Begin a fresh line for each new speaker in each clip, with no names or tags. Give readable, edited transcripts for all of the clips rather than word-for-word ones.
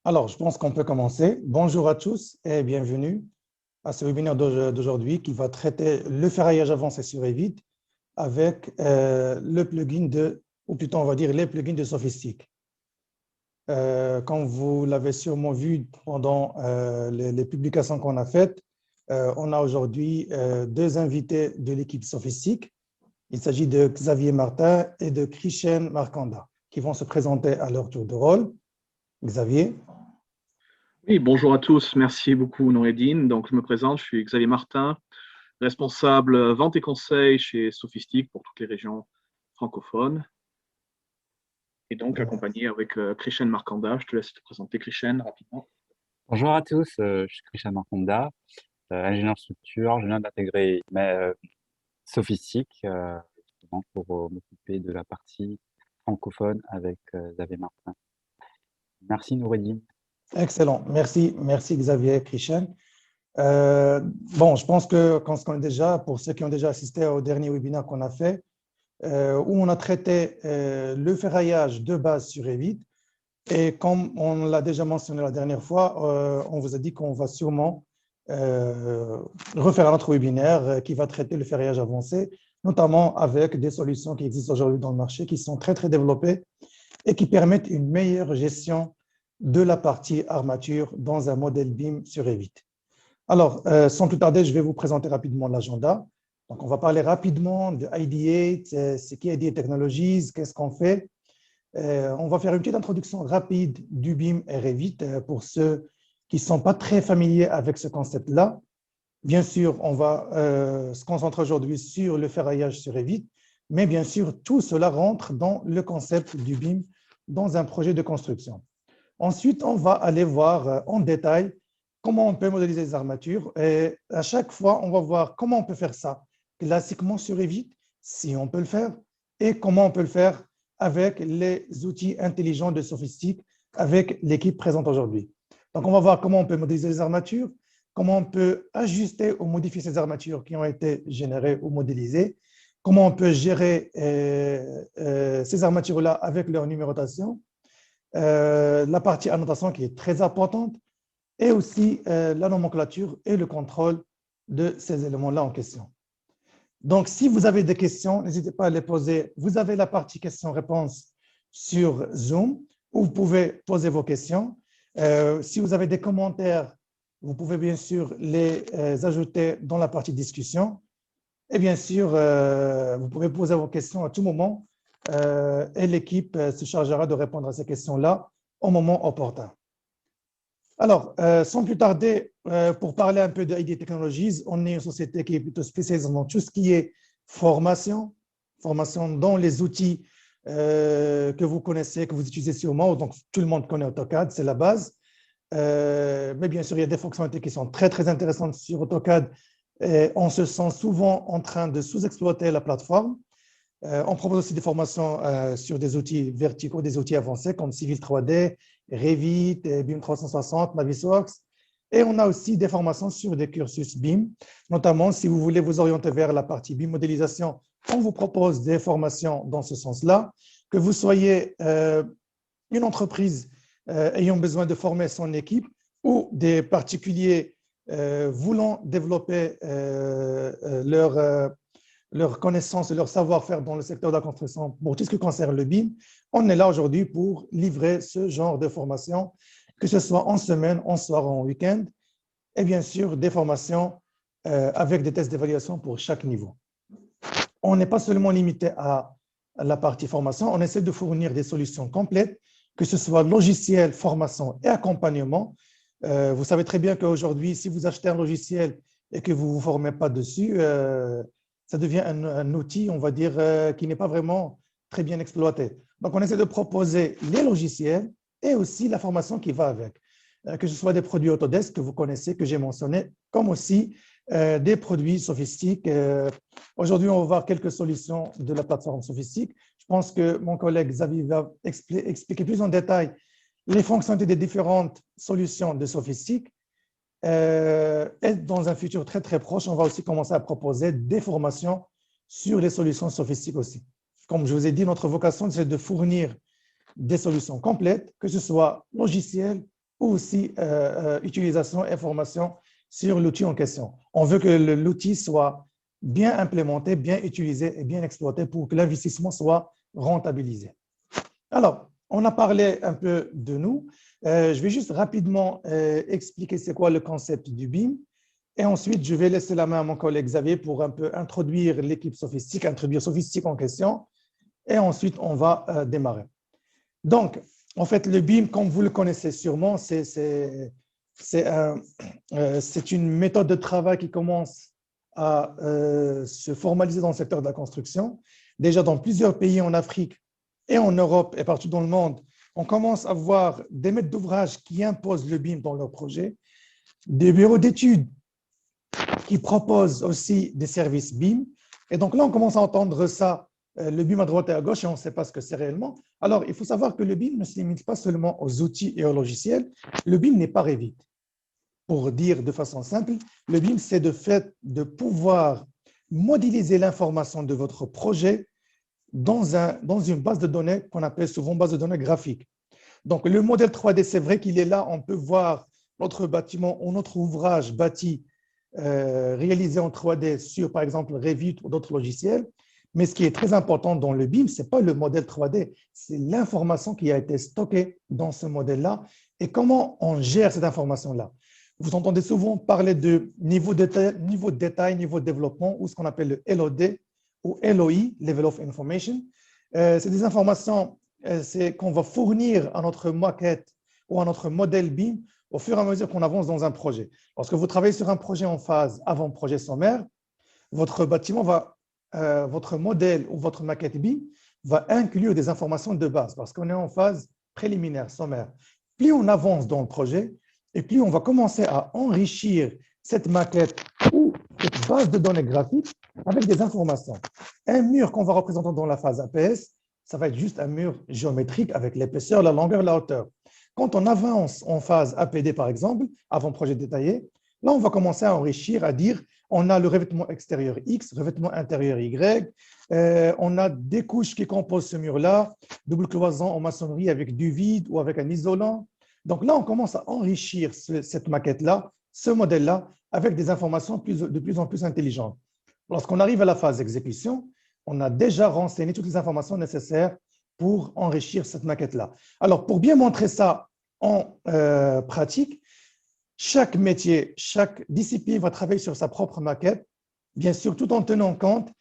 Alors, je pense qu'on peut commencer. Bonjour à tous et bienvenue à ce webinaire d'aujourd'hui qui va traiter le ferraillage avancé sur Revit avec le plugin ou plutôt on va dire les plugins de Sophistic. Comme vous l'avez sûrement vu pendant les publications qu'on a faites, on a aujourd'hui deux invités de l'équipe Sophistic. Il s'agit de Xavier Martin et de Christian Marcanda qui vont se présenter à leur tour de rôle. Xavier.
Oui, bonjour à tous. Merci beaucoup, Noureddine. Donc, je me présente, je suis Xavier Martin, responsable vente et conseil chez Sophistic pour toutes les régions francophones. Et donc, accompagné avec Christian Marcanda. Je te laisse te présenter, Christian, rapidement.
Bonjour à tous, je suis Christian Marconda, ingénieur structure. Je viens d'intégrer Sophistic justement pour m'occuper de la partie francophone avec Xavier Martin. Merci Noureddine.
Excellent, merci Xavier, Christian. Bon, je pense que pour ceux qui ont déjà assisté au dernier webinaire qu'on a fait, où on a traité le ferraillage de base sur Revit, et comme on l'a déjà mentionné la dernière fois, on vous a dit qu'on va sûrement refaire un autre webinaire qui va traiter le ferraillage avancé, notamment avec des solutions qui existent aujourd'hui dans le marché, qui sont très développées et qui permettent une meilleure gestion de la partie armature dans un modèle BIM sur Revit. Alors, sans plus tarder, je vais vous présenter rapidement l'agenda. Donc, on va parler rapidement de ID8, c'est qui ID Technologies, qu'est-ce qu'on fait. On va faire une petite introduction rapide du BIM et Revit pour ceux qui ne sont pas très familiers avec ce concept-là. Bien sûr, on va se concentrer aujourd'hui sur le ferraillage sur Revit, mais bien sûr, tout cela rentre dans le concept du BIM dans un projet de construction. Ensuite, on va aller voir en détail comment on peut modéliser les armatures. Et à chaque fois, on va voir comment on peut faire ça classiquement sur Revit, si on peut le faire, et comment on peut le faire avec les outils intelligents de Sophistic, avec l'équipe présente aujourd'hui. Donc, on va voir comment on peut modéliser les armatures, comment on peut ajuster ou modifier ces armatures qui ont été générées ou modélisées, comment on peut gérer ces armatures-là avec leur numérotation, la partie annotation qui est très importante, et aussi la nomenclature et le contrôle de ces éléments-là en question. Donc, si vous avez des questions, n'hésitez pas à les poser. Vous avez la partie questions-réponses sur Zoom, où vous pouvez poser vos questions. Si vous avez des commentaires, vous pouvez bien sûr les ajouter dans la partie discussion. Et bien sûr, vous pouvez poser vos questions à tout moment et l'équipe se chargera de répondre à ces questions-là au moment opportun. Alors, sans plus tarder, pour parler un peu de ID Technologies, on est une société qui est plutôt spécialisée dans tout ce qui est formation dans les outils que vous connaissez, que vous utilisez sûrement. Donc, tout le monde connaît AutoCAD, c'est la base. Mais bien sûr, il y a des fonctionnalités qui sont très intéressantes sur AutoCAD. Et on se sent souvent en train de sous-exploiter la plateforme. On propose aussi des formations sur des outils verticaux, des outils avancés comme Civil 3D, Revit, BIM 360, Navisworks. Et on a aussi des formations sur des cursus BIM, notamment si vous voulez vous orienter vers la partie BIM modélisation, on vous propose des formations dans ce sens-là. Que vous soyez une entreprise ayant besoin de former son équipe ou des particuliers voulant développer leur connaissance et leur savoir-faire dans le secteur de la construction pour tout ce qui concerne le BIM, on est là aujourd'hui pour livrer ce genre de formation, que ce soit en semaine, en soir, en week-end, et bien sûr des formations avec des tests d'évaluation pour chaque niveau. On n'est pas seulement limité à la partie formation, on essaie de fournir des solutions complètes, que ce soit logiciel, formation et accompagnement. Vous savez très bien qu'aujourd'hui, si vous achetez un logiciel et que vous ne vous formez pas dessus, ça devient un outil, on va dire, qui n'est pas vraiment très bien exploité. Donc, on essaie de proposer les logiciels et aussi la formation qui va avec, que ce soit des produits Autodesk que vous connaissez, que j'ai mentionné, comme aussi des produits Sophistic. Aujourd'hui, on va voir quelques solutions de la plateforme Sophistic. Je pense que mon collègue Xavier va expliquer plus en détail les fonctionnalités des différentes solutions de Sophistic. Et dans un futur très proche, on va aussi commencer à proposer des formations sur les solutions Sophistic aussi. Comme je vous ai dit, notre vocation, c'est de fournir des solutions complètes, que ce soit logiciel, ou aussi utilisation et information sur l'outil en question. On veut que l'outil soit bien implémenté, bien utilisé et bien exploité pour que l'investissement soit rentabilisé. Alors, on a parlé un peu de nous. Je vais juste rapidement expliquer c'est quoi le concept du BIM. Et ensuite, je vais laisser la main à mon collègue Xavier pour un peu introduire l'équipe Sophistique, introduire Sophistique en question. Et ensuite, on va démarrer. Donc, en fait, le BIM, comme vous le connaissez sûrement, c'est une méthode de travail qui commence à se formaliser dans le secteur de la construction. Déjà, dans plusieurs pays en Afrique et en Europe et partout dans le monde, on commence à voir des maîtres d'ouvrage qui imposent le BIM dans leurs projets, des bureaux d'études qui proposent aussi des services BIM. Et donc là, on commence à entendre ça, le BIM à droite et à gauche, et on ne sait pas ce que c'est réellement. Alors, il faut savoir que le BIM ne se limite pas seulement aux outils et aux logiciels. Le BIM n'est pas Revit. Pour dire de façon simple, le BIM, c'est de fait de pouvoir modéliser l'information de votre projet dans une base de données qu'on appelle souvent base de données graphique. Donc, le modèle 3D, c'est vrai qu'il est là, on peut voir notre bâtiment ou notre ouvrage bâti réalisé en 3D sur, par exemple, Revit ou d'autres logiciels. Mais ce qui est très important dans le BIM, ce n'est pas le modèle 3D, c'est l'information qui a été stockée dans ce modèle-là et comment on gère cette information-là. Vous entendez souvent parler de niveau de détail, niveau de développement, ou ce qu'on appelle le LOD ou LOI, Level of Information. C'est des informations qu'on va fournir à notre maquette ou à notre modèle BIM au fur et à mesure qu'on avance dans un projet. Lorsque vous travaillez sur un projet en phase avant-projet sommaire, votre bâtiment votre modèle ou votre maquette BIM va inclure des informations de base parce qu'on est en phase préliminaire, sommaire. Plus on avance dans le projet et plus on va commencer à enrichir cette maquette ou cette base de données graphiques avec des informations. Un mur qu'on va représenter dans la phase APS, ça va être juste un mur géométrique avec l'épaisseur, la longueur, la hauteur. Quand on avance en phase APD, par exemple, avant-projet détaillé, là, on va commencer à enrichir, à dire on a le revêtement extérieur X, revêtement intérieur Y, on a des couches qui composent ce mur-là, double cloison en maçonnerie avec du vide ou avec un isolant. Donc là, on commence à enrichir cette maquette-là, ce modèle-là, avec des informations de plus en plus intelligentes. Lorsqu'on arrive à la phase d'exécution, on a déjà renseigné toutes les informations nécessaires pour enrichir cette maquette-là. Alors, pour bien montrer ça en pratique, chaque métier, chaque discipline va travailler sur sa propre maquette, bien sûr, tout en tenant compte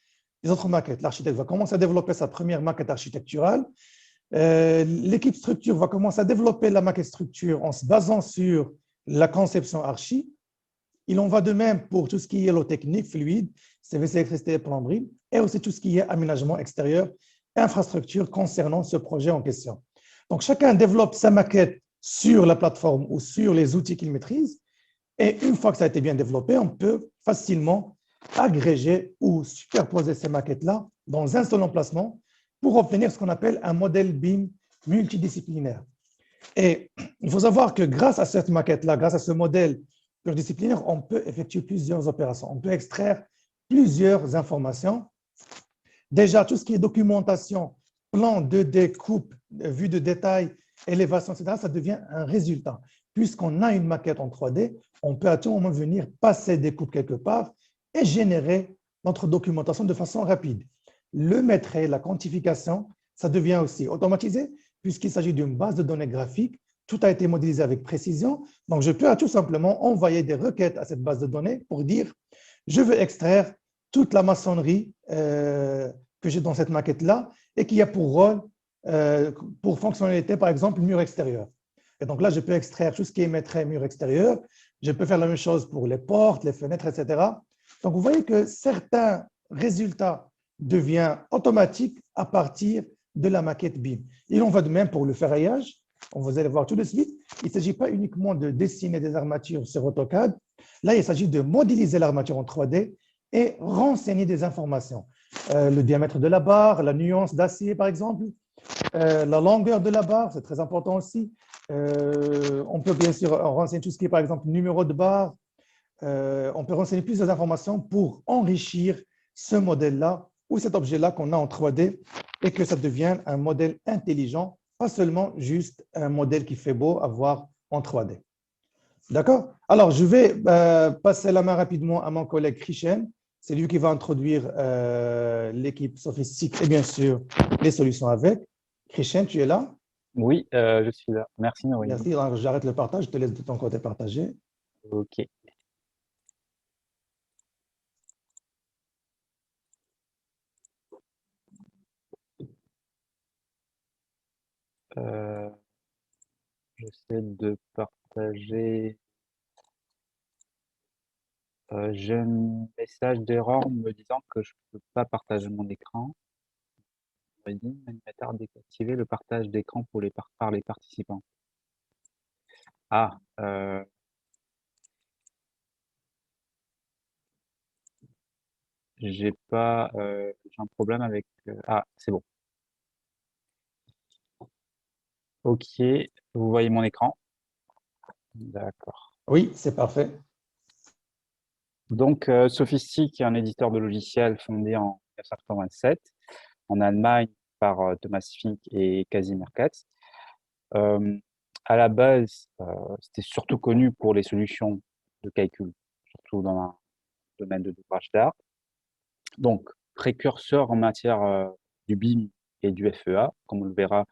des autres maquettes. L'architecte va commencer à développer sa première maquette architecturale. L'équipe structure va commencer à développer la maquette structure en se basant sur la conception archi. Il en va de même pour tout ce qui est technique, fluide, CVC, électricité et plomberie, et aussi tout ce qui est aménagement extérieur, infrastructure concernant ce projet en question. Donc, chacun développe sa maquette sur la plateforme ou sur les outils qu'il maîtrise. Et une fois que ça a été bien développé, on peut facilement agréger ou superposer ces maquettes-là dans un seul emplacement pour obtenir ce qu'on appelle un modèle BIM multidisciplinaire. Et il faut savoir que grâce à cette maquette-là, grâce à ce modèle pluridisciplinaire, on peut effectuer plusieurs opérations. On peut extraire plusieurs informations. Déjà, tout ce qui est documentation, plan 2D, coupe, vue de détail, élévation, etc., ça devient un résultat. Puisqu'on a une maquette en 3D, on peut à tout moment venir passer des coupes quelque part et générer notre documentation de façon rapide. Le maîtrise, la quantification, ça devient aussi automatisé puisqu'il s'agit d'une base de données graphique. Tout a été modélisé avec précision. Donc, je peux tout simplement envoyer des requêtes à cette base de données pour dire je veux extraire toute la maçonnerie que j'ai dans cette maquette-là et qui a pour rôle, pour fonctionnalité, par exemple, mur extérieur. Et donc là, je peux extraire tout ce qui est maîtrise mur extérieur. Je peux faire la même chose pour les portes, les fenêtres, etc. Donc, vous voyez que certains résultats deviennent automatiques à partir de la maquette BIM. Il en va de même pour le ferraillage. Vous allez voir tout de suite. Il ne s'agit pas uniquement de dessiner des armatures sur AutoCAD. Là, il s'agit de modéliser l'armature en 3D et renseigner des informations. Le diamètre de la barre, la nuance d'acier, par exemple, la longueur de la barre, c'est très important aussi. On peut bien sûr renseigner tout ce qui est, par exemple, numéro de barre. On peut renseigner plusieurs informations pour enrichir ce modèle-là ou cet objet-là qu'on a en 3D et que ça devienne un modèle intelligent, pas seulement juste un modèle qui fait beau à voir en 3D. D'accord? Alors, je vais passer la main rapidement à mon collègue Christian. C'est lui qui va introduire l'équipe sophistique et bien sûr les solutions avec. Christian, tu es là?
Oui, je suis là. Merci, Noémie.
Merci. Alors, j'arrête le partage. Je te laisse de ton côté partager.
Ok. Euh, J'essaie de partager. J'ai un message d'erreur me disant que je peux pas partager mon écran. Il m'attarde d'activer le partage d'écran pour par les participants. Ah, j'ai pas, j'ai un problème avec. Ah, c'est bon. Ok, vous voyez mon écran? D'accord.
Oui, c'est parfait.
Donc, Sophistic est un éditeur de logiciels fondé en 1987 en Allemagne par Thomas Fink et Casimir Katz. À la base, c'était surtout connu pour les solutions de calcul, surtout dans le domaine de l'ouvrage d'art. Donc, précurseur en matière du BIM et du FEA, comme on le verra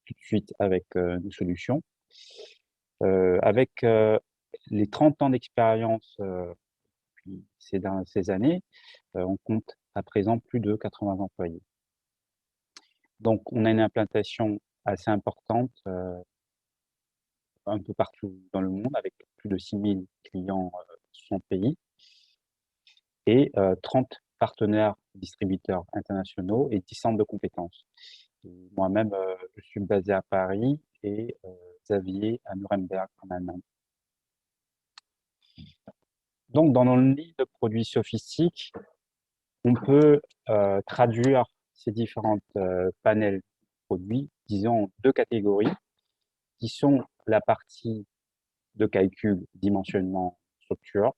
tout de suite avec nos solutions. Avec les 30 ans d'expérience depuis ces années, on compte à présent plus de 80 employés. Donc, on a une implantation assez importante un peu partout dans le monde, avec plus de 6000 clients sur son pays et 30 partenaires distributeurs internationaux et 10 centres de compétences. Moi-même, je suis basé à Paris et Xavier à Nuremberg en Allemagne. Donc, dans nos lignes de produits sophistiques, on peut traduire ces différentes panels de produits, disons, en deux catégories, qui sont la partie de calcul, dimensionnement, structure,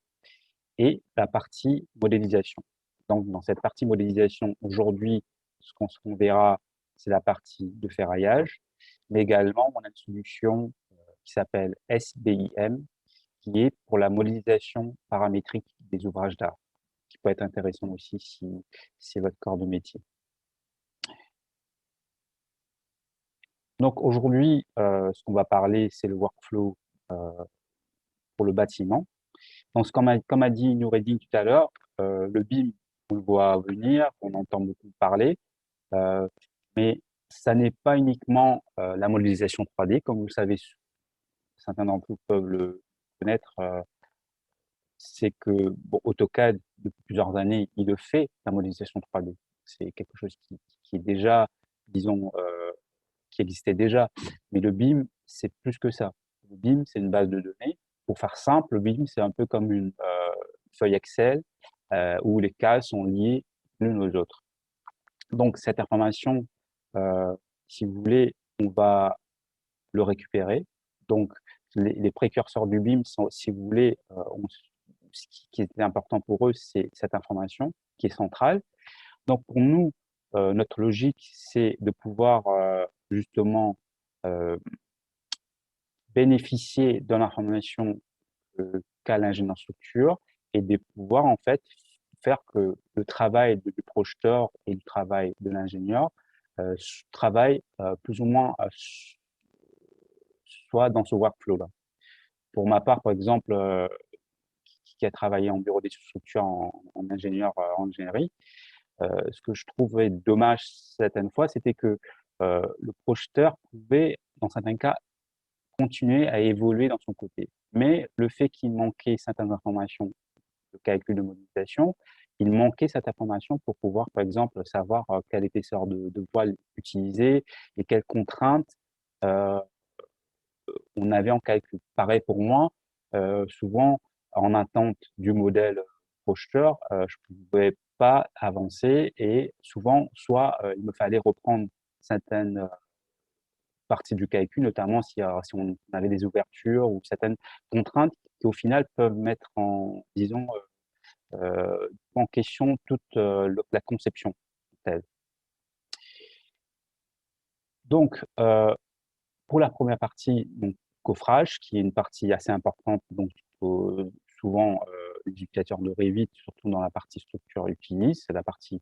et la partie modélisation. Donc, dans cette partie modélisation, aujourd'hui, ce qu'on verra, c'est la partie de ferraillage, mais également, on a une solution qui s'appelle SBIM, qui est pour la modélisation paramétrique des ouvrages d'art, qui peut être intéressant aussi si c'est votre corps de métier. Donc, aujourd'hui, ce qu'on va parler, c'est le workflow pour le bâtiment. Donc, comme a dit Noureddine tout à l'heure, le BIM, on le voit venir, on entend beaucoup parler, mais ça n'est pas uniquement la modélisation 3D, comme vous le savez, certains d'entre vous peuvent le connaître, c'est que bon, AutoCAD, depuis plusieurs années, il le fait, la modélisation 3D. C'est quelque chose qui est déjà, disons, qui existait déjà. Mais le BIM, c'est plus que ça. Le BIM, c'est une base de données. Pour faire simple, le BIM, c'est un peu comme une feuille Excel où les cases sont liées l'une aux autres. Donc, cette information, si vous voulez, on va le récupérer. Donc, les précurseurs du BIM sont, si vous voulez, ce qui est important pour eux, c'est cette information qui est centrale. Donc, pour nous, notre logique, c'est de pouvoir justement bénéficier de l'information qu'a l'ingénieur structure et de pouvoir en fait faire que le travail du projeteur et le travail de l'ingénieur travaillent plus ou moins soit dans ce workflow-là. Pour ma part, par exemple, qui a travaillé en bureau d'études structure en ingénieur en ingénierie, ce que je trouvais dommage certaines fois, c'était que le projeteur pouvait, dans certains cas, continuer à évoluer dans son côté. Mais le fait qu'il manquait certaines informations de calcul de modélisation, il manquait cette information pour pouvoir, par exemple, savoir quelle épaisseur de voile utiliser et quelles contraintes on avait en calcul. Pareil pour moi, souvent, en attente du modèle projeteur, je ne pouvais pas avancer et souvent, soit il me fallait reprendre certaines parties du calcul, notamment si on avait des ouvertures ou certaines contraintes qui, au final, peuvent mettre en, disons, en question toute la conception telle. Donc, pour la première partie, donc, coffrage, qui est une partie assez importante, donc souvent les utilisateurs de Revit, surtout dans la partie structure, utilisent, c'est la partie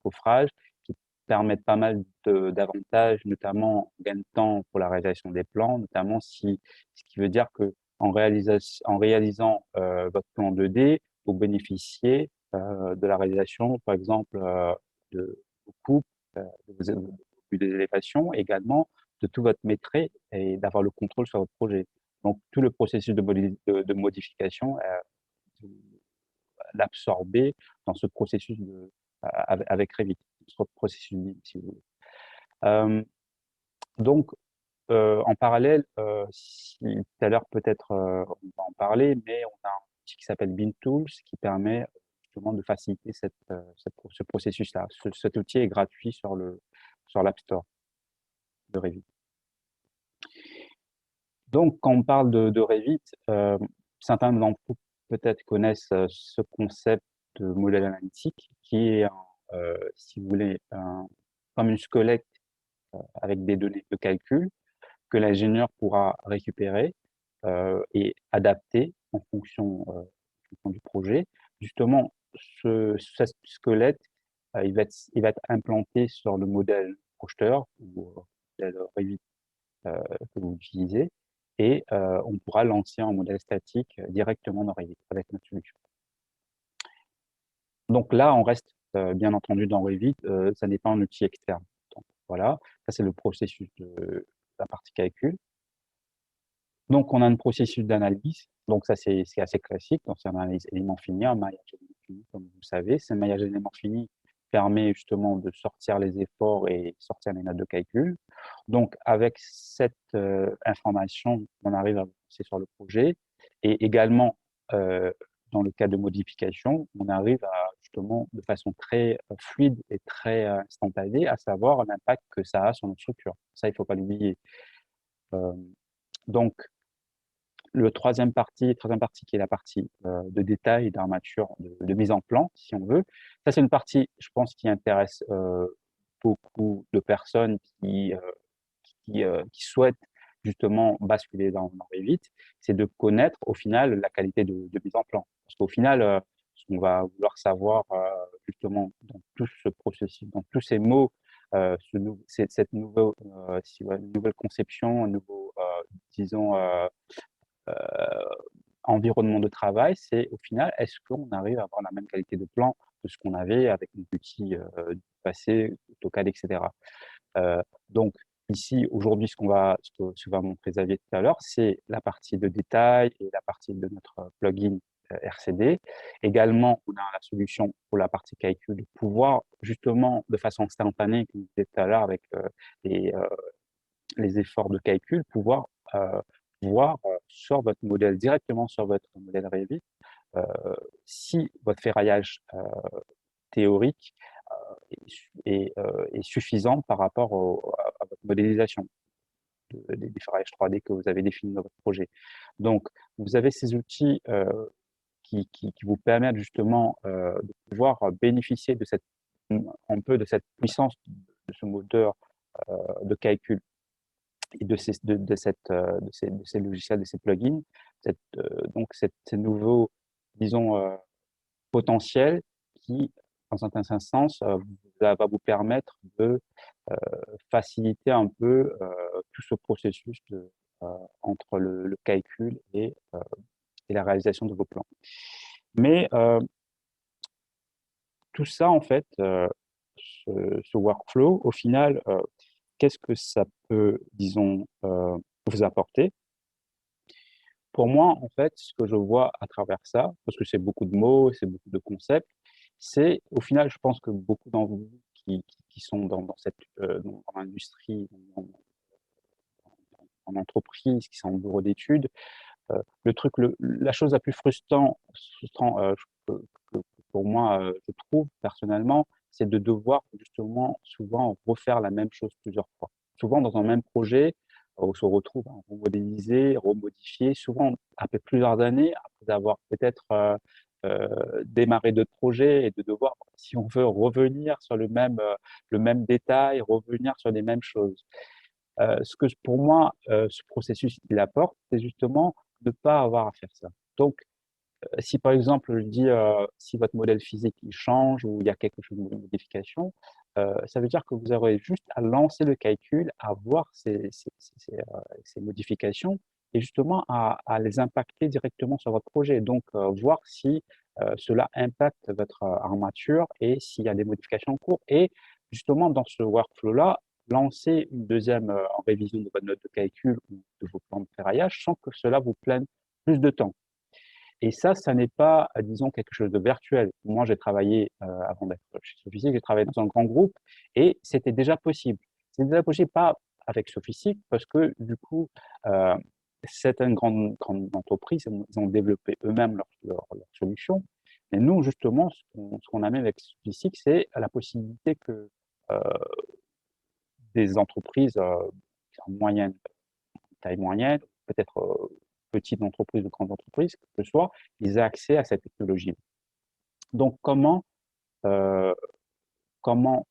coffrage, qui permettent pas mal d'avantages, notamment gain de temps pour la réalisation des plans, notamment ce qui veut dire que en réalisant votre plan 2D, vous bénéficiez de la réalisation, par exemple, de vos coupes, de vos vues d'élévation, également de tout votre maîtrise et d'avoir le contrôle sur votre projet. Donc, tout le processus de modification, vous l'absorber dans ce processus avec Revit, ce processus, si vous voulez. Donc, en parallèle, tout à l'heure peut-être on va en parler, mais on a un outil qui s'appelle BIM-Tools qui permet justement de faciliter ce processus-là. Cet outil est gratuit sur l'App Store de Revit. Donc, quand on parle de Revit, certains d'entre vous peut-être connaissent ce concept de modèle analytique qui est, si vous voulez, comme une squelette avec des données de calcul que l'ingénieur pourra récupérer et adapter en fonction du projet. Justement, ce squelette, il va être implanté sur le modèle projeteur ou modèle Revit que vous utilisez et on pourra lancer un modèle statique directement dans Revit avec notre solution. Donc là, on reste bien entendu dans Revit, ça n'est pas un outil externe. Donc, voilà, ça c'est le processus de la partie calcul. Donc, on a un processus d'analyse. Donc, ça, c'est assez classique. Donc, c'est une analyse élément fini, un maillage élément fini, comme vous savez. Ce maillage élément fini permet justement de sortir les efforts et sortir les notes de calcul. Donc, avec cette information, on arrive à avancer sur le projet. Et également, dans le cas de modification, on arrive à justement de façon très fluide et très instantanée à savoir l'impact que ça a sur notre structure. Ça, il ne faut pas l'oublier. Donc, la troisième partie qui est la partie de détail, d'armature, de mise en plan, si on veut. Ça, c'est une partie, je pense, qui intéresse beaucoup de personnes qui souhaitent justement basculer dans Revit, c'est de connaître au final la qualité de mise en plan. Parce qu'au final, ce qu'on va vouloir savoir justement dans tout ce processus, dans tous ces mots, cette nouvelle conception, un nouveau, disons, environnement de travail, c'est au final, est-ce qu'on arrive à avoir la même qualité de plan de ce qu'on avait avec nos outils du passé, AutoCAD, etc. Donc, ici, aujourd'hui, ce que va montrer Xavier tout à l'heure, c'est la partie de détail et la partie de notre plugin RCD. Également, on a la solution pour la partie calcul de pouvoir, justement, de façon instantanée, comme je disais tout à l'heure, avec les efforts de calcul, pouvoir voir sur votre modèle, directement sur votre modèle Revit, si votre ferraillage théorique est suffisant par rapport à votre modélisation des ferraillages 3D que vous avez définis dans votre projet. Donc, vous avez ces outils qui vous permettent justement de pouvoir bénéficier un peu de cette puissance de ce moteur de calcul et de ces logiciels, de ces plugins, donc ces nouveaux, disons, potentiels qui, dans un certain sens, va vous permettre de faciliter un peu tout ce processus entre le calcul et la réalisation de vos plans. Mais tout ça, en fait, ce workflow, au final, qu'est-ce que ça peut, disons, vous apporter? Pour moi, en fait, ce que je vois à travers ça, parce que c'est beaucoup de mots, c'est beaucoup de concepts, c'est au final, je pense que beaucoup d'entre vous qui sont dans l'industrie, en entreprise, qui sont en bureau d'études, la chose la plus frustrante que pour moi, je trouve personnellement, c'est de devoir justement souvent refaire la même chose plusieurs fois. Souvent dans un même projet, on se retrouve à remodéliser, remodifier, souvent après plusieurs années, après avoir peut-être démarré d'autres projets et de devoir, si on veut, revenir sur le même détail, revenir sur les mêmes choses. Pour moi, ce processus, il apporte, c'est justement de ne pas avoir à faire ça. Donc, si par exemple, je dis, si votre modèle physique il change ou il y a quelque chose de modification, ça veut dire que vous aurez juste à lancer le calcul, à voir ces modifications et justement à les impacter directement sur votre projet. Donc, voir si cela impacte votre armature et s'il y a des modifications en cours. Et justement, dans ce workflow-là, lancer une deuxième révision de votre note de calcul ou de vos plans de ferraillage sans que cela vous prenne plus de temps. Et ça n'est pas, disons, quelque chose de virtuel. Moi, j'ai travaillé, avant d'être chez Sophistic, j'ai travaillé dans un grand groupe et c'était déjà possible. C'était déjà possible, pas avec Sophistic, parce que du coup, euh, c'est une grande entreprise, ils ont développé eux-mêmes leur solution. Mais nous, justement, ce qu'on amène avec Sophistic, c'est la possibilité que euh, des entreprises moyennes, taille moyenne, peut-être petites entreprises ou grandes entreprises, que ce soit, ils aient accès à cette technologie. Donc, euh, comment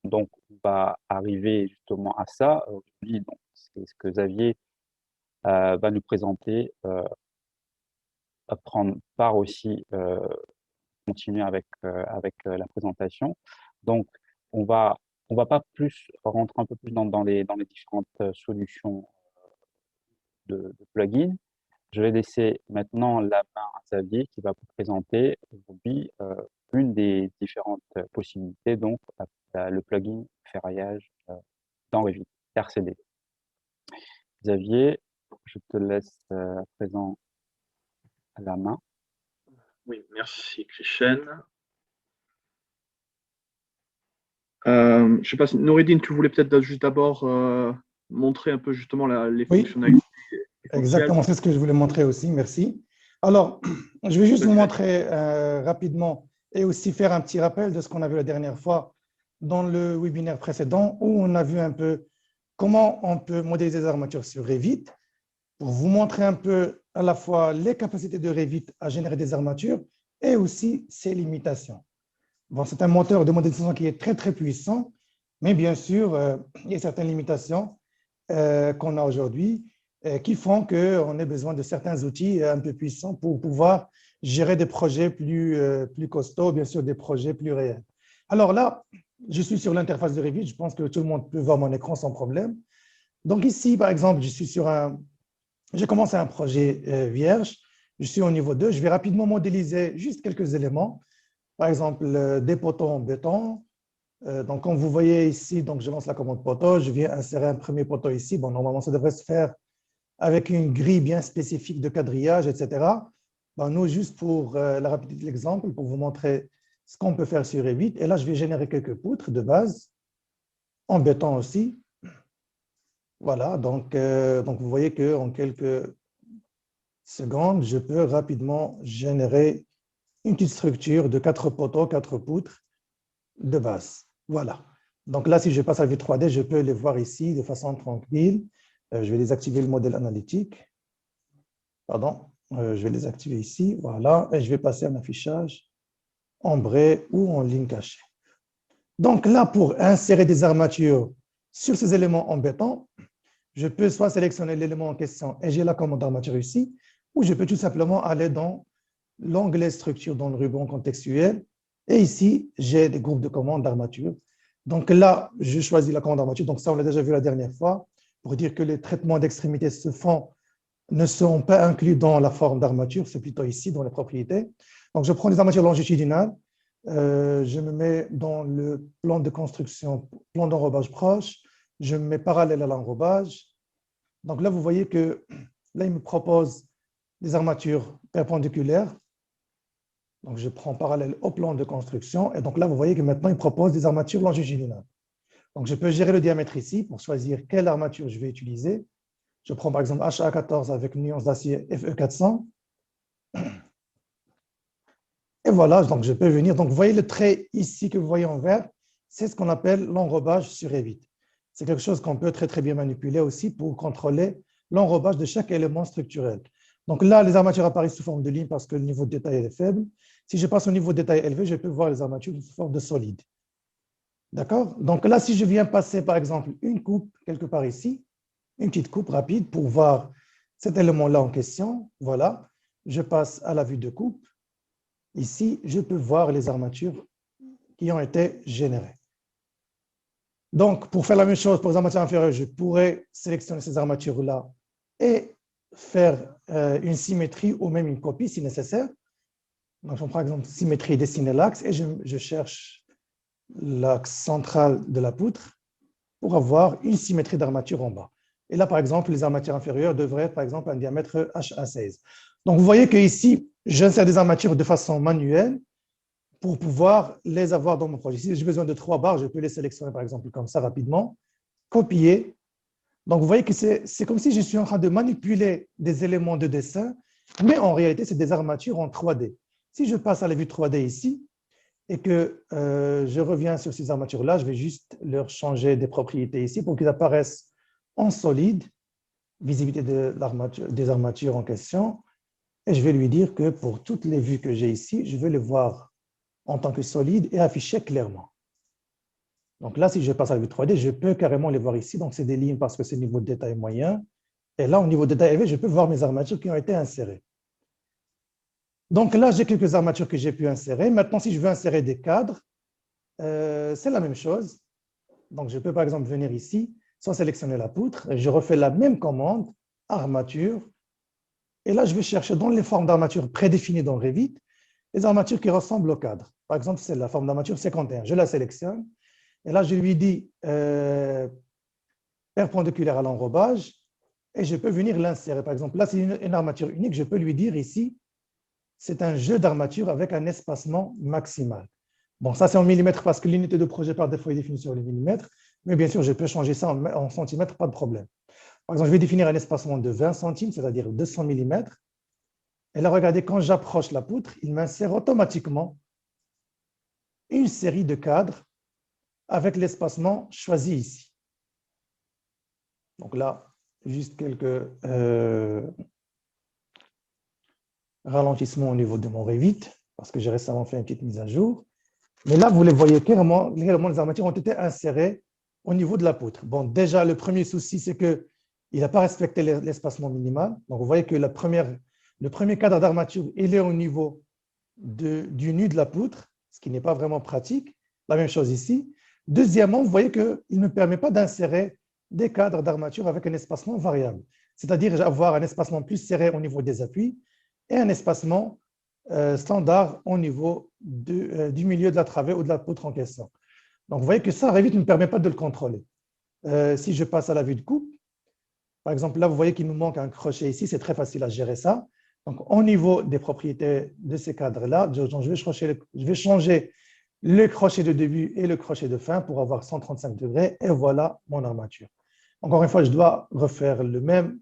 donc, on va arriver justement à ça aujourd'hui? Donc, c'est ce que Xavier va nous présenter, à prendre part aussi, continuer avec la présentation. Donc, on va, on va pas plus rentrer un peu plus dans les différentes solutions de plugins. Je vais laisser maintenant la main à Xavier qui va vous présenter aujourd'hui une des différentes possibilités, donc le plugin ferraillage dans Revit, RCD. Xavier, je te laisse à présent la main.
Oui, merci Christian. Je ne sais pas si Noureddine, tu voulais peut-être juste d'abord montrer un peu justement les
Oui,
fonctionnalités essentielles.
exactement, c'est ce que je voulais montrer aussi, merci. Alors, je vais juste vous montrer rapidement et aussi faire un petit rappel de ce qu'on a vu la dernière fois dans le webinaire précédent où on a vu un peu comment on peut modéliser des armatures sur Revit pour vous montrer un peu à la fois les capacités de Revit à générer des armatures et aussi ses limitations. Bon, c'est un moteur de modélisation qui est très, très puissant, mais bien sûr, il y a certaines limitations qu'on a aujourd'hui qui font qu'on ait besoin de certains outils un peu puissants pour pouvoir gérer des projets plus costauds, bien sûr, des projets plus réels. Alors là, je suis sur l'interface de Revit, je pense que tout le monde peut voir mon écran sans problème. Donc ici, par exemple, j'ai commencé un projet vierge, je suis au niveau 2, je vais rapidement modéliser juste quelques éléments, par exemple des poteaux en béton. Donc comme vous voyez ici, donc je lance la commande poteau, je viens insérer un premier poteau ici. Bon, normalement, ça devrait se faire avec une grille bien spécifique de quadrillage, etc. Bon, nous, juste pour la rapidité de l'exemple, pour vous montrer ce qu'on peut faire sur Revit. Et là, je vais générer quelques poutres de base, en béton aussi. Voilà, donc vous voyez qu'en quelques secondes, je peux rapidement générer une petite structure de 4 poteaux, 4 poutres de base. Voilà. Donc là, si je passe à la vue 3D, je peux les voir ici de façon tranquille. Je vais désactiver le modèle analytique. Pardon, je vais les activer ici. Voilà. Et je vais passer à un affichage ombré ou en ligne cachée. Donc là, pour insérer des armatures sur ces éléments en béton, je peux soit sélectionner l'élément en question et j'ai la commande d'armature ici, ou je peux tout simplement aller dans l'onglet structure dans le ruban contextuel. Et ici, j'ai des groupes de commandes d'armature. Donc là, je choisis la commande d'armature. Donc ça, on l'a déjà vu la dernière fois, pour dire que les traitements d'extrémité ne sont pas inclus dans la forme d'armature, c'est plutôt ici, dans les propriétés. Donc je prends les armatures longitudinales, je me mets dans le plan de construction, plan d'enrobage proche, je me mets parallèle à l'enrobage. Donc là, vous voyez que là, il me propose des armatures perpendiculaires. Donc, je prends parallèle au plan de construction. Et donc là, vous voyez que maintenant, il propose des armatures longitudinales. Donc, je peux gérer le diamètre ici pour choisir quelle armature je vais utiliser. Je prends par exemple HA14 avec nuance d'acier FE400. Et voilà, donc je peux venir. Donc, vous voyez le trait ici que vous voyez en vert, c'est ce qu'on appelle l'enrobage sur Revit. C'est quelque chose qu'on peut très, très bien manipuler aussi pour contrôler l'enrobage de chaque élément structurel. Donc là, les armatures apparaissent sous forme de ligne parce que le niveau de détail est faible. Si je passe au niveau de détail élevé, je peux voir les armatures sous forme de solide. D'accord? Donc là, si je viens passer, par exemple, une coupe quelque part ici, une petite coupe rapide pour voir cet élément-là en question, voilà, je passe à la vue de coupe. Ici, je peux voir les armatures qui ont été générées. Donc, pour faire la même chose pour les armatures inférieures, je pourrais sélectionner ces armatures-là et faire une symétrie ou même une copie si nécessaire. Donc, je prends par exemple symétrie, dessiner l'axe et je cherche l'axe central de la poutre pour avoir une symétrie d'armature en bas. Et là, par exemple, les armatures inférieures devraient être, par exemple, un diamètre HA16. Donc, vous voyez qu'ici, j'insère des armatures de façon manuelle pour pouvoir les avoir dans mon projet. Si j'ai besoin de 3 barres, je peux les sélectionner, par exemple, comme ça, rapidement, copier. Donc, vous voyez que c'est comme si je suis en train de manipuler des éléments de dessin, mais en réalité, c'est des armatures en 3D. Si je passe à la vue 3D ici, et que je reviens sur ces armatures-là, je vais juste leur changer des propriétés ici pour qu'ils apparaissent en solide, visibilité des armatures en question, et je vais lui dire que pour toutes les vues que j'ai ici, je vais les voir en tant que solide et affiché clairement. Donc là, si je passe à la vue 3D, je peux carrément les voir ici. Donc, c'est des lignes parce que c'est le niveau de détail moyen. Et là, au niveau de détail élevé, je peux voir mes armatures qui ont été insérées. Donc là, j'ai quelques armatures que j'ai pu insérer. Maintenant, si je veux insérer des cadres, c'est la même chose. Donc, je peux par exemple venir ici, sans sélectionner la poutre. Je refais la même commande, armature. Et là, je vais chercher dans les formes d'armature prédéfinies dans Revit, les armatures qui ressemblent au cadre. Par exemple, c'est la forme d'armature 51. Je la sélectionne. Et là, je lui dis perpendiculaire à l'enrobage. Et je peux venir l'insérer. Par exemple, là, c'est une armature unique. Je peux lui dire ici, c'est un jeu d'armature avec un espacement maximal. Bon, ça, c'est en millimètres parce que l'unité de projet par défaut est définie sur les millimètres. Mais bien sûr, je peux changer ça en centimètres, pas de problème. Par exemple, je vais définir un espacement de 20 centimes, c'est-à-dire 200 millimètres. Et là, regardez, quand j'approche la poutre, il m'insère automatiquement une série de cadres avec l'espacement choisi ici. Donc là, juste quelques ralentissements au niveau de mon Revit, parce que j'ai récemment fait une petite mise à jour. Mais là, vous les voyez clairement, les armatures ont été insérées au niveau de la poutre. Bon, déjà, le premier souci, c'est qu'il n'a pas respecté l'espacement minimal. Donc, vous voyez que le premier cadre d'armature, il est au niveau du nu de la poutre, ce qui n'est pas vraiment pratique. La même chose ici. Deuxièmement, vous voyez qu'il ne permet pas d'insérer des cadres d'armature avec un espacement variable, c'est-à-dire avoir un espacement plus serré au niveau des appuis et un espacement standard au niveau du milieu de la travée ou de la poutre en question. Donc, vous voyez que ça, Revit ne me permet pas de le contrôler. Si je passe à la vue de coupe, par exemple, là, vous voyez qu'il me manque un crochet ici, c'est très facile à gérer ça. Donc, au niveau des propriétés de ces cadres-là, je vais changer le crochet de début et le crochet de fin pour avoir 135 degrés, et voilà mon armature. Encore une fois, je dois refaire la même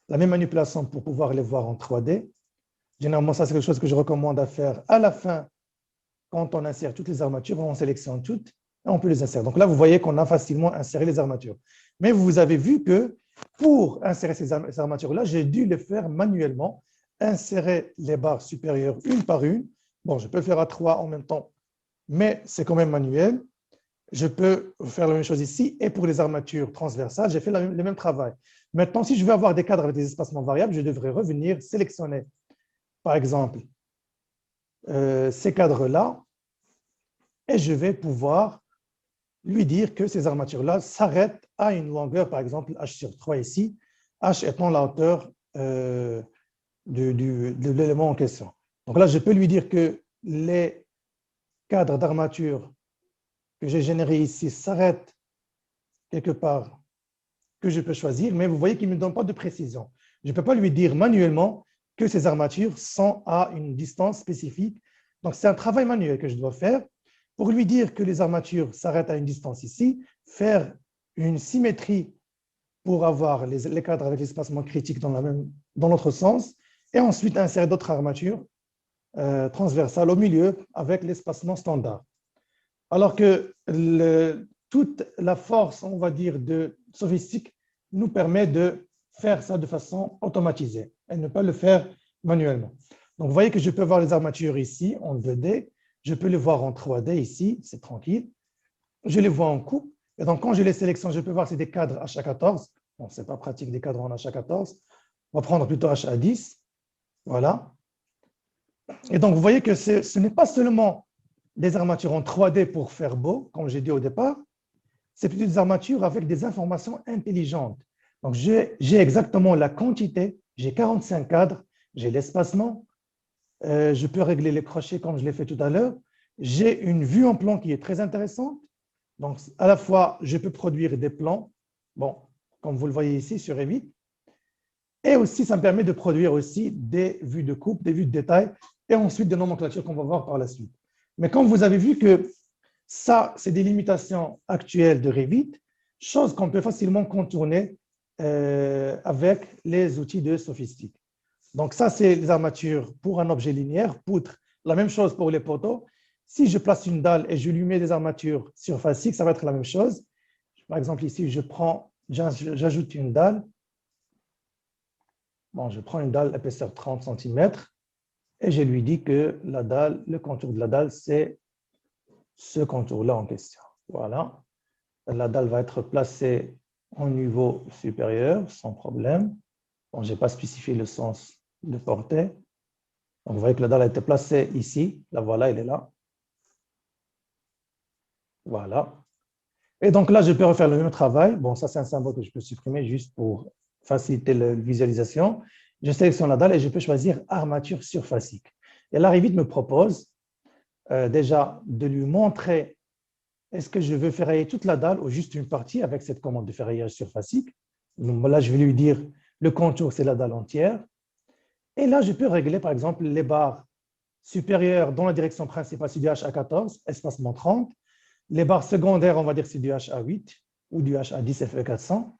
manipulation pour pouvoir les voir en 3D. Généralement, ça, c'est quelque chose que je recommande à faire à la fin, quand on insère toutes les armatures, on sélectionne toutes et on peut les insérer. Donc là, vous voyez qu'on a facilement inséré les armatures. Mais vous avez vu que pour insérer ces armatures-là, j'ai dû les faire manuellement, insérer les barres supérieures une par une. Bon, je peux le faire à 3 en même temps, mais c'est quand même manuel. Je peux faire la même chose ici. Et pour les armatures transversales, j'ai fait le même travail. Maintenant, si je veux avoir des cadres avec des espacements variables, je devrais revenir sélectionner, par exemple, ces cadres-là, et je vais pouvoir lui dire que ces armatures-là s'arrêtent à une longueur, par exemple, H sur 3 ici, H étant la hauteur de l'élément en question. Donc là, je peux lui dire que les cadres d'armature que j'ai générés ici s'arrêtent quelque part que je peux choisir, mais vous voyez qu'il ne me donne pas de précision. Je ne peux pas lui dire manuellement que ces armatures sont à une distance spécifique. Donc, c'est un travail manuel que je dois faire pour lui dire que les armatures s'arrêtent à une distance ici, faire une symétrie pour avoir les cadres avec l'espacement critique dans l'autre sens, et ensuite insérer d'autres armatures transversales au milieu avec l'espacement standard. Alors que toute la force, on va dire, de Sofistic nous permet de faire ça de façon automatisée et ne pas le faire manuellement. Donc, vous voyez que je peux voir les armatures ici en 2D, je peux les voir en 3D ici, c'est tranquille. je les vois en coupe. Et donc, quand je les sélectionne, je peux voir si des cadres HA14. Bon, ce n'est pas pratique des cadres en HA14. On va prendre plutôt HA10. Voilà. Et donc, vous voyez que ce n'est pas seulement des armatures en 3D pour faire beau, comme j'ai dit au départ, c'est plutôt des armatures avec des informations intelligentes. Donc, j'ai exactement la quantité, j'ai 45 cadres, j'ai l'espacement, je peux régler les crochets comme je l'ai fait tout à l'heure, j'ai une vue en plan qui est très intéressante. Donc, à la fois, je peux produire des plans, bon, comme vous le voyez ici sur Revit, et aussi, ça me permet de produire aussi des vues de coupe, des vues de détail, et ensuite des nomenclatures qu'on va voir par la suite. Mais comme vous avez vu que ça, c'est des limitations actuelles de Revit, chose qu'on peut facilement contourner avec les outils de Sophistic. Donc ça, c'est les armatures pour un objet linéaire, poutre. La même chose pour les poteaux. Si je place une dalle et je lui mets des armatures surfaciques, ça va être la même chose. Par exemple, ici, j'ajoute une dalle. Bon, je prends une dalle épaisseur 30 cm et je lui dis que la dalle, le contour de la dalle, c'est ce contour-là en question. Voilà. La dalle va être placée au niveau supérieur, sans problème. Bon, je n'ai pas spécifié le sens de portée. Donc, vous voyez que la dalle a été placée ici. La voilà, elle est là. Voilà. Et donc là, je peux refaire le même travail. Bon, ça, c'est un symbole que je peux supprimer juste pour faciliter la visualisation. Je sélectionne la dalle et je peux choisir armature surfacique. Et là, Revit me propose déjà de lui montrer est-ce que je veux ferrailler toute la dalle ou juste une partie avec cette commande de ferraillage surfacique. Donc là, je vais lui dire le contour, c'est la dalle entière. Et là, je peux régler, par exemple, les barres supérieures dans la direction principale, c'est du HA14, espacement 30. Les barres secondaires, on va dire c'est du HA8 ou du HA10 FE400,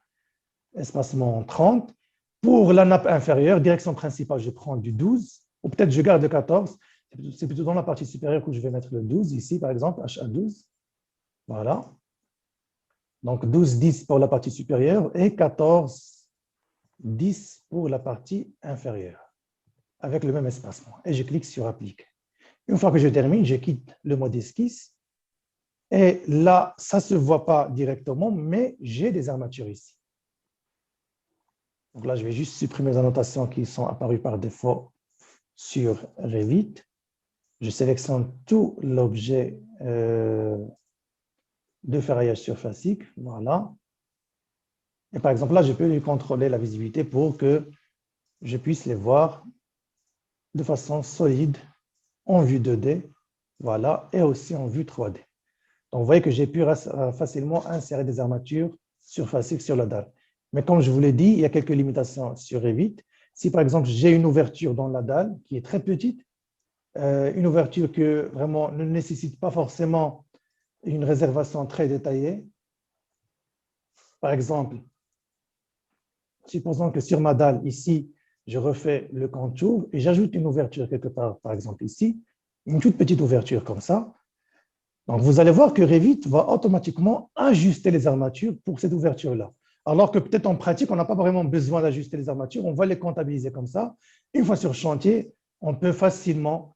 espacement 30. Pour la nappe inférieure, direction principale, je prends du 12, ou peut-être je garde le 14. C'est plutôt dans la partie supérieure que je vais mettre le 12, ici par exemple, HA12. Voilà. Donc 12, 10 pour la partie supérieure et 14, 10 pour la partie inférieure, avec le même espacement. Et je clique sur Appliquer. Une fois que je termine, je quitte le mode esquisse. Et là, ça ne se voit pas directement, mais j'ai des armatures ici. Donc là, je vais juste supprimer les annotations qui sont apparues par défaut sur Revit. Je sélectionne tout l'objet de ferraillage surfacique. Voilà. Et par exemple, là, je peux lui contrôler la visibilité pour que je puisse les voir de façon solide en vue 2D. Voilà. Et aussi en vue 3D. Donc, vous voyez que j'ai pu facilement insérer des armatures surfaciques sur la dalle. Mais comme je vous l'ai dit, il y a quelques limitations sur Revit. Si par exemple, j'ai une ouverture dans la dalle qui est très petite, une ouverture que vraiment ne nécessite pas forcément une réservation très détaillée. Par exemple, supposons que sur ma dalle, ici, je refais le contour et j'ajoute une ouverture quelque part, par exemple ici, une toute petite ouverture comme ça. Donc, vous allez voir que Revit va automatiquement ajuster les armatures pour cette ouverture-là. Alors que peut-être en pratique, on n'a pas vraiment besoin d'ajuster les armatures, on va les comptabiliser comme ça. Une fois sur chantier, on peut facilement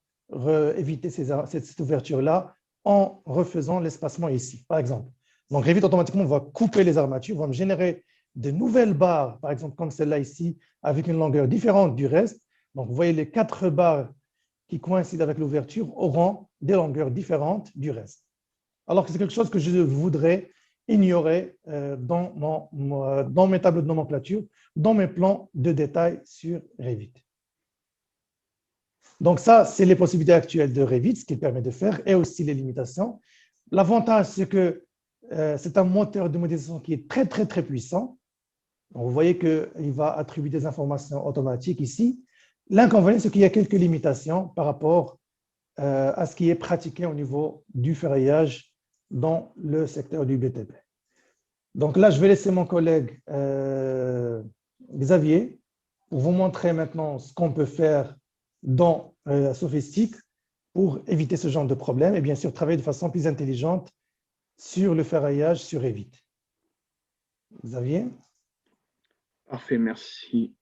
éviter cette ouverture-là en refaisant l'espacement ici, par exemple. Donc, Revit automatiquement va couper les armatures, va me générer de nouvelles barres, par exemple comme celle-là ici, avec une longueur différente du reste. Donc, vous voyez les 4 barres qui coïncident avec l'ouverture auront des longueurs différentes du reste. Alors que c'est quelque chose que je voudrais ignorer dans mes tableaux de nomenclature, dans mes plans de détail sur Revit. Donc ça, c'est les possibilités actuelles de Revit, ce qu'il permet de faire, et aussi les limitations. L'avantage, c'est que c'est un moteur de modélisation qui est très, très, très puissant. Donc, vous voyez qu'il va attribuer des informations automatiques ici. L'inconvénient, c'est qu'il y a quelques limitations par rapport à ce qui est pratiqué au niveau du ferraillage dans le secteur du BTP. Donc là, je vais laisser mon collègue Xavier pour vous montrer maintenant ce qu'on peut faire dans Sophistic pour éviter ce genre de problème et bien sûr travailler de façon plus intelligente sur le ferraillage sur Revit. Xavier?
Parfait, merci.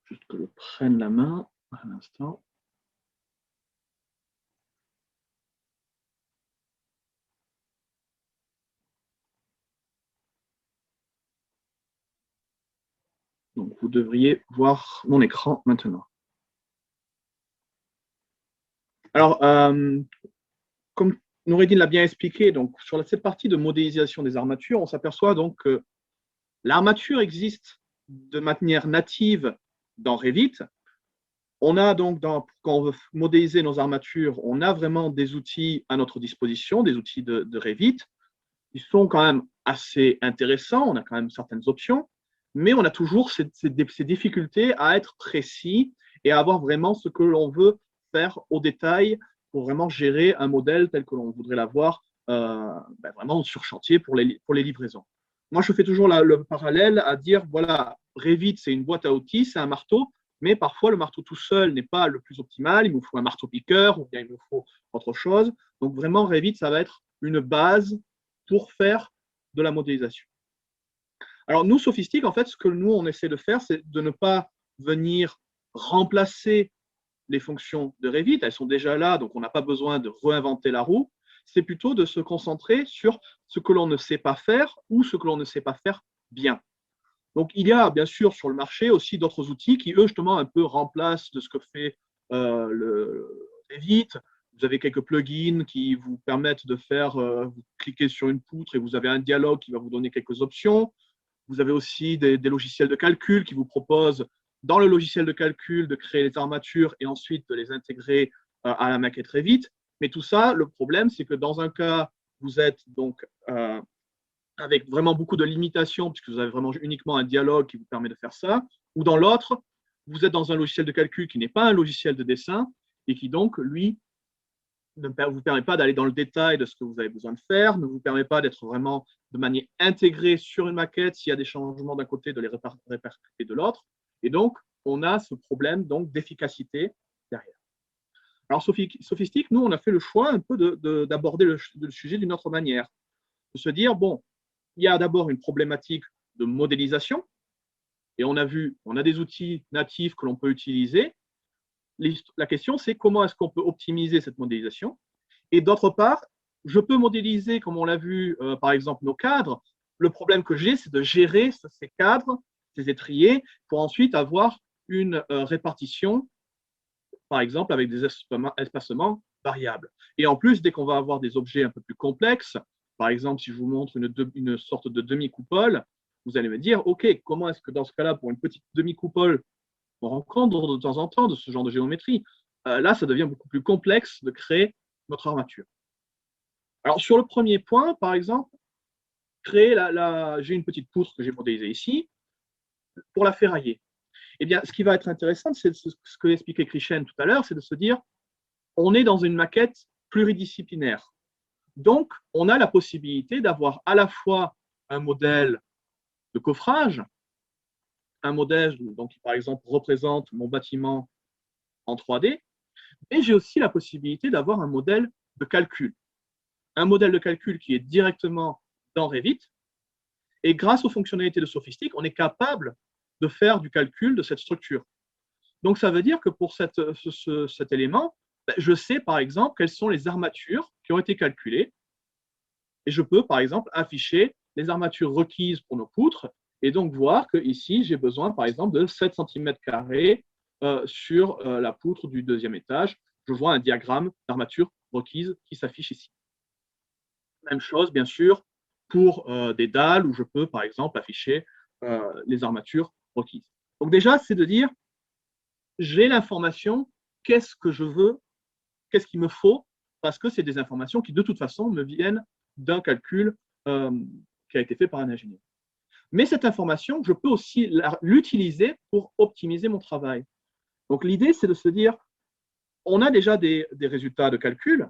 Juste que je prenne la main un instant. Donc, vous devriez voir mon écran maintenant. Alors, comme Noureddine l'a bien expliqué, donc, sur cette partie de modélisation des armatures, on s'aperçoit donc que l'armature existe de manière native dans Revit. On a donc, quand on veut modéliser nos armatures, on a vraiment des outils à notre disposition, des outils de Revit. Ils sont quand même assez intéressants, on a quand même certaines options, mais on a toujours ces difficultés à être précis et à avoir vraiment ce que l'on veut faire au détail pour vraiment gérer un modèle tel que l'on voudrait l'avoir vraiment sur chantier pour les livraisons. Moi, je fais toujours le parallèle à dire, voilà, Revit, c'est une boîte à outils, c'est un marteau, mais parfois, le marteau tout seul n'est pas le plus optimal. Il nous faut un marteau-piqueur ou bien il nous faut autre chose. Donc, vraiment, Revit, ça va être une base pour faire de la modélisation. Alors, nous, Sophistic, en fait, ce que nous, on essaie de faire, c'est de ne pas venir remplacer les fonctions de Revit. Elles sont déjà là, donc on n'a pas besoin de réinventer la roue. C'est plutôt de se concentrer sur ce que l'on ne sait pas faire ou ce que l'on ne sait pas faire bien. Donc, il y a bien sûr sur le marché aussi d'autres outils qui, eux, justement, un peu remplacent de ce que fait le Revit. Vous avez quelques plugins qui vous permettent de faire, vous cliquez sur une poutre et vous avez un dialogue qui va vous donner quelques options. Vous avez aussi des logiciels de calcul qui vous proposent, dans le logiciel de calcul, de créer les armatures et ensuite de les intégrer à la maquette Revit. Mais tout ça, le problème, c'est que dans un cas, vous êtes donc avec vraiment beaucoup de limitations, puisque vous avez vraiment uniquement un dialogue qui vous permet de faire ça, ou dans l'autre, vous êtes dans un logiciel de calcul qui n'est pas un logiciel de dessin et qui donc, lui, ne vous permet pas d'aller dans le détail de ce que vous avez besoin de faire, ne vous permet pas d'être vraiment de manière intégrée sur une maquette, s'il y a des changements d'un côté, de les répercuter de l'autre. Et donc, on a ce problème d'efficacité derrière. Alors, Sophistic, nous, on a fait le choix un peu d'aborder le sujet d'une autre manière, de se dire, bon, il y a d'abord une problématique de modélisation, et on a des outils natifs que l'on peut utiliser. La question, c'est comment est-ce qu'on peut optimiser cette modélisation. Et d'autre part, je peux modéliser, comme on l'a vu, par exemple, nos cadres. Le problème que j'ai, c'est de gérer ces cadres, ces étriers, pour ensuite avoir une répartition, par exemple, avec des espacements variables. Et en plus, dès qu'on va avoir des objets un peu plus complexes, par exemple, si je vous montre une sorte de demi-coupole, vous allez me dire, OK, comment est-ce que dans ce cas-là, pour une petite demi-coupole, on rencontre de temps en temps de ce genre de géométrie, là, ça devient beaucoup plus complexe de créer notre armature. Alors, sur le premier point, par exemple, j'ai une petite poutre que j'ai modélisée ici, pour la ferrailler. Eh bien, ce qui va être intéressant, c'est ce que expliquait Krishen tout à l'heure, c'est de se dire, on est dans une maquette pluridisciplinaire. Donc, on a la possibilité d'avoir à la fois un modèle de coffrage, un modèle donc, qui, par exemple, représente mon bâtiment en 3D, mais j'ai aussi la possibilité d'avoir un modèle de calcul. Un modèle de calcul qui est directement dans Revit, et grâce aux fonctionnalités de Sophistic, on est capable de faire du calcul de cette structure. Donc, ça veut dire que pour cet élément, je sais, par exemple, quelles sont les armatures qui ont été calculées, et je peux, par exemple, afficher les armatures requises pour nos poutres, et donc voir que ici, j'ai besoin, par exemple, de 7 cm² sur la poutre du deuxième étage. Je vois un diagramme d'armature requise qui s'affiche ici. Même chose, bien sûr, pour des dalles où je peux, par exemple, afficher les armatures requises. Donc déjà, c'est de dire, j'ai l'information, qu'est-ce que je veux, qu'est-ce qu'il me faut, parce que c'est des informations qui, de toute façon, me viennent d'un calcul qui a été fait par un ingénieur. Mais cette information, je peux aussi l'utiliser pour optimiser mon travail. Donc l'idée, c'est de se dire, on a déjà des résultats de calcul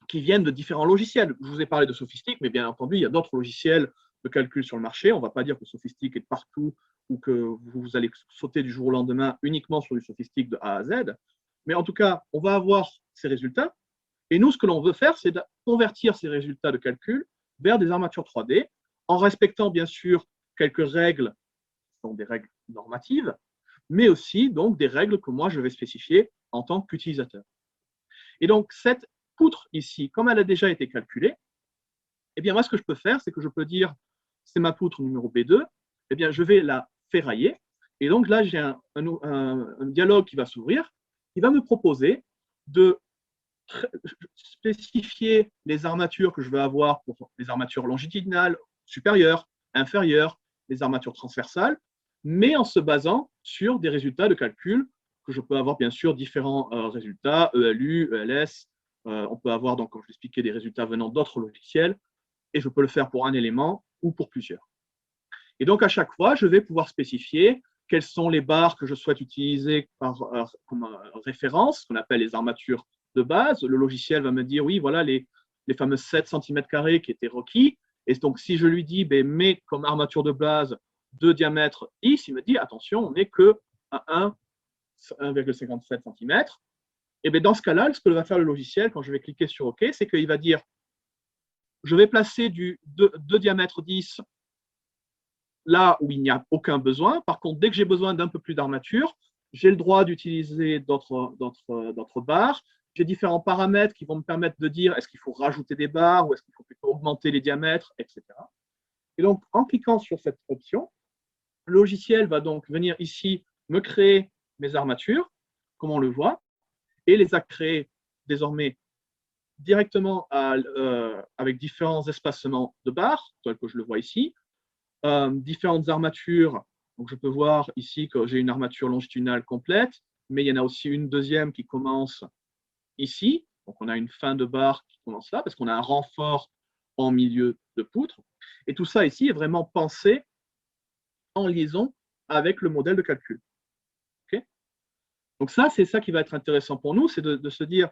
qui viennent de différents logiciels. Je vous ai parlé de Sophistic, mais bien entendu, il y a d'autres logiciels de calcul sur le marché. On ne va pas dire que Sophistic est partout ou que vous allez sauter du jour au lendemain uniquement sur du Sophistic de A à Z. Mais en tout cas, on va avoir ces résultats. Et nous, ce que l'on veut faire, c'est de convertir ces résultats de calcul vers des armatures 3D en respectant bien sûr quelques règles qui sont des règles normatives, mais aussi donc des règles que moi je vais spécifier en tant qu'utilisateur. Et donc cette poutre ici, comme elle a déjà été calculée, eh bien moi ce que je peux faire, c'est que je peux dire c'est ma poutre numéro B2, eh bien je vais la ferrailler, Et donc là, j'ai un dialogue qui va s'ouvrir, qui va me proposer de spécifier les armatures que je veux avoir pour les armatures longitudinales, supérieures, inférieures, les armatures transversales, mais en se basant sur des résultats de calcul que je peux avoir bien sûr différents résultats, ELU, ELS, on peut avoir donc, comme je l'expliquais, des résultats venant d'autres logiciels, et je peux le faire pour un élément ou pour plusieurs. Et donc à chaque fois, je vais pouvoir spécifier quelles sont les barres que je souhaite utiliser comme référence, qu'on appelle les armatures de base. Le logiciel va me dire, oui, voilà les fameux 7 cm² qui étaient requis. Et donc, si je lui dis, ben, mets comme armature de base de diamètre 10, il me dit, attention, on n'est que à 1,57 cm. Et bien, dans ce cas-là, ce que va faire le logiciel, quand je vais cliquer sur OK, c'est qu'il va dire, je vais placer de diamètre 10 là où il n'y a aucun besoin. Par contre, dès que j'ai besoin d'un peu plus d'armature, j'ai le droit d'utiliser d'autres barres. J'ai différents paramètres qui vont me permettre de dire est-ce qu'il faut rajouter des barres ou est-ce qu'il faut plutôt augmenter les diamètres, etc. Et donc, en cliquant sur cette option, le logiciel va donc venir ici me créer mes armatures, comme on le voit, et les a créées désormais directement avec différents espacements de barres, tel que je le vois ici, différentes armatures. Donc, je peux voir ici que j'ai une armature longitudinale complète, mais il y en a aussi une deuxième qui commence ici. Donc, on a une fin de barre qui commence là, parce qu'on a un renfort en milieu de poutre. Et tout ça ici est vraiment pensé en liaison avec le modèle de calcul. Okay, donc ça, c'est ça qui va être intéressant pour nous, c'est de se dire,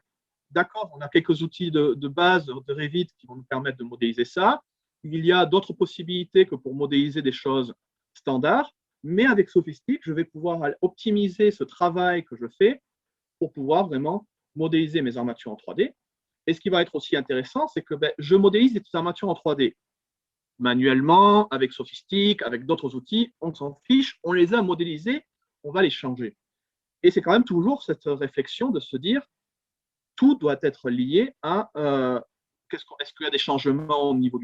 d'accord, on a quelques outils de base de Revit qui vont nous permettre de modéliser ça. Il y a d'autres possibilités que pour modéliser des choses standards, mais avec Sophistic, je vais pouvoir optimiser ce travail que je fais pour pouvoir vraiment modéliser mes armatures en 3D. Et ce qui va être aussi intéressant, c'est que je modélise des armatures en 3D manuellement, avec Sophistic, avec d'autres outils, on s'en fiche, on les a modélisés, on va les changer. Et c'est quand même toujours cette réflexion de se dire, tout doit être lié à est-ce qu'il y a des changements au niveau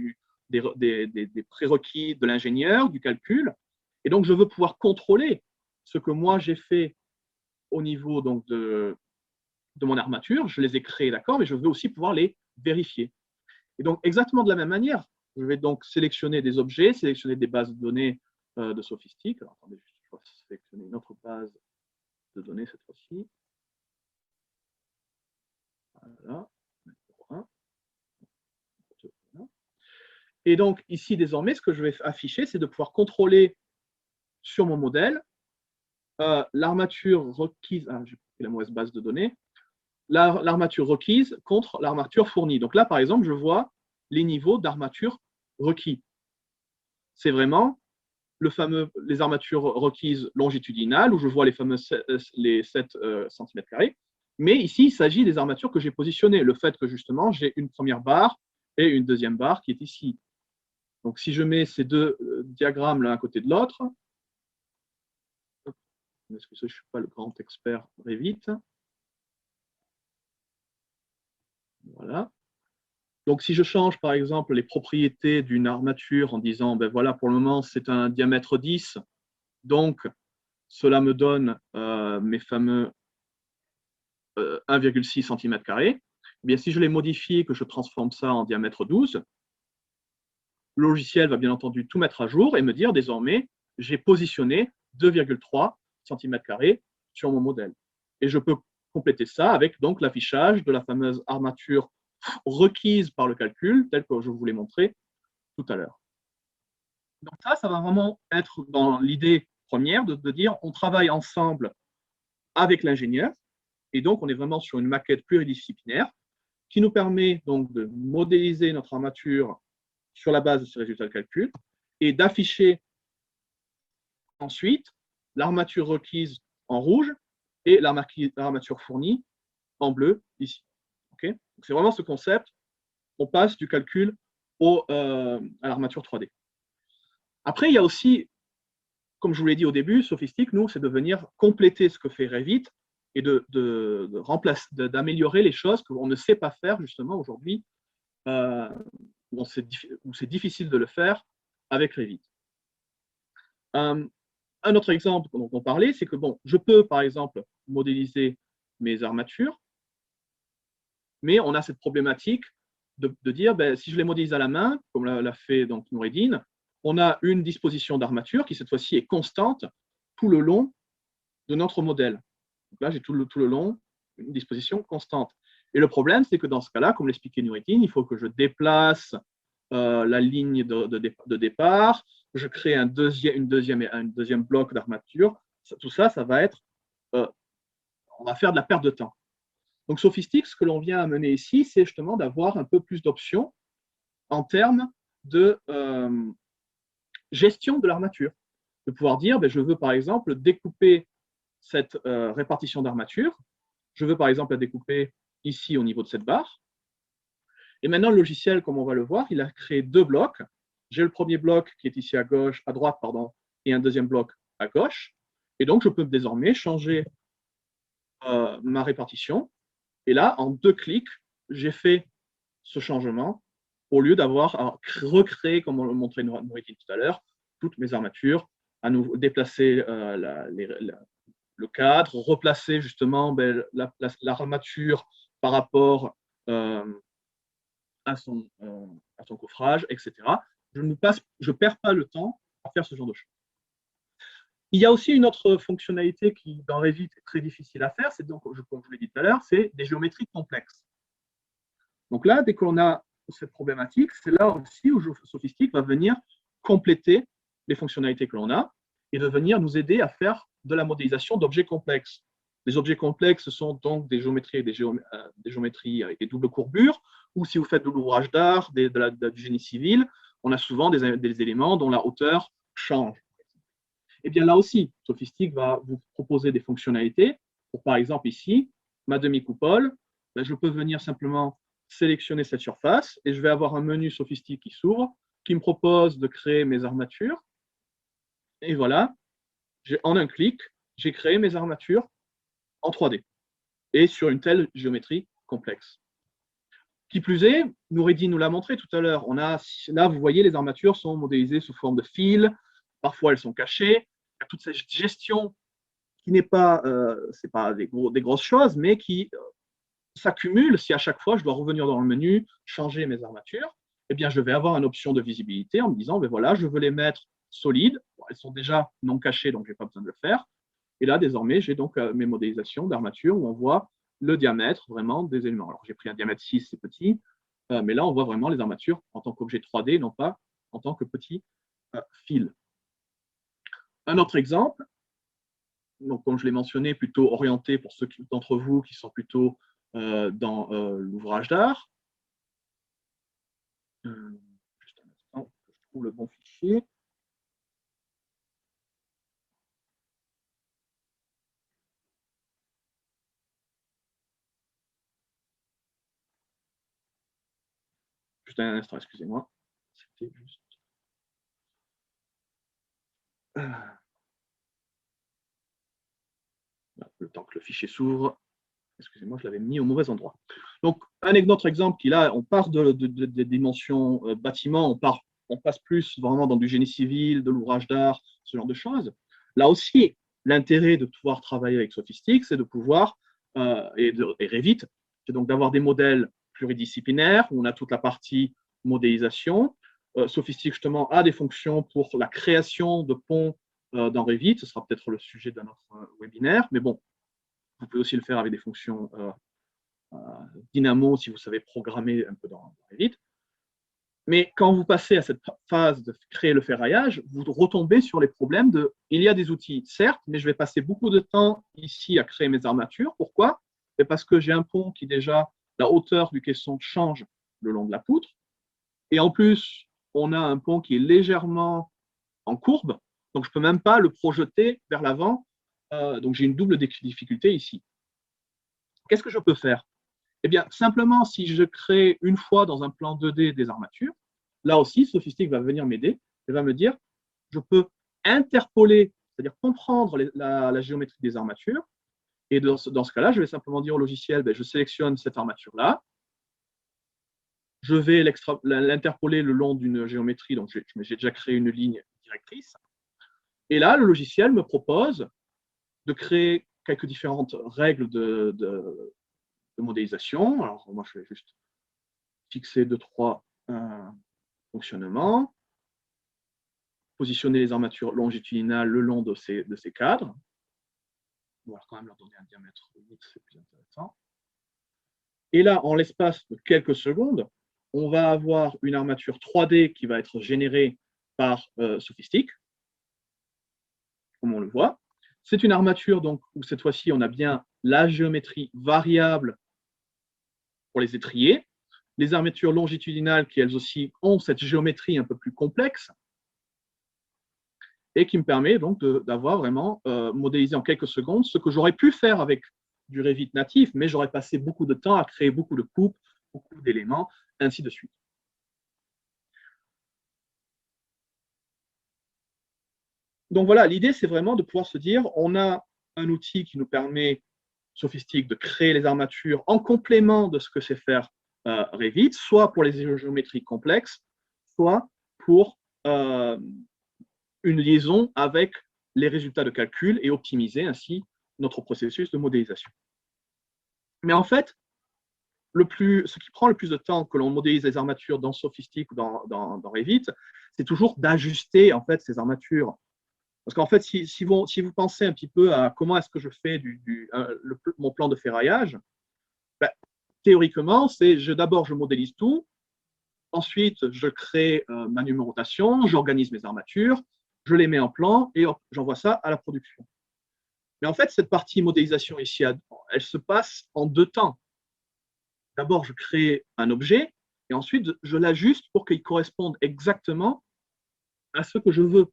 des prérequis de l'ingénieur, du calcul. Et donc, je veux pouvoir contrôler ce que moi j'ai fait au niveau donc, de mon armature. Je les ai créés, d'accord, mais je veux aussi pouvoir les vérifier. Et donc, exactement de la même manière, je vais donc sélectionner des objets, sélectionner des bases de données de Sophistic. Alors, attendez, je vais sélectionner une autre base de données cette fois-ci. Voilà. Et donc, ici, désormais, ce que je vais afficher, c'est de pouvoir contrôler sur mon modèle l'armature requise. Ah, j'ai pris la mauvaise base de données. L'armature requise contre l'armature fournie. Donc là, par exemple, je vois les niveaux d'armature requis. C'est vraiment les armatures requises longitudinales, où je vois les fameux 7 cm². Mais ici, il s'agit des armatures que j'ai positionnées. Le fait que, justement, j'ai une première barre et une deuxième barre qui est ici. Donc, si je mets ces deux diagrammes l'un à côté de l'autre, parce que je ne suis pas le grand expert Revit. Voilà. Donc, si je change, par exemple, les propriétés d'une armature en disant, ben voilà, pour le moment, c'est un diamètre 10, donc cela me donne mes fameux 1,6 cm². Eh bien, si je les modifie, que je transforme ça en diamètre 12, le logiciel va bien entendu tout mettre à jour et me dire, désormais, j'ai positionné 2,3 cm² sur mon modèle. Et je peux compléter ça avec donc l'affichage de la fameuse armature requise par le calcul, telle que je vous l'ai montré tout à l'heure. Donc ça va vraiment être dans l'idée première de dire on travaille ensemble avec l'ingénieur, et donc on est vraiment sur une maquette pluridisciplinaire qui nous permet donc de modéliser notre armature sur la base de ces résultats de calcul et d'afficher ensuite l'armature requise en rouge et l'armature fournie en bleu ici. Okay, c'est vraiment ce concept, on passe du calcul à l'armature 3D. Après, il y a aussi, comme je vous l'ai dit au début, Sophistic, nous, c'est de venir compléter ce que fait Revit et d'améliorer les choses qu'on ne sait pas faire justement aujourd'hui, où c'est difficile de le faire avec Revit. Un autre exemple dont on parlait, c'est que bon, je peux par exemple modéliser mes armatures, mais on a cette problématique de dire, ben, si je les modélise à la main, comme l'a fait donc Noureddine, on a une disposition d'armature qui cette fois-ci est constante tout le long de notre modèle. Donc là, j'ai tout le long une disposition constante. Et le problème, c'est que dans ce cas-là, comme l'expliquait Noureddine, il faut que je déplace la ligne de départ, je crée un deuxième bloc d'armature. Tout ça, ça va être, on va faire de la perte de temps. Donc Sophistic, ce que l'on vient amener ici, c'est justement d'avoir un peu plus d'options en termes de gestion de l'armature. De pouvoir dire, ben, je veux par exemple découper cette répartition d'armature, je veux par exemple la découper ici au niveau de cette barre. Et maintenant, le logiciel, comme on va le voir, il a créé deux blocs. J'ai le premier bloc qui est ici à gauche, à droite, pardon, et un deuxième bloc à gauche. Et donc, je peux désormais changer ma répartition. Et là, en 2 clics, j'ai fait ce changement au lieu d'avoir à recréer, comme on le montrait Noureddine tout à l'heure, toutes mes armatures, à nouveau déplacer le cadre, replacer justement l'armature par rapport à son coffrage, etc. Je ne perds pas le temps à faire ce genre de choses. Il y a aussi une autre fonctionnalité qui, dans Revit, est très difficile à faire, c'est donc, comme je vous l'ai dit tout à l'heure, c'est des géométries complexes. Donc là, dès qu'on a cette problématique, c'est là aussi où Sophistic va venir compléter les fonctionnalités que l'on a et de venir nous aider à faire de la modélisation d'objets complexes. Les objets complexes sont donc des géométries, des géométries avec des doubles courbures, ou si vous faites de l'ouvrage d'art, du génie civil, on a souvent des éléments dont la hauteur change. Et bien là aussi, Sophistic va vous proposer des fonctionnalités. Pour, par exemple, ici, ma demi-coupole, ben, je peux venir simplement sélectionner cette surface et je vais avoir un menu Sophistic qui s'ouvre, qui me propose de créer mes armatures. Et voilà, en un clic, j'ai créé mes armatures en 3D et sur une telle géométrie complexe. Qui plus est, Noureddine nous l'a montré tout à l'heure, là, vous voyez, les armatures sont modélisées sous forme de fils, parfois elles sont cachées, il y a toute cette gestion qui n'est pas, c'est pas des grosses choses, mais qui s'accumule si à chaque fois je dois revenir dans le menu, changer mes armatures, eh bien je vais avoir une option de visibilité en me disant, ben voilà, je veux les mettre solides, bon, elles sont déjà non cachées, donc je n'ai pas besoin de le faire. Et là, désormais, j'ai donc mes modélisations d'armature où on voit le diamètre vraiment des éléments. Alors j'ai pris un diamètre 6, c'est petit, mais là on voit vraiment les armatures en tant qu'objet 3D, non pas en tant que petit fil. Un autre exemple, donc, comme je l'ai mentionné, plutôt orienté pour ceux d'entre vous qui sont plutôt dans l'ouvrage d'art. Juste un instant, que je trouve le bon fichier. Juste un instant, excusez-moi. C'était juste. Le temps que le fichier s'ouvre. Excusez-moi, je l'avais mis au mauvais endroit. Donc, un autre exemple qui là, on part des dimensions bâtiment, on passe plus vraiment dans du génie civil, de l'ouvrage d'art, ce genre de choses. Là aussi, l'intérêt de pouvoir travailler avec Sophistic, c'est de pouvoir, et Revit, c'est donc d'avoir des modèles pluridisciplinaires où on a toute la partie modélisation. Sophistic, justement, a des fonctions pour la création de ponts dans Revit. Ce sera peut-être le sujet d'un autre webinaire, mais bon, vous pouvez aussi le faire avec des fonctions Dynamo si vous savez programmer un peu dans Revit. Mais quand vous passez à cette phase de créer le ferraillage, vous retombez sur les problèmes de il y a des outils, certes, mais je vais passer beaucoup de temps ici à créer mes armatures. Pourquoi? C'est parce que j'ai un pont qui déjà, la hauteur du caisson change le long de la poutre. Et en plus, on a un pont qui est légèrement en courbe, donc je ne peux même pas le projeter vers l'avant. Donc j'ai une double difficulté ici. Qu'est-ce que je peux faire? Eh bien, simplement, si je crée une fois dans un plan 2D des armatures, là aussi, Sophistic va venir m'aider et va me dire, je peux interpoler, c'est-à-dire comprendre la géométrie des armatures. Et dans ce cas-là, je vais simplement dire au logiciel, ben, je sélectionne cette armature-là, je vais l'interpoler le long d'une géométrie, donc j'ai déjà créé une ligne directrice. Et là, le logiciel me propose de créer quelques différentes règles de modélisation. Alors, moi, je vais juste fixer 2-3 fonctionnements, positionner les armatures longitudinales le long de ces cadres. On va quand même leur donner un diamètre 8, c'est plus intéressant. Et là, en l'espace de quelques secondes, on va avoir une armature 3D qui va être générée par Sophistic, comme on le voit. C'est une armature donc, où cette fois-ci, on a bien la géométrie variable pour les étriers, les armatures longitudinales qui, elles aussi, ont cette géométrie un peu plus complexe et qui me permet donc d'avoir vraiment modélisé en quelques secondes ce que j'aurais pu faire avec du Revit natif, mais j'aurais passé beaucoup de temps à créer beaucoup de coupes, beaucoup d'éléments, ainsi de suite. Donc voilà, l'idée, c'est vraiment de pouvoir se dire, on a un outil qui nous permet, Sophistic, de créer les armatures en complément de ce que sait faire Revit, soit pour les géométries complexes, soit pour une liaison avec les résultats de calcul et optimiser ainsi notre processus de modélisation. Mais en fait, ce qui prend le plus de temps que l'on modélise les armatures dans Sophistic ou dans Revit, c'est toujours d'ajuster en fait ces armatures. Parce qu'en fait, si vous pensez un petit peu à comment est-ce que je fais mon plan de ferraillage, ben, théoriquement, c'est d'abord je modélise tout, ensuite je crée ma numérotation, j'organise mes armatures, je les mets en plan et j'envoie ça à la production. Mais en fait, cette partie modélisation ici, elle se passe en 2 temps. D'abord, je crée un objet et ensuite, je l'ajuste pour qu'il corresponde exactement à ce que je veux.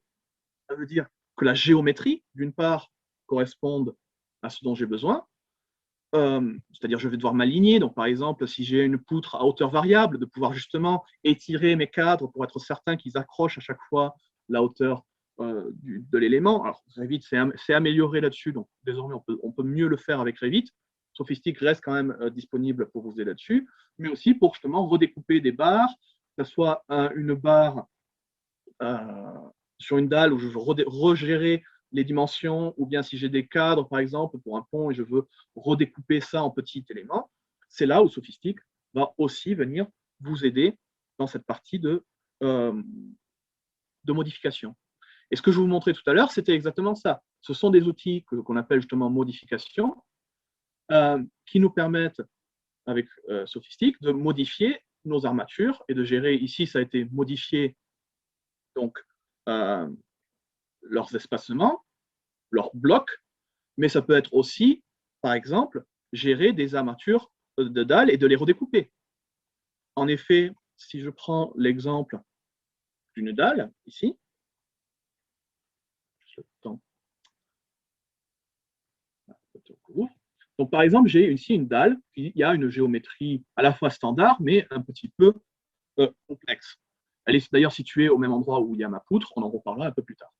Ça veut dire que la géométrie, d'une part, corresponde à ce dont j'ai besoin. C'est-à-dire, je vais devoir m'aligner. Donc, par exemple, si j'ai une poutre à hauteur variable, de pouvoir justement étirer mes cadres pour être certain qu'ils accrochent à chaque fois la hauteur de l'élément. Alors, Revit s'est amélioré là-dessus, donc désormais, on peut mieux le faire avec Revit. Sophistic reste quand même disponible pour vous aider là-dessus, mais aussi pour justement redécouper des barres, que ce soit une barre sur une dalle où je veux regérer les dimensions, ou bien si j'ai des cadres, par exemple, pour un pont et je veux redécouper ça en petits éléments, c'est là où Sophistic va aussi venir vous aider dans cette partie de modification. Et ce que je vous montrais tout à l'heure, c'était exactement ça. Ce sont des outils qu'on appelle justement modification, qui nous permettent, avec Sophistic, de modifier nos armatures et de gérer, ici ça a été modifié, donc leurs espacements, leurs blocs, mais ça peut être aussi, par exemple, gérer des armatures de dalles et de les redécouper. En effet, si je prends l'exemple d'une dalle, ici, donc par exemple, j'ai ici une dalle qui a une géométrie à la fois standard, mais un petit peu complexe. Elle est d'ailleurs située au même endroit où il y a ma poutre, on en reparlera un peu plus tard.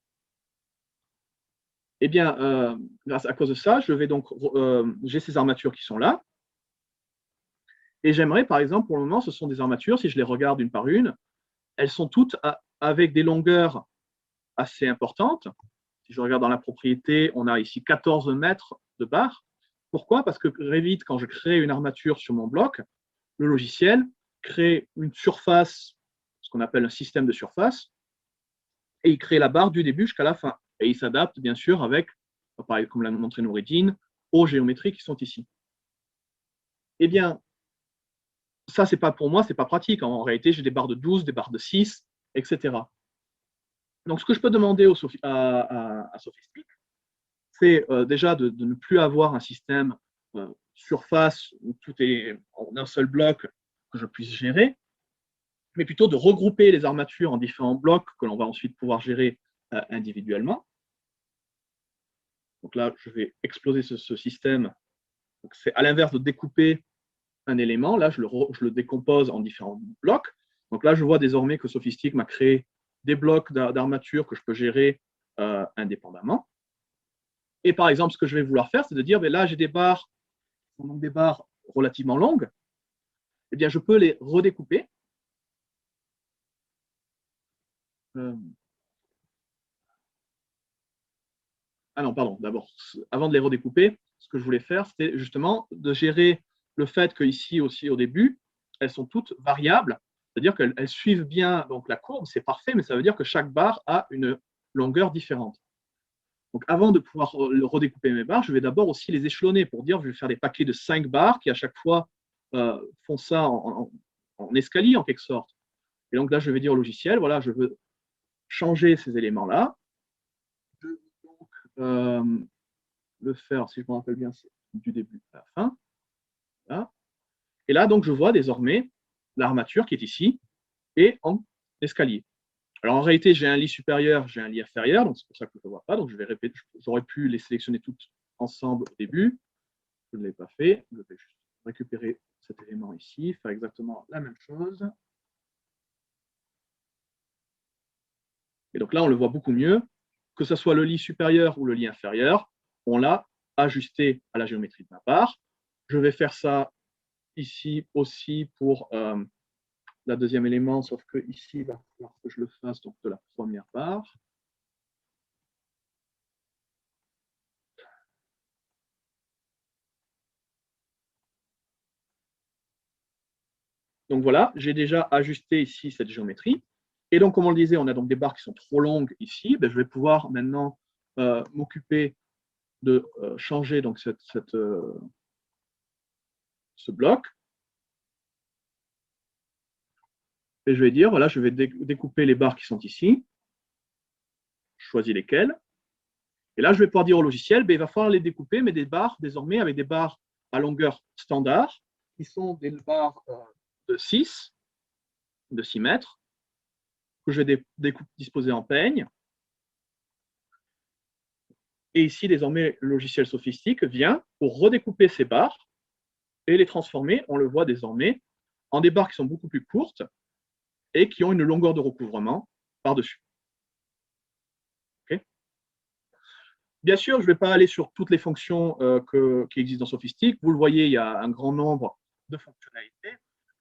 Eh bien, grâce à cause de ça, j'ai ces armatures qui sont là. Et j'aimerais, par exemple, pour le moment, ce sont des armatures, si je les regarde une par une, elles sont toutes avec des longueurs assez importantes. Si je regarde dans la propriété, on a ici 14 mètres de barre. Pourquoi? Parce que Revit, quand je crée une armature sur mon bloc, le logiciel crée une surface, ce qu'on appelle un système de surface, et il crée la barre du début jusqu'à la fin. Et il s'adapte, bien sûr, avec, comme l'a montré Noureddine, aux géométries qui sont ici. Eh bien, ça, c'est pas pour moi, c'est pas pratique. En réalité, j'ai des barres de 12, des barres de 6, etc. Donc, ce que je peux demander à Sophistic, c'est déjà de ne plus avoir un système surface où tout est en un seul bloc que je puisse gérer, mais plutôt de regrouper les armatures en différents blocs que l'on va ensuite pouvoir gérer individuellement. Donc là, je vais exploser ce système. C'est à l'inverse de découper un élément. Là, je le décompose en différents blocs. Donc là, je vois désormais que Sophistic m'a créé des blocs d'armature que je peux gérer indépendamment. Et par exemple, ce que je vais vouloir faire, c'est de dire, ben là, j'ai des barres relativement longues. Eh bien, je peux les redécouper. Ah non, pardon, d'abord, avant de les redécouper, ce que je voulais faire, c'était justement de gérer le fait qu'ici aussi, au début, elles sont toutes variables, c'est-à-dire qu'elles suivent bien donc, la courbe, c'est parfait, mais ça veut dire que chaque barre a une longueur différente. Donc, avant de pouvoir redécouper mes barres, je vais d'abord aussi les échelonner pour dire, je vais faire des paquets de 5 barres qui, à chaque fois, font ça en escalier, en quelque sorte. Et donc là, je vais dire au logiciel, voilà, je veux changer ces éléments-là. Je veux donc le faire, si je me rappelle bien, c'est du début à la fin. Là. Et là, donc, je vois désormais l'armature qui est ici et en escalier. Alors, en réalité, j'ai un lit supérieur, j'ai un lit inférieur, donc c'est pour ça que je ne le vois pas. Donc, je vais répéter, j'aurais pu les sélectionner toutes ensemble au début. Je ne l'ai pas fait. Je vais juste récupérer cet élément ici, faire exactement la même chose. Et donc là, on le voit beaucoup mieux. Que ce soit le lit supérieur ou le lit inférieur, on l'a ajusté à la géométrie de ma barre. Je vais faire ça ici aussi pour la deuxième élément, sauf que ici, il va falloir que je le fasse donc de la première barre. Donc voilà, j'ai déjà ajusté ici cette géométrie. Et donc, comme on le disait, on a donc des barres qui sont trop longues ici. Ben, je vais pouvoir maintenant m'occuper de changer donc ce bloc. Et je vais dire, voilà, je vais découper les barres qui sont ici. Je choisis lesquelles. Et là, je vais pouvoir dire au logiciel, ben, il va falloir les découper, mais des barres désormais avec des barres à longueur standard, qui sont des barres de 6 mètres, que je vais disposer en peigne. Et ici, désormais, le logiciel sophistique vient pour redécouper ces barres et les transformer, on le voit désormais, en des barres qui sont beaucoup plus courtes et qui ont une longueur de recouvrement par-dessus. Okay. Bien sûr, je ne vais pas aller sur toutes les fonctions qui existent dans Sophistic. Vous le voyez, il y a un grand nombre de fonctionnalités.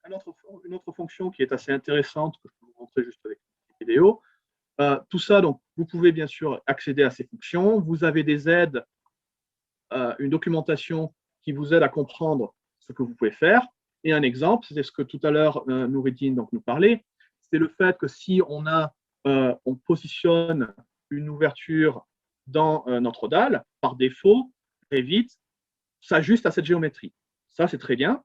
Une autre fonction qui est assez intéressante, que je peux vous montrer juste avec une vidéo. Tout ça, donc, vous pouvez bien sûr accéder à ces fonctions. Vous avez des aides, une documentation qui vous aide à comprendre ce que vous pouvez faire. Et un exemple, c'est ce que tout à l'heure Noureddine nous parlait, c'est le fait que si on positionne une ouverture dans notre dalle, par défaut, Revit s'ajuste à cette géométrie. Ça, c'est très bien,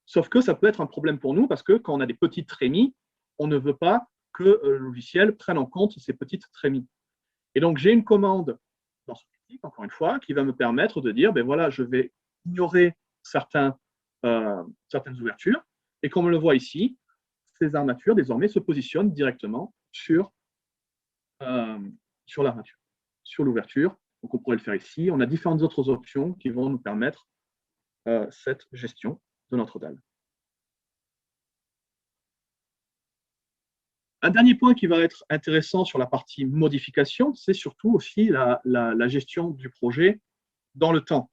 sauf que ça peut être un problème pour nous parce que quand on a des petites trémies, on ne veut pas que le logiciel prenne en compte ces petites trémies. Et donc, j'ai une commande dans ce outil, encore une fois, qui va me permettre de dire, ben voilà, je vais ignorer certaines ouvertures, et comme on le voit ici, ces armatures, désormais, se positionnent directement sur l'armature, sur l'ouverture. Donc, on pourrait le faire ici. On a différentes autres options qui vont nous permettre cette gestion de notre dalle. Un dernier point qui va être intéressant sur la partie modification, c'est surtout aussi la gestion du projet dans le temps.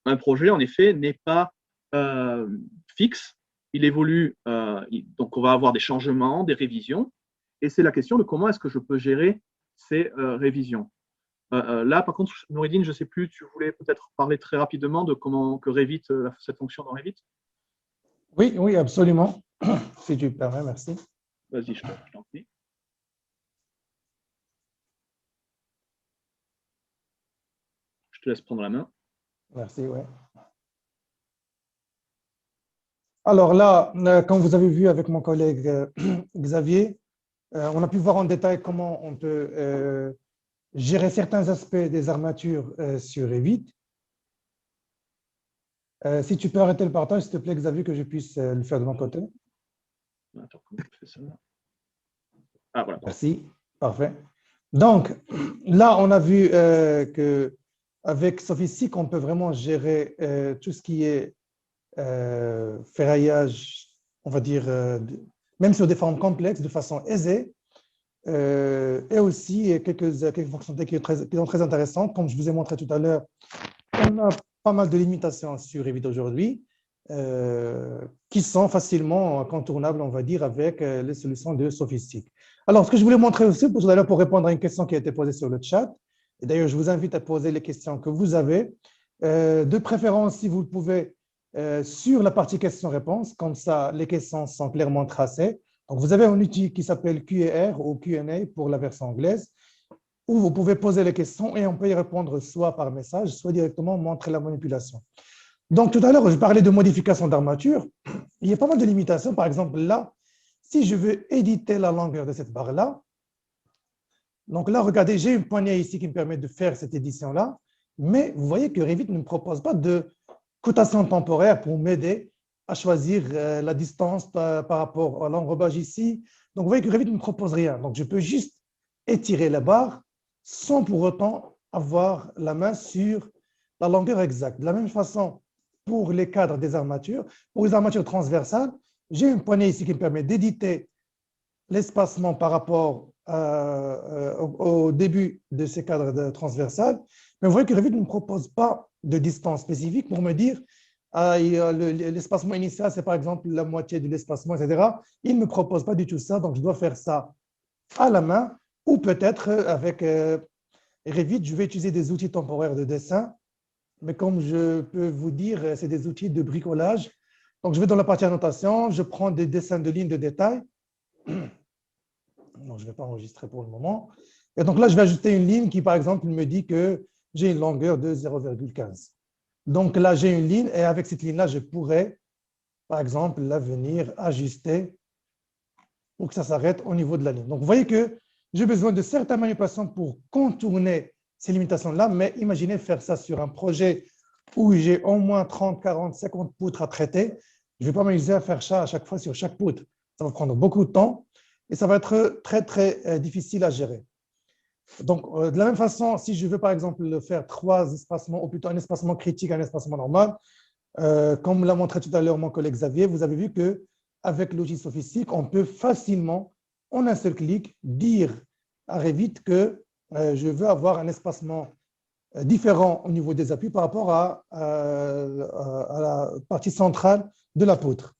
Un projet, en effet, n'est pas fixe. Il évolue, donc on va avoir des changements, des révisions. Et c'est la question de comment est-ce que je peux gérer ces révisions. Là, par contre, Noureddine, je ne sais plus, tu voulais peut-être parler très rapidement de comment que Revit, cette fonction dans Revit?
Oui, oui, absolument. Si tu permets, merci.
Vas-y, je t'en prie. Je te laisse prendre la main.
Merci, oui. Alors là, comme vous avez vu avec mon collègue Xavier, on a pu voir en détail comment on peut gérer certains aspects des armatures sur Revit. Si tu peux arrêter le partage, s'il te plaît, Xavier, que je puisse le faire de mon côté.
Attends, comment je fais ça? Ah, voilà.
Merci, parfait. Donc, là, on a vu qu'avec Sophistic, on peut vraiment gérer tout ce qui est ferraillage, on va dire, même sur des formes complexes, de façon aisée. Et aussi quelques fonctionnalités qui sont très intéressantes. Comme je vous ai montré tout à l'heure, on a pas mal de limitations sur Revit aujourd'hui qui sont facilement contournables, on va dire, avec les solutions de Sophistic. Alors, ce que je voulais montrer aussi tout à l'heure pour répondre à une question qui a été posée sur le chat, Et d'ailleurs, je vous invite à poser les questions que vous avez. De préférence, si vous le pouvez, sur la partie questions-réponses, comme ça, les questions sont clairement tracées. Donc, vous avez un outil qui s'appelle Q&R ou Q&A pour la version anglaise, où vous pouvez poser les questions et on peut y répondre soit par message, soit directement montrer la manipulation. Donc, tout à l'heure, je parlais de modification d'armature. Il y a pas mal de limitations. Par exemple, là, si je veux éditer la longueur de cette barre-là, donc là, regardez, j'ai une poignée ici qui me permet de faire cette édition-là, mais vous voyez que Revit ne me propose pas de cotation temporaire pour m'aider à choisir la distance par rapport à l'enrobage ici. Donc, vous voyez que Revit ne me propose rien. Donc, je peux juste étirer la barre sans pour autant avoir la main sur la longueur exacte. De la même façon, pour les cadres des armatures, pour les armatures transversales, j'ai une poignée ici qui me permet d'éditer l'espacement par rapport au début de ces cadres transversales. Mais vous voyez que Revit ne me propose pas de distance spécifique pour me dire l'espacement initial, c'est par exemple la moitié de l'espacement, etc. Il ne me propose pas du tout ça, donc je dois faire ça à la main ou peut-être avec Revit, je vais utiliser des outils temporaires de dessin, mais comme je peux vous dire, c'est des outils de bricolage. Donc, je vais dans la partie annotation, je prends des dessins de lignes de détail. Non, je ne vais pas enregistrer pour le moment. Et donc là, je vais ajouter une ligne qui, par exemple, me dit que j'ai une longueur de 0,15. Donc là, j'ai une ligne et avec cette ligne-là, je pourrais, par exemple, la venir ajuster pour que ça s'arrête au niveau de la ligne. Donc, vous voyez que j'ai besoin de certaines manipulations pour contourner ces limitations-là, mais imaginez faire ça sur un projet où j'ai au moins 30, 40, 50 poutres à traiter. Je ne vais pas m'amuser à faire ça à chaque fois sur chaque poutre. Ça va prendre beaucoup de temps et ça va être très, très difficile à gérer. Donc, de la même façon, si je veux par exemple faire 3 espacements, ou plutôt un espacement critique, un espacement normal, comme l'a montré tout à l'heure mon collègue Xavier, vous avez vu qu'avec l'outil sophistique, on peut facilement, en un seul clic, dire à Revit que je veux avoir un espacement différent au niveau des appuis par rapport à la partie centrale de la poutre.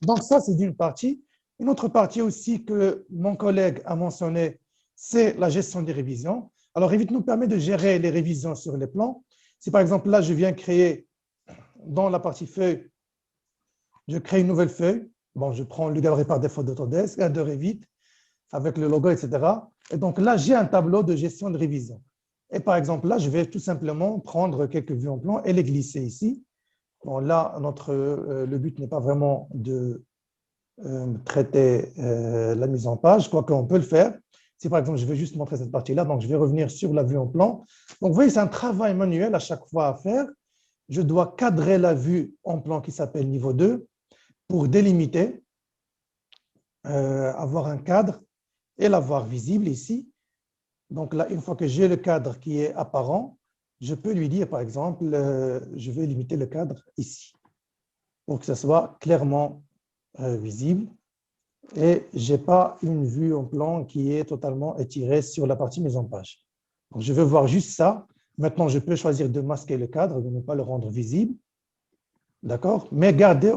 Donc ça, c'est d'une partie. Une autre partie aussi que mon collègue a mentionné, c'est la gestion des révisions. Alors, Revit nous permet de gérer les révisions sur les plans. Si par exemple, là, je viens créer dans la partie feuille, je crée une nouvelle feuille. Bon, je prends le galerie par défaut d'Autodesk, de Revit, avec le logo, etc. Et donc là, j'ai un tableau de gestion de révision. Et par exemple, là, je vais tout simplement prendre quelques vues en plan et les glisser ici. Bon, là, le but n'est pas vraiment de traiter la mise en page, quoique on peut le faire. Si par exemple, je veux juste montrer cette partie-là, donc je vais revenir sur la vue en plan. Donc, vous voyez, c'est un travail manuel à chaque fois à faire. Je dois cadrer la vue en plan qui s'appelle niveau 2 pour délimiter, avoir un cadre et l'avoir visible ici. Donc là, une fois que j'ai le cadre qui est apparent, je peux lui dire, par exemple, je vais limiter le cadre ici pour que ce soit clairement visible et je n'ai pas une vue en plan qui est totalement étirée sur la partie mise en page. Donc, je veux voir juste ça. Maintenant, je peux choisir de masquer le cadre, de ne pas le rendre visible, d'accord, mais garder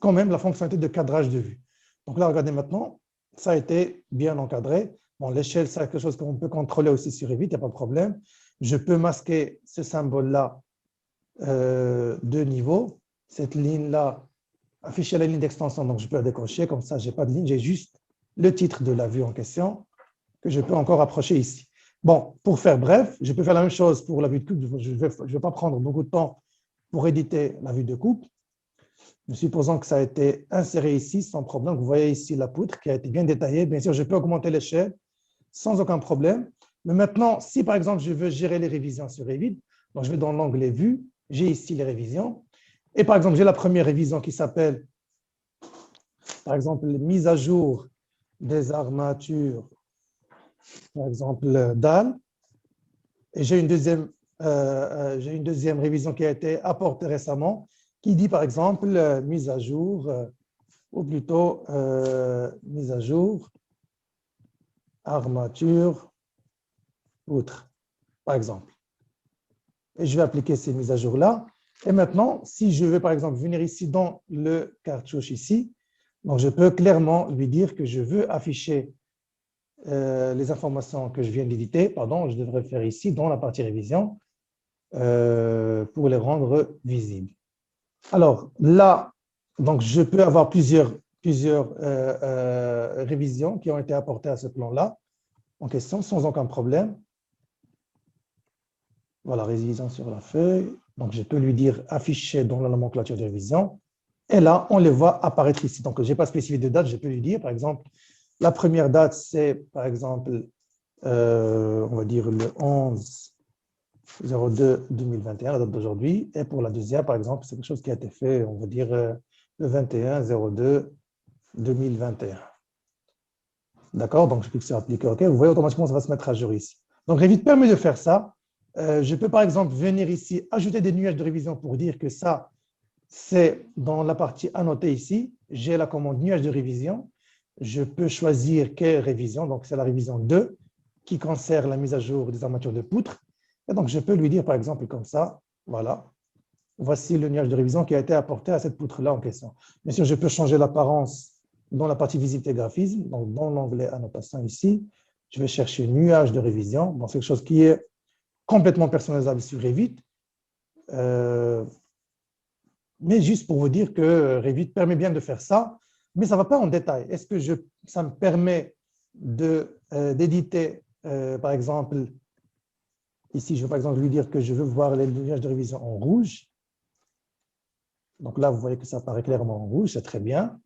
quand même la fonctionnalité de cadrage de vue. Donc là, regardez maintenant, ça a été bien encadré. Bon, l'échelle, c'est quelque chose qu'on peut contrôler aussi sur Revit, il n'y a pas de problème. Je peux masquer ce symbole-là de niveau. Cette ligne-là, afficher la ligne d'extension, donc je peux la décocher. Comme ça, je n'ai pas de ligne, j'ai juste le titre de la vue en question que je peux encore approcher ici. Bon, pour faire bref, je peux faire la même chose pour la vue de coupe. Je ne vais pas prendre beaucoup de temps pour éditer la vue de coupe. Supposons que ça a été inséré ici sans problème. Vous voyez ici la poutre qui a été bien détaillée. Bien sûr, je peux augmenter l'échelle sans aucun problème. Mais maintenant, si par exemple, je veux gérer les révisions sur Revit, donc je vais dans l'onglet Vue, j'ai ici les révisions. Et par exemple, j'ai la première révision qui s'appelle, par exemple, mise à jour des armatures, par exemple, dalles. Et j'ai une deuxième révision qui a été apportée récemment qui dit, par exemple, mise à jour, ou plutôt mise à jour, armature, poutre, par exemple. Et je vais appliquer ces mises à jour-là. Et maintenant, si je veux, par exemple, venir ici dans le cartouche ici, donc je peux clairement lui dire que je veux afficher les informations que je viens d'éditer, pardon, je devrais le faire ici dans la partie révision pour les rendre visibles. Alors là, donc je peux avoir plusieurs révisions qui ont été apportées à ce plan-là en question sans aucun problème. Voilà, révision sur la feuille. Donc je peux lui dire afficher dans la nomenclature de révision. Et là, on les voit apparaître ici. Donc je n'ai pas spécifié de date, je peux lui dire, par exemple, la première date, c'est par exemple, on va dire le 11/02/2021, la date d'aujourd'hui. Et pour la deuxième, par exemple, c'est quelque chose qui a été fait, on va dire, le 21/02/2021. D'accord? Donc, je clique sur appliquer OK. Vous voyez, automatiquement, ça va se mettre à jour ici. Donc, Revit permet de faire ça. Je peux, par exemple, venir ici, ajouter des nuages de révision pour dire que ça, c'est dans la partie annotée ici. J'ai la commande nuage de révision. Je peux choisir quelle révision. Donc, c'est la révision 2 qui concerne la mise à jour des armatures de poutres. Et donc, je peux lui dire, par exemple, comme ça, voilà, voici le nuage de révision qui a été apporté à cette poutre-là en question. Bien sûr, je peux changer l'apparence dans la partie visibilité graphisme. Donc, dans l'onglet annotation ici, je vais chercher nuage de révision. Bon, c'est quelque chose qui est complètement personnalisable sur Revit. Mais juste pour vous dire que Revit permet bien de faire ça, mais ça ne va pas en détail. Est-ce que ça me permet d'éditer, par exemple, ici, je vais par exemple lui dire que je veux voir les nuages de révision en rouge. Donc là, vous voyez que ça apparaît clairement en rouge, c'est très bien.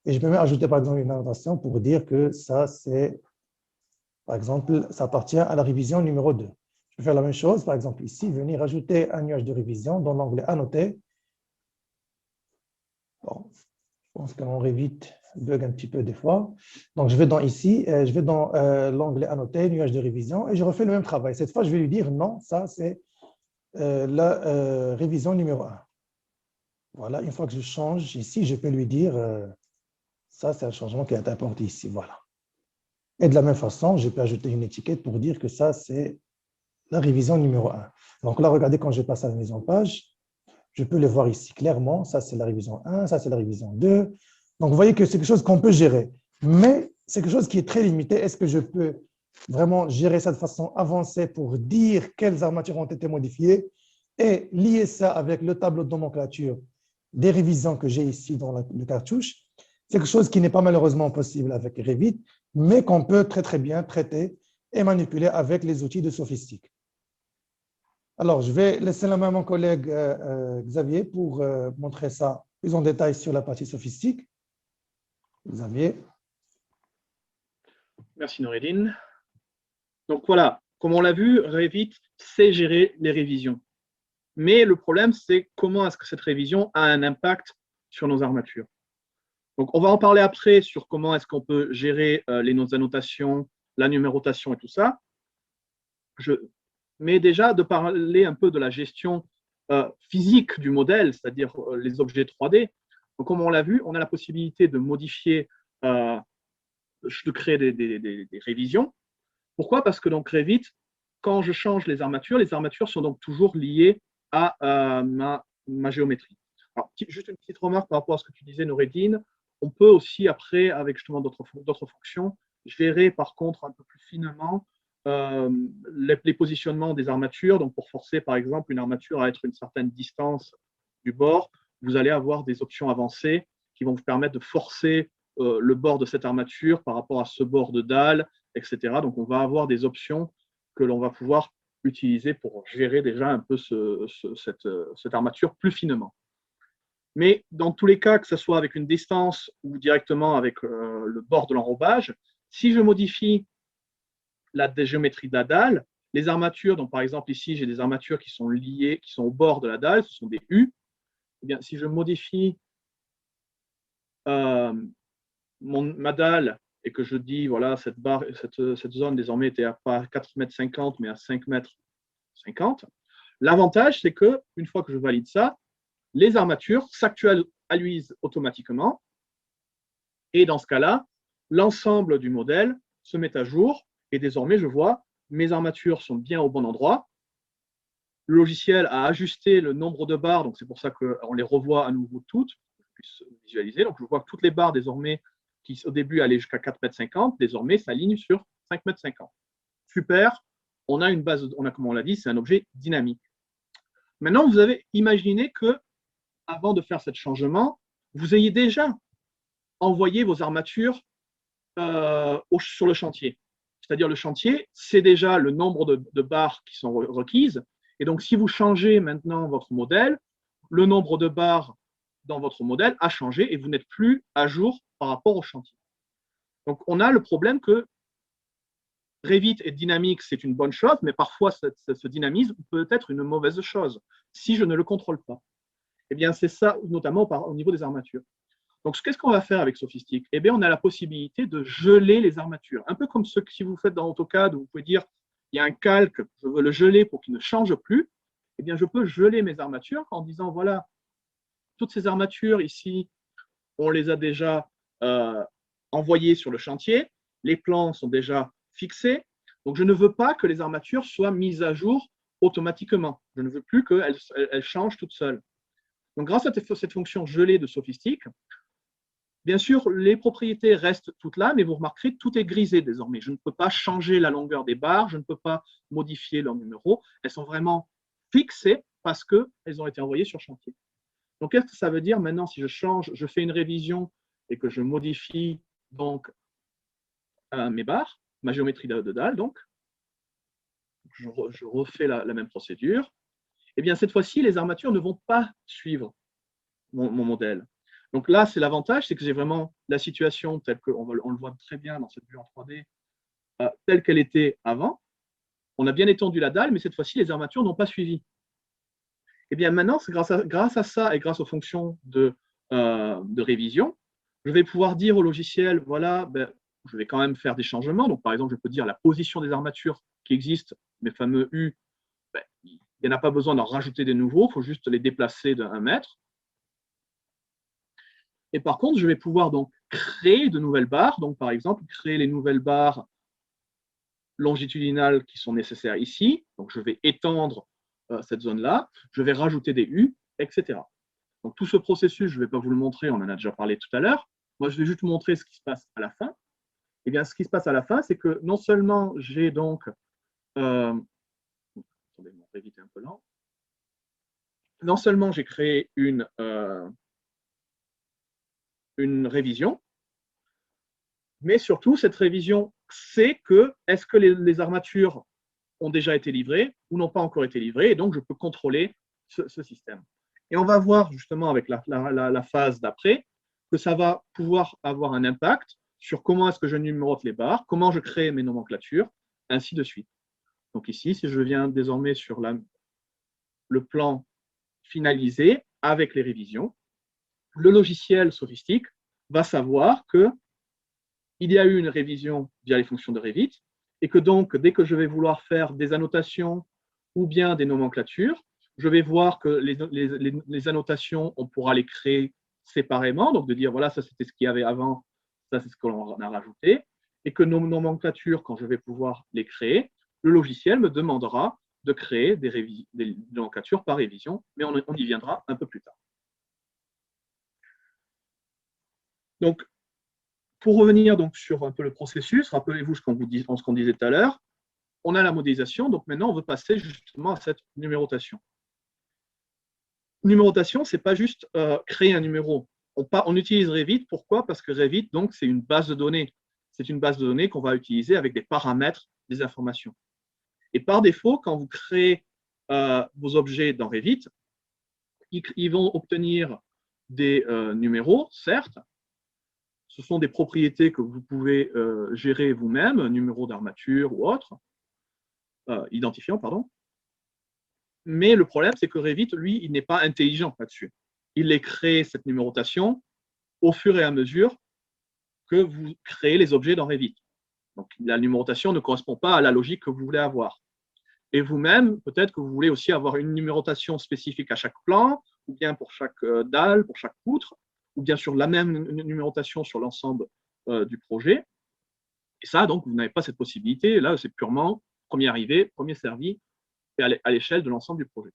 Et je peux même ajouter par exemple une annotation pour dire que ça, c'est, par exemple, ça appartient à la révision numéro 2. Je peux faire la même chose, par exemple ici, venir ajouter un nuage de révision dans l'onglet annoté. Bon, je pense qu'on Revit bug un petit peu des fois. Donc, je vais dans ici, je vais dans l'onglet annoté, nuage de révision, et je refais le même travail. Cette fois, je vais lui dire non, ça, c'est la révision numéro 1. Voilà, une fois que je change ici, je peux lui dire ça, c'est un changement qui est apporté ici. Voilà. Et de la même façon, je peux ajouter une étiquette pour dire que ça, c'est la révision numéro 1. Donc là, regardez, quand je passe à la mise en page, je peux le voir ici clairement. Ça, c'est la révision 1, ça, c'est la révision 2. Donc, vous voyez que c'est quelque chose qu'on peut gérer. Mais c'est quelque chose qui est très limité. Est-ce que je peux vraiment gérer ça de façon avancée pour dire quelles armatures ont été modifiées et lier ça avec le tableau de nomenclature des révisions que j'ai ici dans le cartouche? C'est quelque chose qui n'est pas malheureusement possible avec Revit, mais qu'on peut très, très bien traiter et manipuler avec les outils de Sophistic. Alors, je vais laisser la main à mon collègue Xavier pour montrer ça plus en détail sur la partie Sophistic. Xavier.
Merci Noureddine. Donc voilà, comme on l'a vu, Revit sait gérer les révisions. Mais le problème, c'est comment est-ce que cette révision a un impact sur nos armatures. Donc, on va en parler après sur comment est-ce qu'on peut gérer les annotations, la numérotation et tout ça. Mais déjà, de parler un peu de la gestion physique du modèle, c'est-à-dire les objets 3D. Donc, comme on l'a vu, on a la possibilité de modifier, de créer des révisions. Pourquoi? Parce que donc Revit, quand je change les armatures sont donc toujours liées à ma géométrie. Alors, juste une petite remarque par rapport à ce que tu disais, Noureddine. On peut aussi, après, avec justement d'autres fonctions, gérer par contre un peu plus finement les positionnements des armatures. Donc, pour forcer, par exemple, une armature à être une certaine distance du bord, vous allez avoir des options avancées qui vont vous permettre de forcer le bord de cette armature par rapport à ce bord de dalle, etc. Donc, on va avoir des options que l'on va pouvoir utiliser pour gérer déjà un peu cette armature plus finement. Mais dans tous les cas, que ce soit avec une distance ou directement avec le bord de l'enrobage, si je modifie la géométrie de la dalle, les armatures, donc par exemple ici, j'ai des armatures qui sont liées, qui sont au bord de la dalle, ce sont des U. Eh bien, si je modifie ma dalle et que je dis, voilà, cette zone désormais était à pas 4,50 m, mais à 5,50 m, l'avantage, c'est qu'une fois que je valide ça, les armatures s'actualisent automatiquement. Et dans ce cas-là, l'ensemble du modèle se met à jour. Et désormais, je vois mes armatures sont bien au bon endroit. Le logiciel a ajusté le nombre de barres, donc c'est pour ça qu'on les revoit à nouveau toutes, pour que je puisse visualiser. Donc je vois que toutes les barres désormais, qui au début allaient jusqu'à 4,50 m, désormais s'alignent sur 5 mètres 50. Super, on a une base, comme on l'a dit, c'est un objet dynamique. Maintenant, vous avez imaginé que, avant de faire ce changement, vous ayez déjà envoyé vos armatures sur le chantier. C'est-à-dire le chantier, c'est déjà le nombre de barres qui sont requises. Et donc, si vous changez maintenant votre modèle, le nombre de barres dans votre modèle a changé et vous n'êtes plus à jour par rapport au chantier. Donc, on a le problème que Revit est dynamique, c'est une bonne chose, mais parfois, ce dynamisme peut être une mauvaise chose si je ne le contrôle pas. Eh bien, c'est ça, notamment au niveau des armatures. Donc, qu'est-ce qu'on va faire avec Sophistic? Eh bien, on a la possibilité de geler les armatures. Un peu comme ce que si vous faites dans AutoCAD, où vous pouvez dire, il y a un calque, je veux le geler pour qu'il ne change plus. Eh bien, je peux geler mes armatures en disant, voilà, toutes ces armatures ici, on les a déjà envoyées sur le chantier. Les plans sont déjà fixés. Donc, je ne veux pas que les armatures soient mises à jour automatiquement. Je ne veux plus qu'elles changent toutes seules. Donc, grâce à cette fonction gelée de Sophistic, bien sûr, les propriétés restent toutes là, mais vous remarquerez, tout est grisé désormais. Je ne peux pas changer la longueur des barres, je ne peux pas modifier leur numéro. Elles sont vraiment fixées parce qu'elles ont été envoyées sur chantier. Donc, qu'est-ce que ça veut dire maintenant si je change, je fais une révision et que je modifie donc mes barres, ma géométrie de dalle, donc, je refais la même procédure. Eh bien, cette fois-ci, les armatures ne vont pas suivre mon modèle. Donc là, c'est l'avantage, c'est que j'ai vraiment la situation telle qu'on le voit très bien dans cette vue en 3D, telle qu'elle était avant. On a bien étendu la dalle, mais cette fois-ci, les armatures n'ont pas suivi. Et bien maintenant, grâce à ça et grâce aux fonctions de révision, je vais pouvoir dire au logiciel, voilà, je vais quand même faire des changements. Donc par exemple, je peux dire la position des armatures qui existent, mes fameux U, il n'y en a pas besoin d'en rajouter des nouveaux, il faut juste les déplacer d'1 mètre. Et par contre, je vais pouvoir donc créer de nouvelles barres. Donc, par exemple, créer les nouvelles barres longitudinales qui sont nécessaires ici. Donc, je vais étendre cette zone-là. Je vais rajouter des U, etc. Donc, tout ce processus, je ne vais pas vous le montrer, on en a déjà parlé tout à l'heure. Moi, je vais juste vous montrer ce qui se passe à la fin. Eh bien, ce qui se passe à la fin, c'est que non seulement j'ai donc… attendez, mon Revit est un peu lent. Non seulement j'ai créé une révision, mais surtout, cette révision sait que est-ce que les armatures ont déjà été livrées ou n'ont pas encore été livrées, et donc je peux contrôler ce système. Et on va voir justement avec la phase d'après que ça va pouvoir avoir un impact sur comment est-ce que je numérote les barres, comment je crée mes nomenclatures, ainsi de suite. Donc ici, si je viens désormais sur le plan finalisé avec les révisions, le logiciel Sophistic va savoir que il y a eu une révision via les fonctions de Revit, et que donc, dès que je vais vouloir faire des annotations ou bien des nomenclatures, je vais voir que les annotations, on pourra les créer séparément, donc de dire, voilà, ça c'était ce qu'il y avait avant, ça c'est ce qu'on a rajouté, et que nos nomenclatures, quand je vais pouvoir les créer, le logiciel me demandera de créer des nomenclatures par révision, mais on y viendra un peu plus tard. Donc, pour revenir donc sur un peu le processus, rappelez-vous ce qu'on disait tout à l'heure, on a la modélisation, donc maintenant on veut passer justement à cette numérotation. Numérotation, ce n'est pas juste créer un numéro. On utilise Revit, pourquoi? Parce que Revit, donc, c'est une base de données. C'est une base de données qu'on va utiliser avec des paramètres, des informations. Et par défaut, quand vous créez vos objets dans Revit, ils vont obtenir des numéros, certes. Ce sont des propriétés que vous pouvez gérer vous-même, numéro d'armature ou autre, identifiant, pardon. Mais le problème, c'est que Revit, lui, il n'est pas intelligent là-dessus. Il les crée, cette numérotation, au fur et à mesure que vous créez les objets dans Revit. Donc, la numérotation ne correspond pas à la logique que vous voulez avoir. Et vous-même, peut-être que vous voulez aussi avoir une numérotation spécifique à chaque plan, ou bien pour chaque dalle, pour chaque poutre, ou bien sur la même numérotation sur l'ensemble du projet. Et ça, donc, vous n'avez pas cette possibilité. Là, c'est purement premier arrivé, premier servi, et à l'échelle de l'ensemble du projet.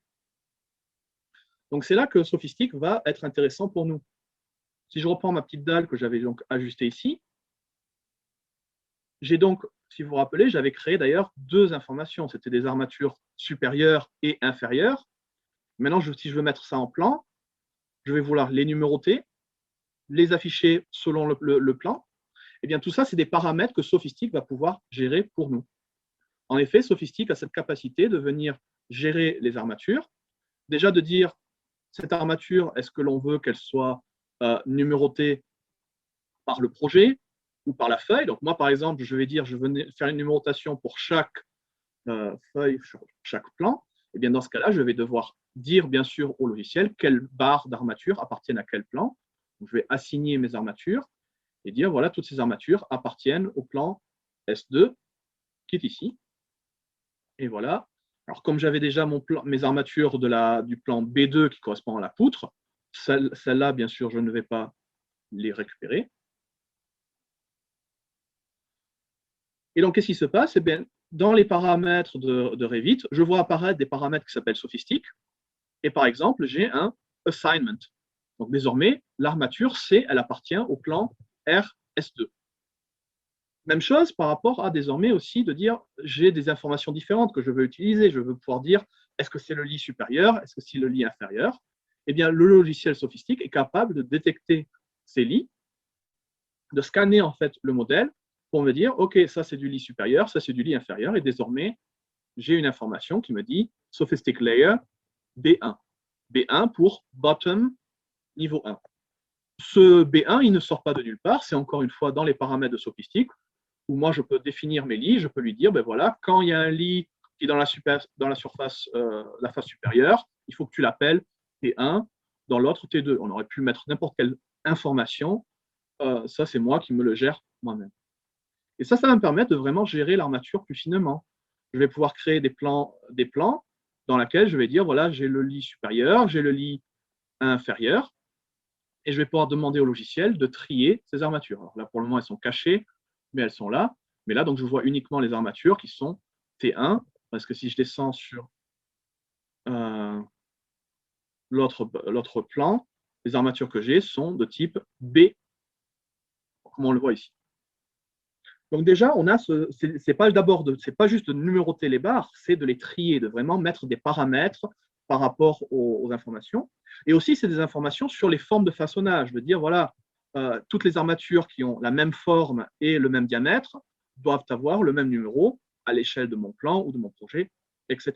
Donc, c'est là que Sophistic va être intéressant pour nous. Si je reprends ma petite dalle que j'avais donc ajustée ici, j'ai donc si vous vous rappelez, j'avais créé d'ailleurs deux informations. C'était des armatures supérieures et inférieures. Maintenant, si je veux mettre ça en plan, je vais vouloir les numéroter, les afficher selon le plan. Eh bien, tout ça, c'est des paramètres que Sophistic va pouvoir gérer pour nous. En effet, Sophistic a cette capacité de venir gérer les armatures. Déjà de dire, cette armature, est-ce que l'on veut qu'elle soit numérotée par le projet ou par la feuille? Donc moi, par exemple, je vais dire, je veux faire une numérotation pour chaque feuille, sur chaque plan. Et bien dans ce cas-là, je vais devoir dire, bien sûr, au logiciel quelles barres d'armature appartiennent à quel plan. Donc, je vais assigner mes armatures et dire, voilà, toutes ces armatures appartiennent au plan S2, qui est ici. Et voilà. Alors, comme j'avais déjà mes armatures du plan B2 qui correspond à la poutre, celle-là, bien sûr, je ne vais pas les récupérer. Et donc, qu'est-ce qui se passe? Eh bien, dans les paramètres de Revit, je vois apparaître des paramètres qui s'appellent Sophistic. Et par exemple, j'ai un assignment. Donc, désormais, l'armature C, elle appartient au plan RS2. Même chose par rapport à désormais aussi de dire j'ai des informations différentes que je veux utiliser. Je veux pouvoir dire est-ce que c'est le lit supérieur, est-ce que c'est le lit inférieur? Eh bien, le logiciel Sophistic est capable de détecter ces lits, de scanner en fait le modèle pour me dire ok, ça c'est du lit supérieur, ça c'est du lit inférieur, et désormais j'ai une information qui me dit Sophistic Layer B1. B1 pour Bottom niveau 1. Ce B1, il ne sort pas de nulle part, c'est encore une fois dans les paramètres de Sophistic, où moi je peux définir mes lits, je peux lui dire, ben voilà, quand il y a un lit qui est dans la surface, la face supérieure, il faut que tu l'appelles T1, dans l'autre T2. On aurait pu mettre n'importe quelle information, ça c'est moi qui me le gère moi-même. Et ça va me permettre de vraiment gérer l'armature plus finement. Je vais pouvoir créer des plans dans lesquels je vais dire, voilà, j'ai le lit supérieur, j'ai le lit inférieur, et je vais pouvoir demander au logiciel de trier ces armatures. Alors là, pour le moment, elles sont cachées, mais elles sont là. Mais là, donc, je vois uniquement les armatures qui sont T1, parce que si je descends sur l'autre plan, les armatures que j'ai sont de type B, comme on le voit ici. Donc déjà, on a c'est pas juste de numéroter les barres, c'est de les trier, de vraiment mettre des paramètres par rapport aux informations. Et aussi, c'est des informations sur les formes de façonnage, de dire, voilà, toutes les armatures qui ont la même forme et le même diamètre doivent avoir le même numéro à l'échelle de mon plan ou de mon projet, etc.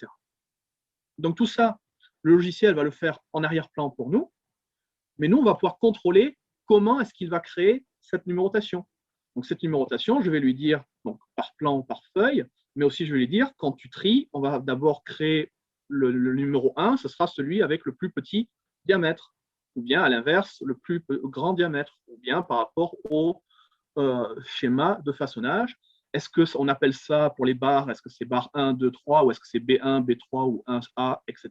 Donc tout ça, le logiciel va le faire en arrière-plan pour nous, mais nous, on va pouvoir contrôler comment est-ce qu'il va créer cette numérotation. Donc cette numérotation, je vais lui dire donc, par plan ou par feuille, mais aussi je vais lui dire, quand tu tries, on va d'abord créer le numéro 1, ce sera celui avec le plus petit diamètre, ou bien à l'inverse, le plus grand diamètre, ou bien par rapport au schéma de façonnage. Est-ce qu'on appelle ça pour les barres, est-ce que c'est barre 1, 2, 3, ou est-ce que c'est B1, B3 ou 1A, etc.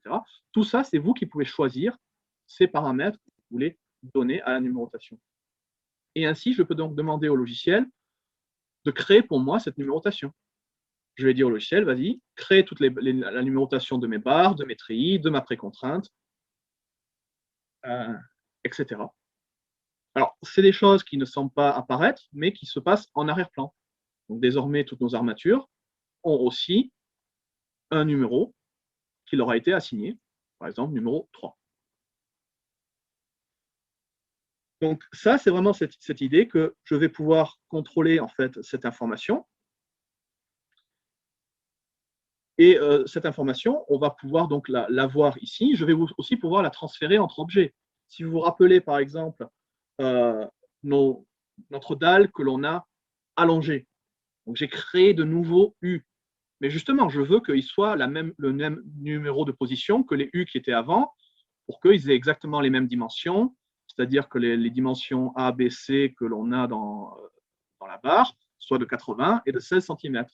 Tout ça, c'est vous qui pouvez choisir ces paramètres que vous voulez donner à la numérotation. Et ainsi, je peux donc demander au logiciel de créer pour moi cette numérotation. Je vais dire au logiciel, vas-y, crée toute la numérotation de mes barres, de mes treillis, de ma précontrainte, etc. Alors, c'est des choses qui ne semblent pas apparaître, mais qui se passent en arrière-plan. Donc, désormais, toutes nos armatures ont aussi un numéro qui leur a été assigné, par exemple, numéro 3. Donc, ça, c'est vraiment cette idée que je vais pouvoir contrôler, en fait, cette information. Et cette information, on va pouvoir donc la voir ici. Je vais aussi pouvoir la transférer entre objets. Si vous vous rappelez, par exemple, notre dalle que l'on a allongée. Donc, j'ai créé de nouveaux U. Mais justement, je veux qu'ils soient le même numéro de position que les U qui étaient avant, pour qu'ils aient exactement les mêmes dimensions, c'est-à-dire que les dimensions A, B, C que l'on a dans la barre soient de 80 et de 16 cm.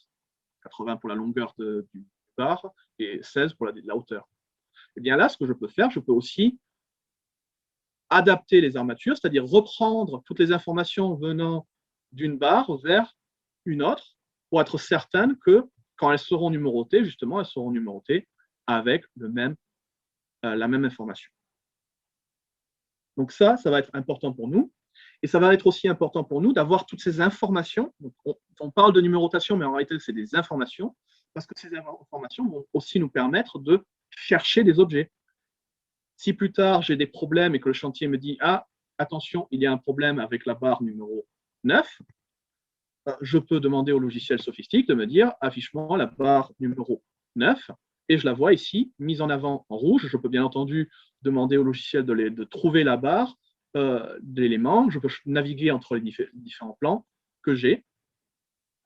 80 pour la longueur du barre et 16 pour la hauteur. Et bien là, ce que je peux faire, je peux aussi adapter les armatures, c'est-à-dire reprendre toutes les informations venant d'une barre vers une autre pour être certaine que quand elles seront numérotées, justement, elles seront numérotées avec la même information. Donc ça va être important pour nous. Et ça va être aussi important pour nous d'avoir toutes ces informations. Donc, on parle de numérotation, mais en réalité, c'est des informations, parce que ces informations vont aussi nous permettre de chercher des objets. Si plus tard, j'ai des problèmes et que le chantier me dit « Ah, attention, il y a un problème avec la barre numéro 9 », je peux demander au logiciel sophistique de me dire « Affiche-moi la barre numéro 9 », et je la vois ici, mise en avant en rouge. Je peux bien entendu demander au logiciel de trouver la barre d'éléments. Je peux naviguer entre les différents plans que j'ai.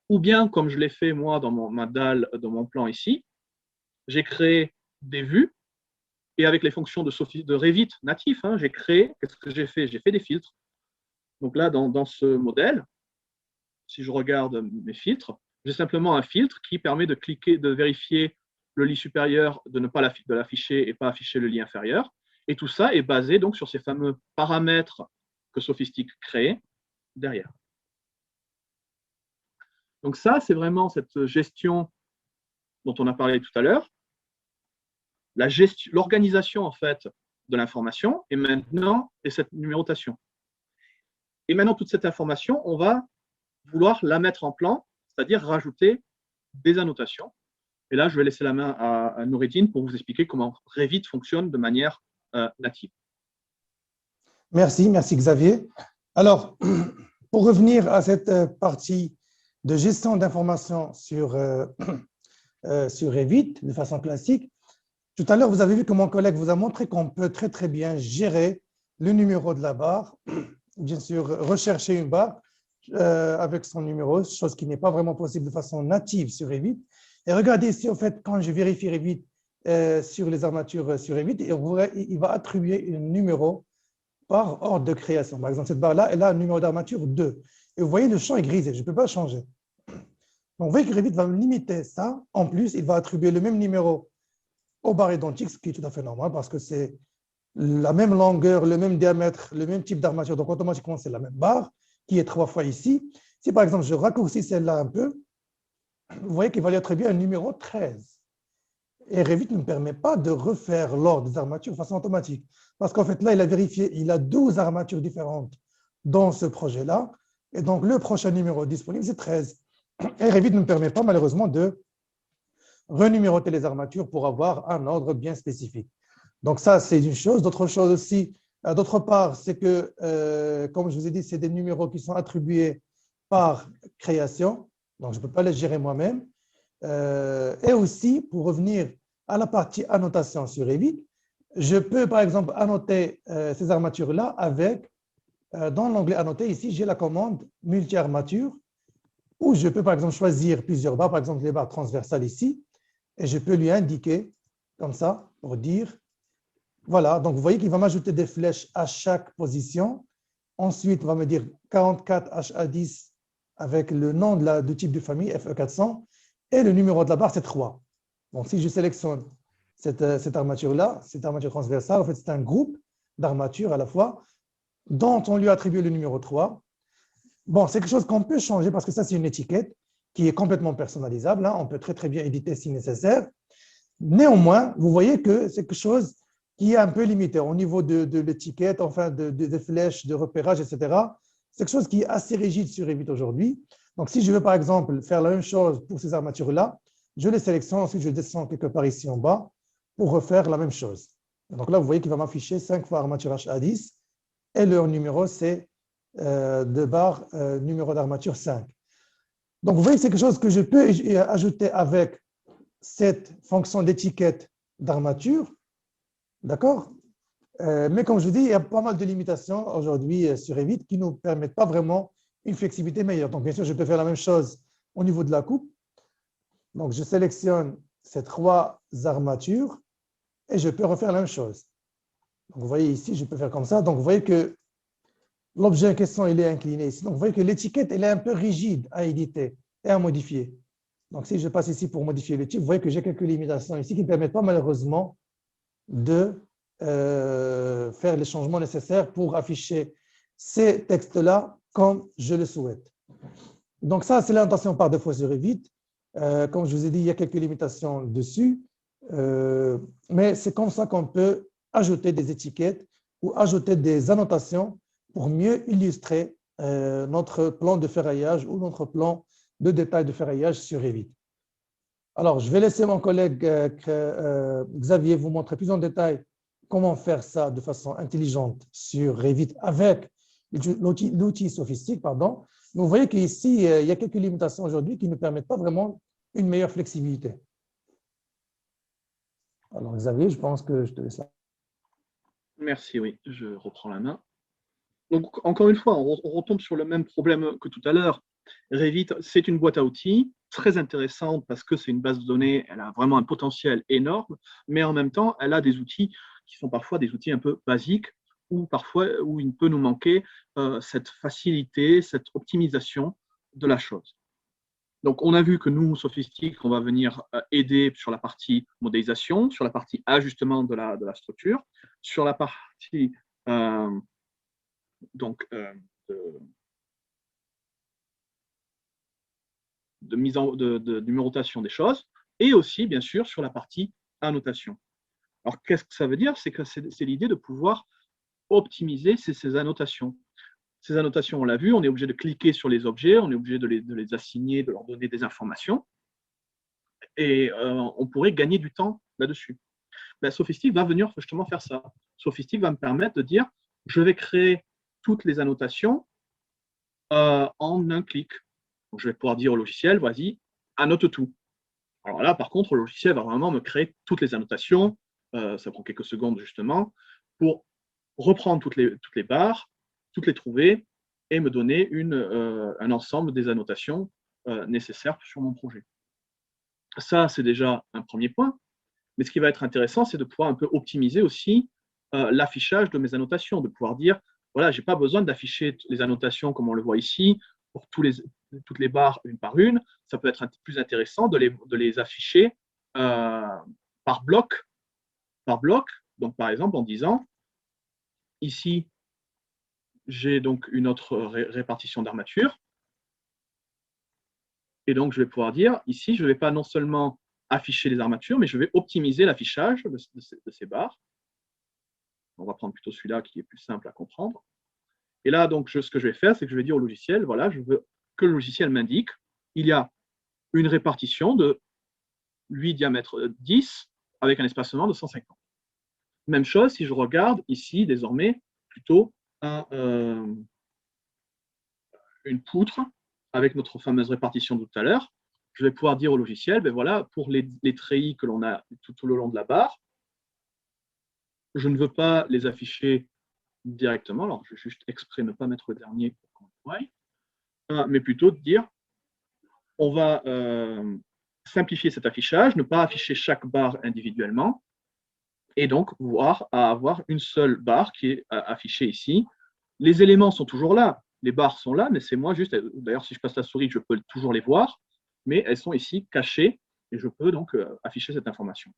Ou bien, comme je l'ai fait moi dans ma dalle, dans mon plan ici, j'ai créé des vues. Et avec les fonctions de Revit natif, j'ai créé, qu'est-ce que j'ai fait? J'ai fait des filtres. Donc là, dans ce modèle, si je regarde mes filtres, j'ai simplement un filtre qui permet de cliquer, de vérifier le lit supérieur, de ne pas l'afficher et pas afficher le lit inférieur. Et tout ça est basé donc sur ces fameux paramètres que Sophistic crée derrière. Donc ça, c'est vraiment cette gestion dont on a parlé tout à l'heure, l'organisation en fait de l'information et cette numérotation. Et maintenant, toute cette information, on va vouloir la mettre en plan, c'est-à-dire rajouter des annotations. Et là, je vais laisser la main à Noureddine pour vous expliquer comment Revit fonctionne de manière native.
Merci Xavier. Alors, pour revenir à cette partie de gestion d'informations sur Revit de façon classique, tout à l'heure, vous avez vu que mon collègue vous a montré qu'on peut très bien gérer le numéro de la barre, bien sûr, rechercher une barre avec son numéro, chose qui n'est pas vraiment possible de façon native sur Revit. Et regardez ici, en fait, quand je vérifie Revit sur les armatures sur Revit, il va attribuer un numéro par ordre de création. Par exemple, cette barre-là, elle a un numéro d'armature 2. Et vous voyez, le champ est grisé, je ne peux pas changer. Donc, vous voyez que Revit va me limiter ça. En plus, il va attribuer le même numéro aux barres identiques, ce qui est tout à fait normal parce que c'est la même longueur, le même diamètre, le même type d'armature. Donc, automatiquement, c'est la même barre qui est 3 fois ici. Si, par exemple, je raccourcis celle-là un peu, vous voyez qu'il va lui attribuer un numéro 13. Et Revit ne me permet pas de refaire l'ordre des armatures de façon automatique. Parce qu'en fait, là, il a vérifié, il a 12 armatures différentes dans ce projet-là. Et donc, le prochain numéro disponible, c'est 13. Et Revit ne me permet pas, malheureusement, de renuméroter les armatures pour avoir un ordre bien spécifique. Donc, ça, c'est une chose. D'autre chose aussi, d'autre part, c'est que, comme je vous ai dit, c'est des numéros qui sont attribués par création. Donc, je ne peux pas les gérer moi-même. Et aussi, pour revenir à la partie annotation sur Revit, je peux, par exemple, annoter ces armatures-là avec, dans l'onglet annoter, ici, j'ai la commande multi-armature, où je peux, par exemple, choisir plusieurs barres, par exemple, les barres transversales ici, et je peux lui indiquer, comme ça, pour dire, voilà, donc vous voyez qu'il va m'ajouter des flèches à chaque position. Ensuite, il va me dire 44 HA10 avec le nom du type de famille, FE400, et le numéro de la barre, c'est 3. Donc, si je sélectionne cette armature-là, cette armature transversale, en fait, c'est un groupe d'armatures à la fois dont on lui attribue le numéro 3. Bon, c'est quelque chose qu'on peut changer parce que ça, c'est une étiquette qui est complètement personnalisable. On peut très bien éditer si nécessaire. Néanmoins, vous voyez que c'est quelque chose qui est un peu limité au niveau de l'étiquette, enfin de flèches, de repérage, etc. C'est quelque chose qui est assez rigide sur Revit aujourd'hui. Donc, si je veux, par exemple, faire la même chose pour ces armatures-là, je les sélectionne, ensuite je descends quelque part ici en bas pour refaire la même chose. Donc là, vous voyez qu'il va m'afficher 5 fois armature HA10 et leur numéro, c'est de barre numéro d'armature 5. Donc, vous voyez que c'est quelque chose que je peux ajouter avec cette fonction d'étiquette d'armature. D'accord? Mais comme je vous dis, il y a pas mal de limitations aujourd'hui sur Revit qui ne nous permettent pas vraiment une flexibilité meilleure. Donc, bien sûr, je peux faire la même chose au niveau de la coupe. Donc, je sélectionne ces 3 armatures et je peux refaire la même chose. Donc, vous voyez ici, je peux faire comme ça. Donc, vous voyez que l'objet en question, il est incliné ici. Donc, vous voyez que l'étiquette, elle est un peu rigide à éditer et à modifier. Donc, si je passe ici pour modifier le type, vous voyez que j'ai quelques limitations ici qui ne permettent pas malheureusement de faire les changements nécessaires pour afficher ces textes-là comme je le souhaite. Donc, ça, c'est l'intention par défaut sur Revit. Comme je vous ai dit, il y a quelques limitations dessus, mais c'est comme ça qu'on peut ajouter des étiquettes ou ajouter des annotations pour mieux illustrer notre plan de ferraillage ou notre plan de détail de ferraillage sur Revit. Alors, je vais laisser mon collègue Xavier vous montrer plus en détail comment faire ça de façon intelligente sur Revit avec l'outil Sophistic, pardon. Mais vous voyez qu'ici, il y a quelques limitations aujourd'hui qui ne permettent pas vraiment une meilleure flexibilité. Alors, Xavier, je pense que je te laisse là.
Merci, oui, je reprends la main. Donc, encore une fois, on retombe sur le même problème que tout à l'heure. Revit, c'est une boîte à outils très intéressante parce que c'est une base de données, elle a vraiment un potentiel énorme, mais en même temps, elle a des outils qui sont parfois des outils un peu basiques ou parfois où il peut nous manquer cette facilité, cette optimisation de la chose. Donc, on a vu que nous, Sophistic, on va venir aider sur la partie modélisation, sur la partie ajustement de la structure, sur la partie de numérotation des choses, et aussi, bien sûr, sur la partie annotation. Alors, qu'est-ce que ça veut dire? C'est que c'est l'idée de pouvoir optimiser ces annotations. Ces annotations, on l'a vu, on est obligé de cliquer sur les objets, on est obligé de les assigner, de leur donner des informations, et on pourrait gagner du temps là-dessus. Ben, Sophistic va venir justement faire ça. Sophistic va me permettre de dire, je vais créer toutes les annotations en un clic. Donc, je vais pouvoir dire au logiciel, vas-y, annote tout. Alors là, par contre, le logiciel va vraiment me créer toutes les annotations, ça prend quelques secondes justement, pour reprendre toutes les barres, toutes les trouver, et me donner un ensemble des annotations nécessaires sur mon projet. Ça, c'est déjà un premier point. Mais ce qui va être intéressant, c'est de pouvoir un peu optimiser aussi l'affichage de mes annotations, de pouvoir dire, voilà, je n'ai pas besoin d'afficher les annotations comme on le voit ici, pour toutes les barres une par une. Ça peut être plus intéressant de les afficher par bloc. Donc, par exemple, en disant, ici, j'ai donc une autre répartition d'armature. Et donc, je vais pouvoir dire, ici, je ne vais pas non seulement afficher les armatures, mais je vais optimiser l'affichage de ces barres. On va prendre plutôt celui-là qui est plus simple à comprendre. Et là, donc, ce que je vais faire, c'est que je vais dire au logiciel, voilà, je veux que le logiciel m'indique, il y a une répartition de 8 diamètre 10 avec un espacement de 150. Même chose si je regarde ici, désormais, plutôt une poutre avec notre fameuse répartition de tout à l'heure. Je vais pouvoir dire au logiciel, ben voilà, pour les treillis que l'on a tout le long de la barre, je ne veux pas les afficher directement. Alors, je vais juste exprès ne pas mettre le dernier pour qu'on le voie, mais plutôt de dire, on va simplifier cet affichage, ne pas afficher chaque barre individuellement, et donc avoir une seule barre qui est affichée ici. Les éléments sont toujours là, les barres sont là, mais c'est moi juste, d'ailleurs si je passe la souris, je peux toujours les voir, mais elles sont ici cachées, et je peux donc afficher cette information.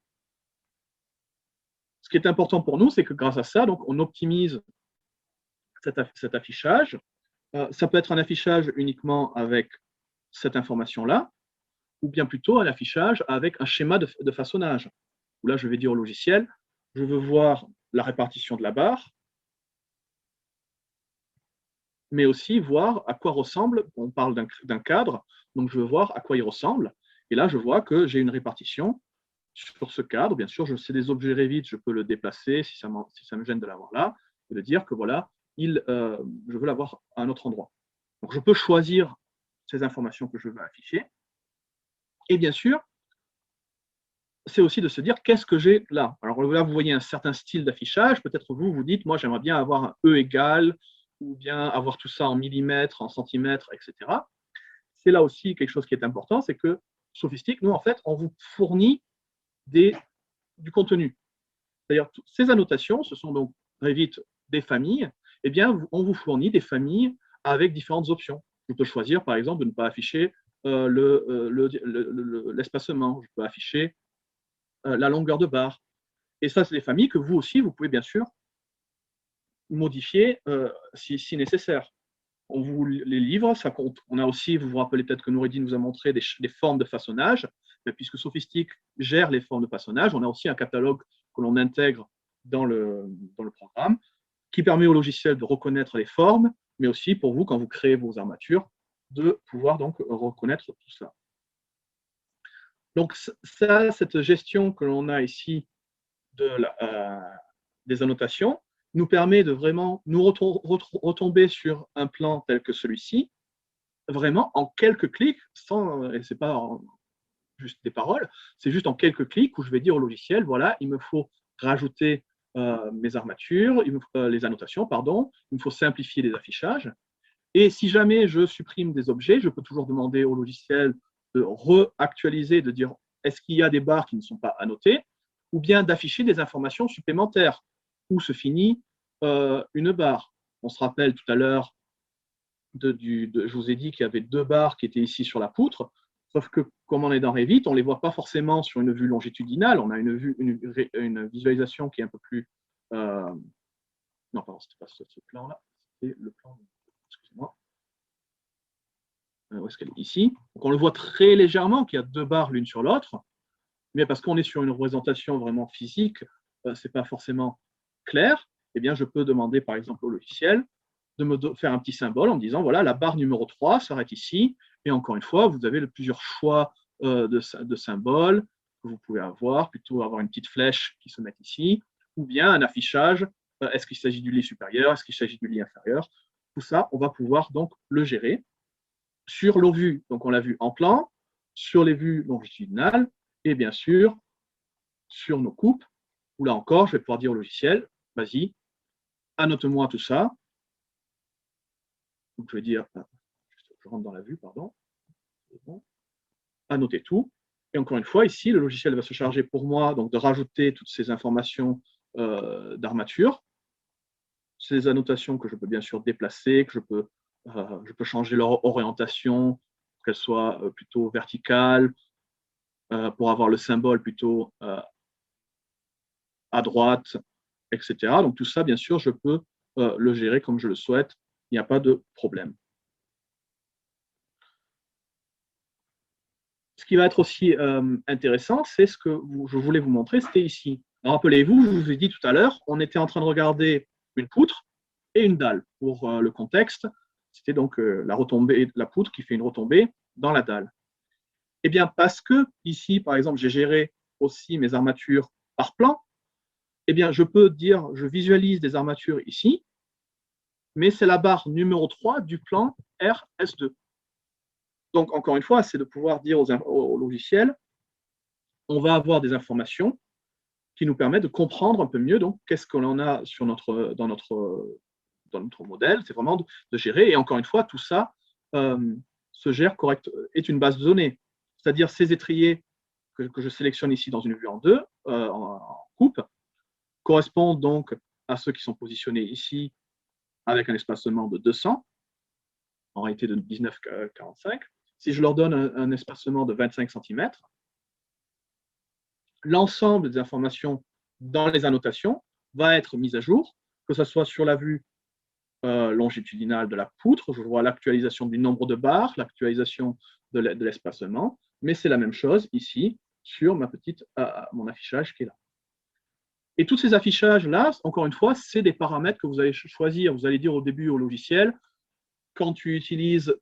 Ce qui est important pour nous, c'est que grâce à ça, donc, on optimise cet affichage. Ça peut être un affichage uniquement avec cette information-là, ou bien plutôt un affichage avec un schéma de façonnage. Où là, je vais dire au logiciel, je veux voir la répartition de la barre, mais aussi voir à quoi ressemble, on parle d'un cadre, donc je veux voir à quoi il ressemble. Et là, je vois que j'ai une répartition sur ce cadre. Bien sûr, c'est des objets Revit, je peux le déplacer si ça me gêne de l'avoir là, et de dire que voilà, je veux l'avoir à un autre endroit. Donc, je peux choisir ces informations que je veux afficher. Et bien sûr, c'est aussi de se dire qu'est-ce que j'ai là. Alors là, vous voyez un certain style d'affichage. Peut-être vous dites, moi, j'aimerais bien avoir un E égal, ou bien avoir tout ça en millimètres, en centimètres, etc. C'est là aussi quelque chose qui est important, c'est que Sophistic, nous, en fait, on vous fournit du contenu. C'est-à-dire, ces annotations, ce sont donc Revit des familles, eh bien, on vous fournit des familles avec différentes options. Je peux choisir, par exemple, de ne pas afficher l'espacement. Je peux afficher la longueur de barre. Et ça, c'est des familles que vous aussi, vous pouvez bien sûr modifier si nécessaire. On vous les livre, ça compte. On a aussi, vous vous rappelez peut-être que Noureddine vous a montré des formes de façonnage, mais puisque Sophistic gère les formes de façonnage, on a aussi un catalogue que l'on intègre dans le programme qui permet au logiciel de reconnaître les formes, mais aussi pour vous, quand vous créez vos armatures, de pouvoir donc reconnaître tout ça. Donc ça, cette gestion que l'on a ici des annotations nous permet de vraiment nous retomber sur un plan tel que celui-ci, vraiment en quelques clics, et ce n'est pas juste des paroles, c'est juste en quelques clics où je vais dire au logiciel, voilà, il me faut rajouter mes armatures, les annotations, pardon, il me faut simplifier les affichages. Et si jamais je supprime des objets, je peux toujours demander au logiciel de réactualiser, de dire est-ce qu'il y a des barres qui ne sont pas annotées, ou bien d'afficher des informations supplémentaires, où se finit une barre. On se rappelle tout à l'heure, je vous ai dit qu'il y avait 2 barres qui étaient ici sur la poutre, sauf que comme on est dans Revit, on ne les voit pas forcément sur une vue longitudinale, on a une visualisation qui est un peu plus... non, pardon, ce n'était pas ce plan-là, c'était le plan... Excusez-moi. Où est-ce qu'elle est? Ici. Donc on le voit très légèrement qu'il y a 2 barres l'une sur l'autre, mais parce qu'on est sur une représentation vraiment physique, ce n'est pas forcément clair, eh bien je peux demander par exemple au logiciel de me faire un petit symbole en me disant voilà, la barre numéro 3 s'arrête ici, et encore une fois, vous avez plusieurs choix de symboles que vous pouvez avoir, plutôt avoir une petite flèche qui se met ici, ou bien un affichage, est-ce qu'il s'agit du lit supérieur, est-ce qu'il s'agit du lit inférieur, tout ça, on va pouvoir donc le gérer sur nos vues, donc on l'a vu en plan, sur les vues longitudinales, et bien sûr, sur nos coupes, où là encore, je vais pouvoir dire au logiciel, vas-y, annote-moi tout ça. Donc je vais dire, je rentre dans la vue, pardon. Bon. Annoter tout. Et encore une fois, ici, le logiciel va se charger pour moi donc, de rajouter toutes ces informations d'armature, ces annotations que je peux bien sûr déplacer, que je peux changer leur orientation, qu'elles soient plutôt verticales, pour avoir le symbole plutôt à droite, etc. Donc tout ça, bien sûr, je peux le gérer comme je le souhaite. Il n'y a pas de problème. Ce qui va être aussi intéressant, c'est ce que je voulais vous montrer, c'était ici. Rappelez-vous, je vous ai dit tout à l'heure, on était en train de regarder une poutre et une dalle. Pour le contexte, c'était donc la retombée de la poutre qui fait une retombée dans la dalle. Eh bien, parce que ici, par exemple, j'ai géré aussi mes armatures par plan, eh bien, je peux dire, je visualise des armatures ici, mais c'est la barre numéro 3 du plan RS2. Donc, encore une fois, c'est de pouvoir dire au logiciel, on va avoir des informations qui nous permettent de comprendre un peu mieux donc qu'est-ce que l'on a dans notre modèle. C'est vraiment de gérer. Et encore une fois, tout ça se gère correctement, est une base de données. C'est-à-dire ces étriers que je sélectionne ici dans une vue en 2, en coupe, correspondent donc à ceux qui sont positionnés ici avec un espacement de 200, en réalité de 19,45. Si je leur donne un espacement de 25 cm, l'ensemble des informations dans les annotations va être mis à jour, que ce soit sur la vue longitudinale de la poutre, je vois l'actualisation du nombre de barres, l'actualisation de l'espacement, mais c'est la même chose ici sur mon affichage qui est là. Et tous ces affichages-là, encore une fois, c'est des paramètres que vous allez choisir. Vous allez dire au début au logiciel, quand tu utilises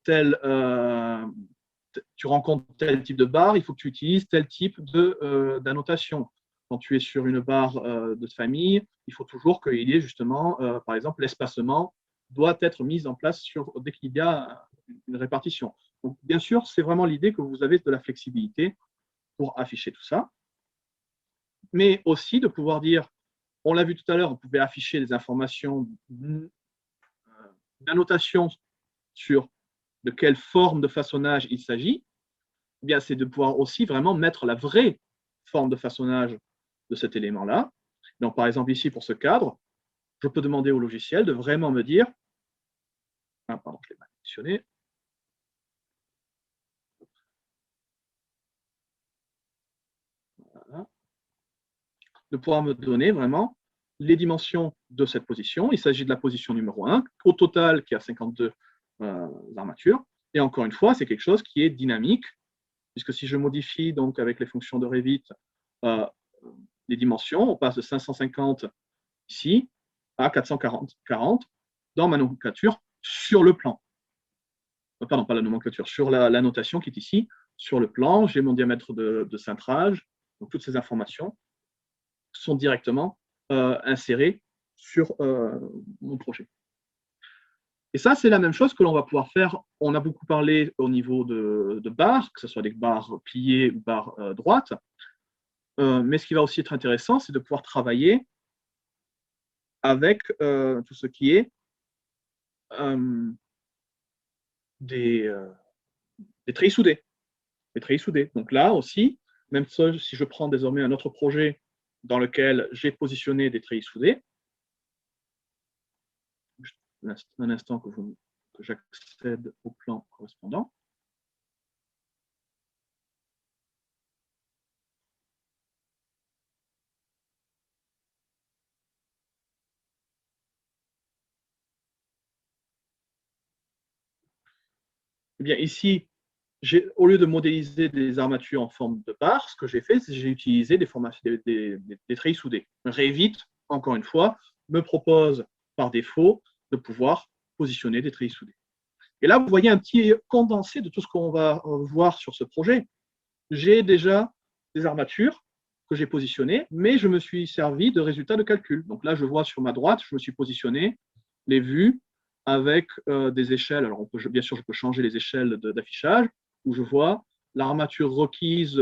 tu rencontres tel type de barre, il faut que tu utilises tel type d'annotation. Quand tu es sur une barre de famille, il faut toujours qu'il y ait justement, par exemple, l'espacement doit être mis en place dès qu'il y a une répartition. Donc, bien sûr, c'est vraiment l'idée que vous avez de la flexibilité pour afficher tout ça, mais aussi de pouvoir dire, on l'a vu tout à l'heure, on pouvait afficher des informations d'annotation sur de quelle forme de façonnage il s'agit. Eh bien, c'est de pouvoir aussi vraiment mettre la vraie forme de façonnage de cet élément-là. Donc, par exemple, ici, pour ce cadre, je peux demander au logiciel de vraiment me dire, pardon, je l'ai mal mentionné, voilà, de pouvoir me donner vraiment les dimensions de cette position. Il s'agit de la position numéro 1, au total qui a 52 armatures. Et encore une fois, c'est quelque chose qui est dynamique, puisque si je modifie donc avec les fonctions de Revit les dimensions, on passe de 550 ici à 440 dans ma nomenclature sur le plan. Pardon, pas la nomenclature, sur la notation qui est ici. Sur le plan, j'ai mon diamètre de cintrage. Donc, toutes ces informations sont directement insérées sur mon projet. Et ça, c'est la même chose que l'on va pouvoir faire. On a beaucoup parlé au niveau de barres, que ce soit des barres pliées ou barres droites. Mais ce qui va aussi être intéressant, c'est de pouvoir travailler avec tout ce qui est des treillis soudés. Des treillis soudés. Donc là aussi, même si je prends désormais un autre projet dans lequel j'ai positionné des treillis soudés, juste un instant que j'accède au plan correspondant. Eh bien, ici, au lieu de modéliser des armatures en forme de barre, ce que j'ai fait, c'est que j'ai utilisé des treillis soudés. Revit, encore une fois, me propose par défaut de pouvoir positionner des treillis soudés. Et là, vous voyez un petit condensé de tout ce qu'on va voir sur ce projet. J'ai déjà des armatures que j'ai positionnées, mais je me suis servi de résultats de calcul. Donc là, je vois sur ma droite, je me suis positionné les vues avec des échelles. Alors, bien sûr, je peux changer les échelles d'affichage, où je vois l'armature requise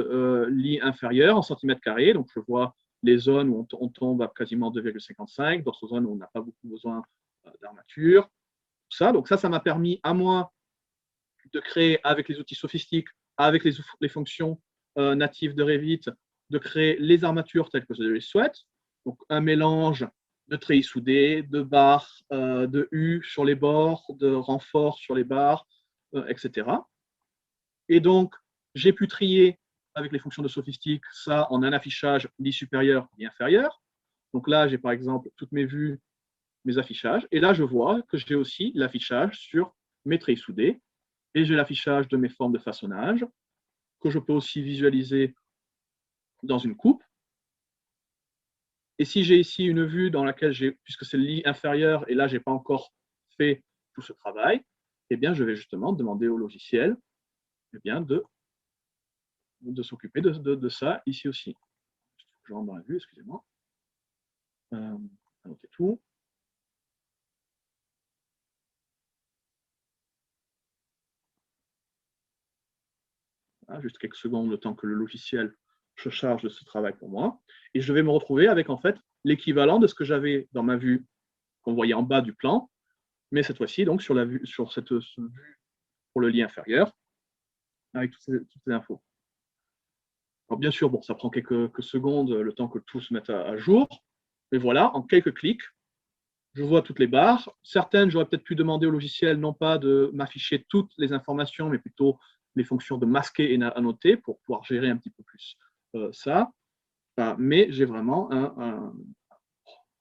lit inférieur en centimètres carrés. Donc, je vois les zones où on tombe à quasiment 2,55, d'autres zones où on n'a pas beaucoup besoin d'armature. Ça. Donc, ça m'a permis à moi de créer avec les outils sophistiques, avec les fonctions natives de Revit, de créer les armatures telles que je les souhaite. Donc, un mélange de treillis soudés, de barres, de U sur les bords, de renforts sur les barres, etc. Et donc, j'ai pu trier avec les fonctions de sophistique ça en un affichage lit supérieur et inférieur. Donc là, j'ai par exemple toutes mes vues, mes affichages. Et là, je vois que j'ai aussi l'affichage sur mes treillis soudés. Et j'ai l'affichage de mes formes de façonnage que je peux aussi visualiser dans une coupe. Et si j'ai ici une vue dans laquelle puisque c'est le lit inférieur, et là, je n'ai pas encore fait tout ce travail, eh bien, je vais justement demander au logiciel eh bien, de s'occuper de ça ici aussi. Je rentre dans la vue, excusez-moi. Annoter tout. Voilà, juste quelques secondes, le temps que le logiciel se charge de ce travail pour moi. Et je vais me retrouver avec en fait l'équivalent de ce que j'avais dans ma vue qu'on voyait en bas du plan, mais cette fois-ci donc sur cette vue pour le lit inférieur, avec toutes ces infos. Alors bien sûr, bon, ça prend quelques secondes, le temps que tout se mette à jour, mais voilà, en quelques clics, je vois toutes les barres. Certaines, j'aurais peut-être pu demander au logiciel non pas de m'afficher toutes les informations, mais plutôt les fonctions de masquer et annoter pour pouvoir gérer un petit peu plus ça. Mais j'ai vraiment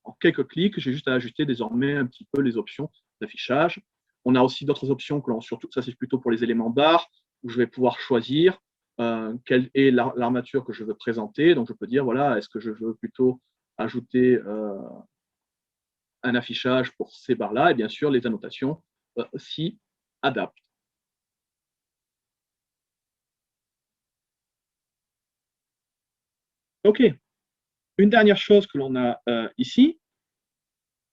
en quelques clics, j'ai juste à ajuster désormais un petit peu les options d'affichage. On a aussi d'autres options, surtout ça c'est plutôt pour les éléments barres, où je vais pouvoir choisir quelle est l'armature que je veux présenter. Donc je peux dire, voilà, est-ce que je veux plutôt ajouter un affichage pour ces barres-là, et bien sûr les annotations s'y adaptent. OK. Une dernière chose que l'on a ici,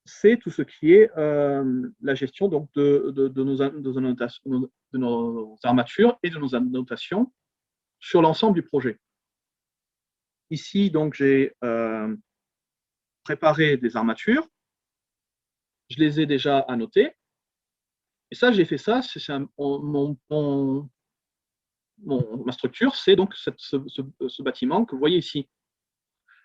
c'est tout ce qui est la gestion donc, de nos armatures et de nos annotations sur l'ensemble du projet. Ici, donc, j'ai préparé des armatures. Je les ai déjà annotées. Et ça, j'ai fait ça, ma structure, c'est donc ce bâtiment que vous voyez ici.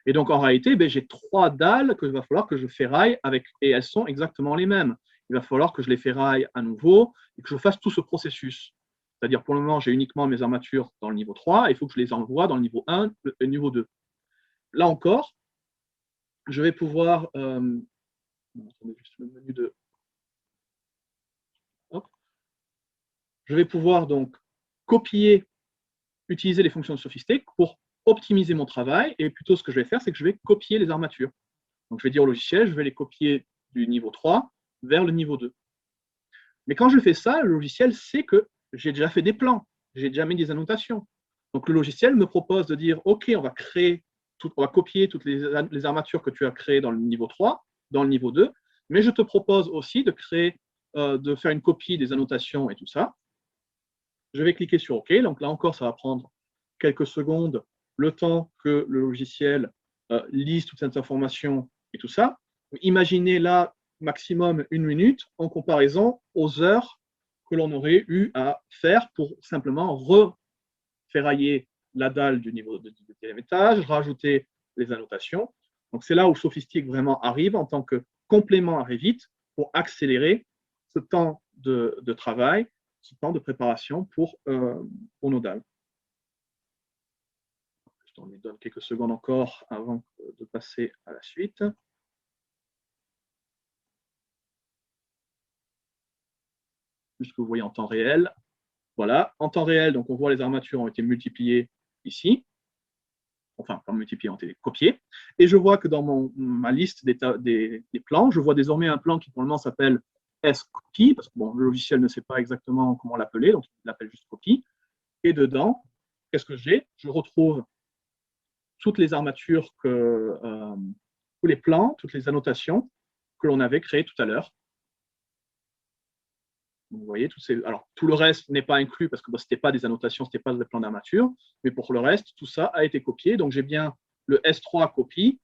Et donc, en réalité, j'ai 3 dalles qu'il va falloir que je ferraille avec, et elles sont exactement les mêmes. Il va falloir que je les ferraille à nouveau et que je fasse tout ce processus. C'est-à-dire, pour le moment, j'ai uniquement mes armatures dans le niveau 3, il faut que je les envoie dans le niveau 1 et le niveau 2. Là encore, je vais pouvoir… attendez juste le menu de… Hop. Je vais pouvoir donc copier, utiliser les fonctions de sophistique pour optimiser mon travail. Et plutôt, ce que je vais faire, c'est que je vais copier les armatures. Donc, je vais dire au logiciel, je vais les copier du niveau 3 vers le niveau 2. Mais quand je fais ça, le logiciel sait que j'ai déjà fait des plans, j'ai déjà mis des annotations. Donc le logiciel me propose de dire, OK, on va copier toutes les armatures que tu as créées dans le niveau 3, dans le niveau 2, mais je te propose aussi de de faire une copie des annotations et tout ça. Je vais cliquer sur OK. Donc là encore, ça va prendre quelques secondes, le temps que le logiciel lise toutes ces informations et tout ça. Imaginez là, maximum 1 minute en comparaison aux heures que l'on aurait eu à faire pour simplement referrailler la dalle du niveau de deuxième étage, rajouter les annotations. Donc c'est là où Sophistic vraiment arrive en tant que complément à Revit pour accélérer ce temps de travail, ce temps de préparation pour nos dalles. Je lui donne quelques secondes encore avant de passer à la suite. Juste que vous voyez en temps réel. Voilà, en temps réel, donc on voit les armatures ont été multipliées ici. Enfin, pas multipliées, ont été copiées. Et je vois que dans ma liste des plans, je vois désormais un plan qui pour le moment s'appelle S-Copy, parce que bon, le logiciel ne sait pas exactement comment l'appeler, donc il l'appelle juste copie. Et dedans, qu'est-ce que j'ai? Je retrouve toutes les armatures, tous les plans, toutes les annotations que l'on avait créées tout à l'heure. Vous voyez, alors, tout le reste n'est pas inclus parce que ce n'était pas des annotations, ce n'était pas des plans d'armature, mais pour le reste, tout ça a été copié. Donc, j'ai bien le S3 copie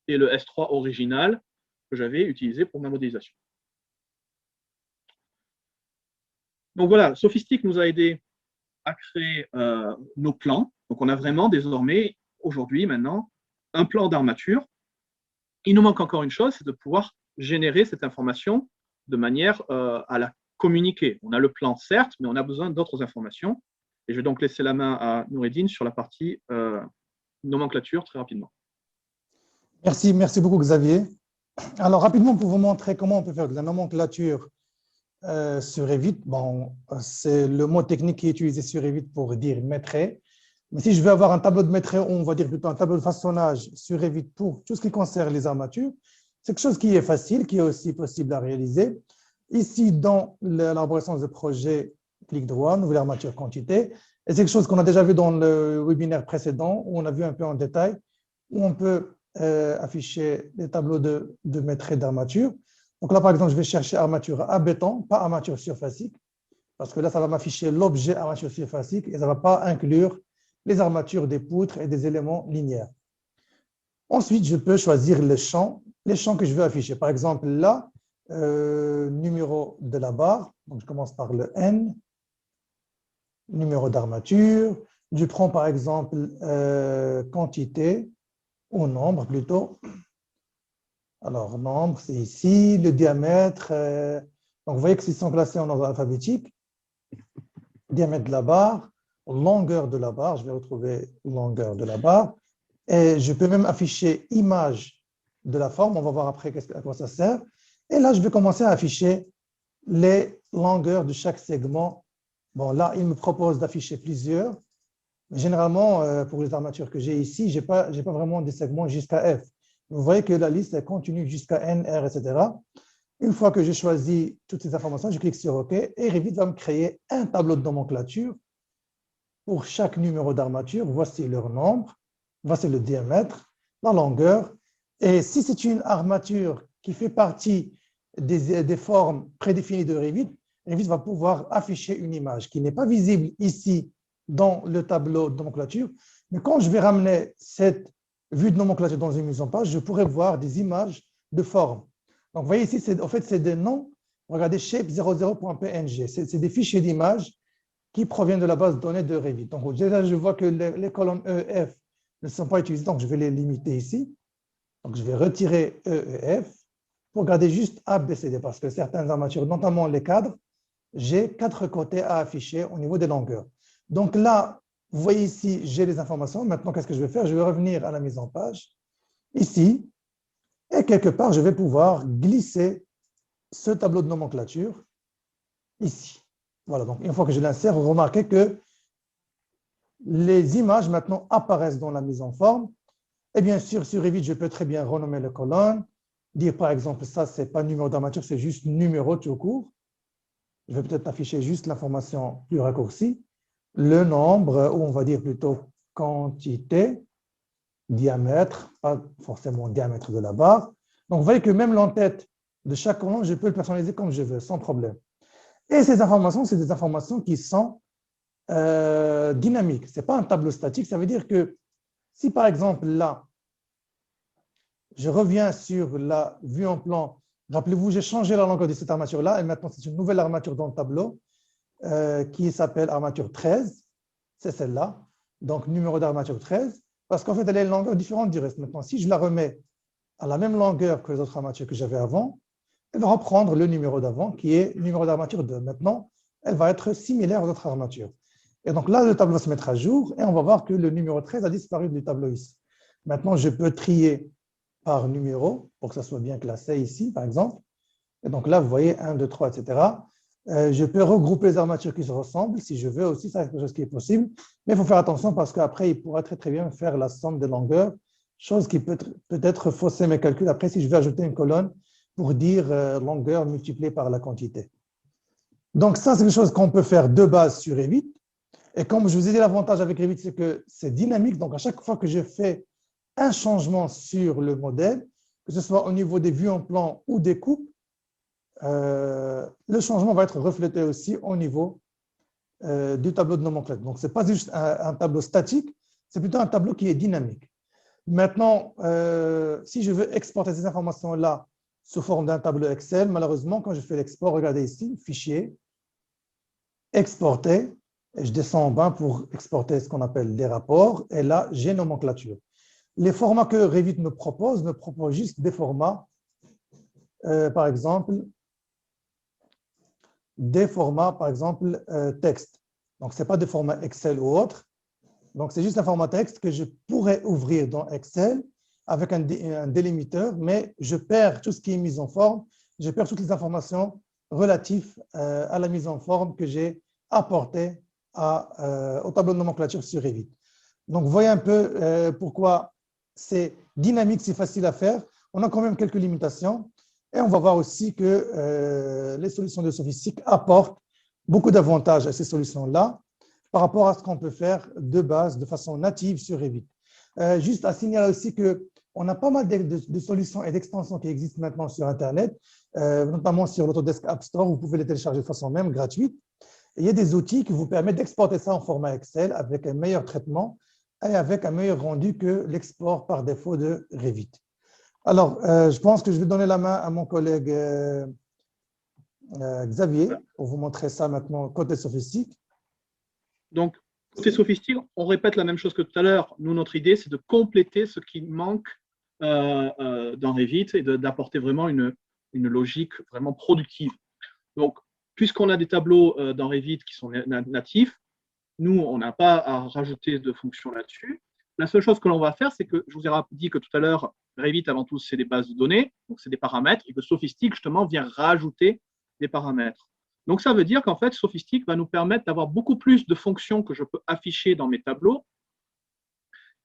et le S3 original que j'avais utilisé pour ma modélisation. Donc voilà, Sophistic nous a aidé à créer nos plans. Donc, on a vraiment désormais, aujourd'hui, maintenant, un plan d'armature. Il nous manque encore une chose, c'est de pouvoir générer cette information de manière à la communiquer. On a le plan, certes, mais on a besoin d'autres informations. Et je vais donc laisser la main à Noureddine sur la partie nomenclature très rapidement.
Merci beaucoup Xavier. Alors rapidement, pour vous montrer comment on peut faire de la nomenclature sur Revit, bon, c'est le mot technique qui est utilisé sur Revit pour dire maîtrise. Mais si je veux avoir un tableau de maîtrise, on va dire plutôt un tableau de façonnage sur Revit pour tout ce qui concerne les armatures, c'est quelque chose qui est facile, qui est aussi possible à réaliser. Ici, dans l'élaboration de projet, clic droit, nouvelle armature quantité. Et c'est quelque chose qu'on a déjà vu dans le webinaire précédent, où on a vu un peu en détail, où on peut afficher les tableaux de maîtrise d'armature. Donc là, par exemple, je vais chercher armature à béton, pas armature surfacique, parce que là, ça va m'afficher l'objet armature surfacique et ça ne va pas inclure les armatures des poutres et des éléments linéaires. Ensuite, je peux choisir les champs que je veux afficher. Par exemple, là, numéro de la barre, donc je commence par le N, numéro d'armature, je prends par exemple quantité, ou nombre plutôt. Alors, nombre, c'est ici, le diamètre, donc vous voyez qu'ils sont classés en ordre alphabétique, diamètre de la barre, longueur de la barre, je vais retrouver longueur de la barre, et je peux même afficher image de la forme, on va voir après à quoi ça sert. Et là, je vais commencer à afficher les longueurs de chaque segment. Bon, là, il me propose d'afficher plusieurs. Mais généralement, pour les armatures que j'ai ici, je n'ai pas vraiment des segments jusqu'à F. Vous voyez que la liste elle continue jusqu'à N, R, etc. Une fois que j'ai choisi toutes ces informations, je clique sur OK et Revit va me créer un tableau de nomenclature pour chaque numéro d'armature. Voici leur nombre, voici le diamètre, la longueur. Et si c'est une armature qui fait partie des formes prédéfinies de Revit, Revit va pouvoir afficher une image qui n'est pas visible ici dans le tableau de nomenclature, mais quand je vais ramener cette vue de nomenclature dans une mise en page, je pourrai voir des images de formes. Donc, vous voyez ici, en fait, c'est des noms. Regardez, shape00.png. C'est des fichiers d'images qui proviennent de la base de données de Revit. Donc, déjà, je vois que les colonnes E et F ne sont pas utilisées, donc je vais les limiter ici. Donc, je vais retirer E et F pour garder juste A, B, C, D, parce que certaines armatures, notamment les cadres, j'ai 4 côtés à afficher au niveau des longueurs. Donc là, vous voyez ici, j'ai les informations. Maintenant, qu'est-ce que je vais faire? Je vais revenir à la mise en page, ici, et quelque part, je vais pouvoir glisser ce tableau de nomenclature ici. Voilà, donc une fois que je l'insère, vous remarquez que les images maintenant apparaissent dans la mise en forme. Et bien sûr, sur Revit, je peux très bien renommer les colonnes. dire par exemple, ça, ce n'est pas numéro d'armature, c'est juste numéro tout court. Je vais peut-être afficher juste l'information plus raccourcie. Le nombre, ou on va dire plutôt quantité, diamètre, pas forcément diamètre de la barre. Donc, vous voyez que même l'entête de chaque colonne, je peux le personnaliser comme je veux, sans problème. Et ces informations, c'est des informations qui sont dynamiques. Ce n'est pas un tableau statique. Ça veut dire que si, par exemple, là, je reviens sur la vue en plan, rappelez-vous, j'ai changé la longueur de cette armature-là, et maintenant, c'est une nouvelle armature dans le tableau qui s'appelle armature 13. C'est celle-là. Donc, numéro d'armature 13, parce qu'en fait, elle a une longueur différente du reste. Maintenant, si je la remets à la même longueur que les autres armatures que j'avais avant, elle va reprendre le numéro d'avant, qui est numéro d'armature 2. Maintenant, elle va être similaire aux autres armatures. Et donc là, le tableau va se mettre à jour, et on va voir que le numéro 13 a disparu du tableau ici. Maintenant, je peux trier par numéro, pour que ça soit bien classé ici, par exemple. Et donc là, vous voyez, 1, 2, 3, etc. Je peux regrouper les armatures qui se ressemblent, si je veux aussi, ça c'est quelque chose qui est possible. Mais il faut faire attention parce qu'après, il pourra très bien faire la somme des longueurs, chose qui peut-être fausser mes calculs. Après, si je vais ajouter une colonne pour dire longueur multipliée par la quantité. Donc ça, c'est quelque chose qu'on peut faire de base sur Revit. Et comme je vous ai dit, l'avantage avec Revit, c'est que c'est dynamique. Donc à chaque fois que je fais un changement sur le modèle, que ce soit au niveau des vues en plan ou des coupes, le changement va être reflété aussi au niveau du tableau de nomenclature. Donc, ce n'est pas juste un tableau statique, c'est plutôt un tableau qui est dynamique. Maintenant, si je veux exporter ces informations-là sous forme d'un tableau Excel, malheureusement, quand je fais l'export, regardez ici, fichier, exporter, et je descends en bas pour exporter ce qu'on appelle des rapports, et là, j'ai nomenclature. Les formats que Revit me propose juste des formats, par exemple, texte. Donc, ce n'est pas des formats Excel ou autre. Donc, c'est juste un format texte que je pourrais ouvrir dans Excel avec un délimiteur, mais je perds tout ce qui est mise en forme, je perds toutes les informations relatives à la mise en forme que j'ai apportées au tableau de nomenclature sur Revit. Donc, vous voyez un peu pourquoi c'est dynamique, c'est facile à faire. On a quand même quelques limitations. Et on va voir aussi que les solutions de Sophistic apportent beaucoup d'avantages à ces solutions-là par rapport à ce qu'on peut faire de base, de façon native sur Revit. Juste à signaler aussi qu'on a pas mal de solutions et d'extensions qui existent maintenant sur Internet, notamment sur l'Autodesk App Store, vous pouvez les télécharger de façon même gratuite. Et il y a des outils qui vous permettent d'exporter ça en format Excel avec un meilleur traitement et avec un meilleur rendu que l'export par défaut de Revit. Alors, je pense que je vais donner la main à mon collègue Xavier pour vous montrer ça maintenant côté Sophistic.
Donc, côté Sophistic, on répète la même chose que tout à l'heure. Nous, notre idée, c'est de compléter ce qui manque dans Revit et d'apporter vraiment une logique vraiment productive. Donc, puisqu'on a des tableaux dans Revit qui sont natifs, nous, on n'a pas à rajouter de fonctions là-dessus. La seule chose que l'on va faire, c'est que je vous ai dit que tout à l'heure, Revit, avant tout, c'est des bases de données, donc c'est des paramètres, et que Sophistic, justement, vient rajouter des paramètres. Donc, ça veut dire qu'en fait, Sophistic va nous permettre d'avoir beaucoup plus de fonctions que je peux afficher dans mes tableaux.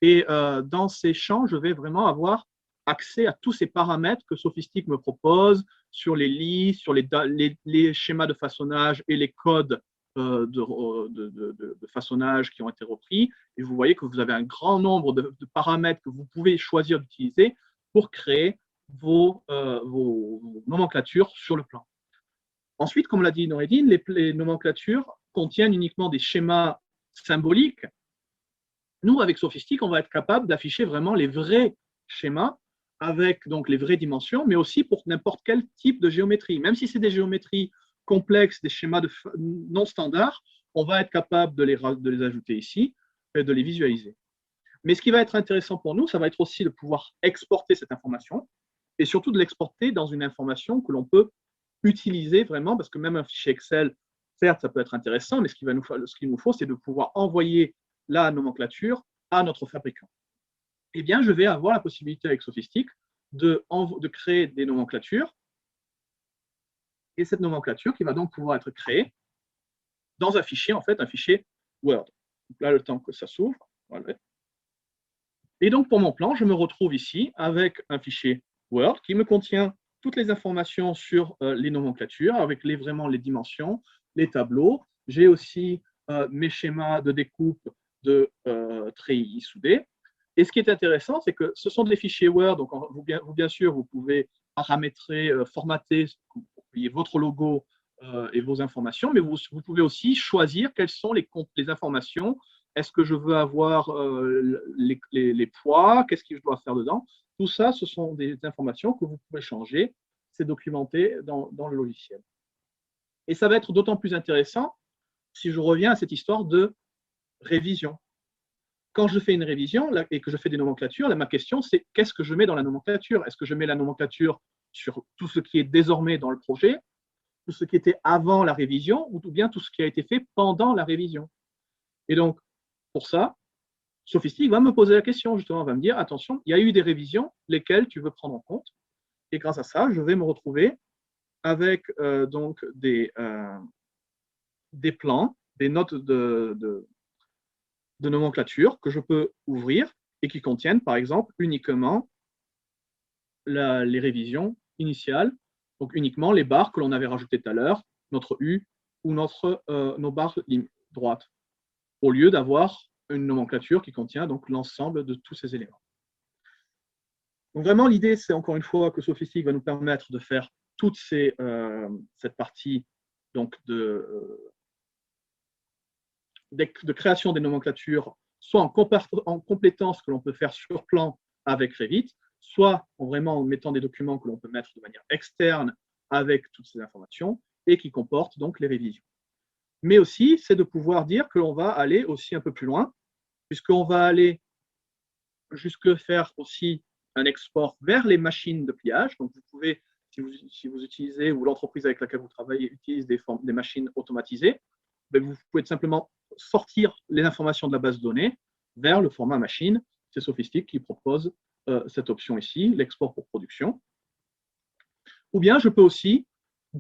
Et dans ces champs, je vais vraiment avoir accès à tous ces paramètres que Sophistic me propose sur les lits, sur les schémas de façonnage et les codes de façonnage qui ont été repris. Et vous voyez que vous avez un grand nombre de paramètres que vous pouvez choisir d'utiliser pour créer vos nomenclatures sur le plan. Ensuite, comme l'a dit Noureddine, les nomenclatures contiennent uniquement des schémas symboliques. Nous, avec Sophistic, on va être capable d'afficher vraiment les vrais schémas avec donc les vraies dimensions, mais aussi pour n'importe quel type de géométrie. Même si c'est des géométries complexes, des schémas non standards, on va être capable de les ajouter ici et de les visualiser. Mais ce qui va être intéressant pour nous, ça va être aussi de pouvoir exporter cette information et surtout de l'exporter dans une information que l'on peut utiliser vraiment, parce que même un fichier Excel, certes, ça peut être intéressant, mais ce qu'il nous faut, c'est de pouvoir envoyer la nomenclature à notre fabricant. Eh bien, je vais avoir la possibilité avec Sophistic de créer des nomenclatures, et cette nomenclature qui va donc pouvoir être créée dans un fichier, en fait, un fichier Word. Donc là, le temps que ça s'ouvre, voilà. Et donc, pour mon plan, je me retrouve ici avec un fichier Word qui me contient toutes les informations sur les nomenclatures, avec vraiment les dimensions, les tableaux. J'ai aussi mes schémas de découpe de treillis soudés. Et ce qui est intéressant, c'est que ce sont des fichiers Word, donc bien sûr, vous pouvez paramétrer, formater, pour qu'il y ait votre logo et vos informations, mais vous pouvez aussi choisir quelles sont les informations. Est-ce que je veux avoir les poids? Qu'est-ce que je dois faire dedans? Tout ça, ce sont des informations que vous pouvez changer. C'est documenté dans le logiciel. Et ça va être d'autant plus intéressant si je reviens à cette histoire de révision. Quand je fais une révision et que je fais des nomenclatures, ma question, c'est qu'est-ce que je mets dans la nomenclature? Est-ce que je mets la nomenclature sur tout ce qui est désormais dans le projet, tout ce qui était avant la révision, ou bien tout ce qui a été fait pendant la révision? Et donc, pour ça, Sophistic va me poser la question, justement, va me dire, attention, il y a eu des révisions, lesquelles tu veux prendre en compte? Et grâce à ça, je vais me retrouver avec donc des plans, des notes de nomenclature que je peux ouvrir et qui contiennent, par exemple, uniquement les révisions initiales, donc uniquement les barres que l'on avait rajoutées tout à l'heure, notre U ou nos barres droites, au lieu d'avoir une nomenclature qui contient donc l'ensemble de tous ces éléments. Donc vraiment, l'idée, c'est encore une fois que Sophistic va nous permettre de faire toute cette partie donc de création des nomenclatures, soit en complétant ce que l'on peut faire sur plan avec Revit, soit en mettant des documents que l'on peut mettre de manière externe avec toutes ces informations et qui comportent donc les révisions. Mais aussi, c'est de pouvoir dire que l'on va aller aussi un peu plus loin, puisqu'on va aller jusque faire aussi un export vers les machines de pliage. Donc, vous pouvez, si vous utilisez ou l'entreprise avec laquelle vous travaillez utilise des machines automatisées, vous pouvez simplement sortir les informations de la base de données vers le format machine. C'est Sophistic qui propose cette option ici, l'export pour production. Ou bien, je peux aussi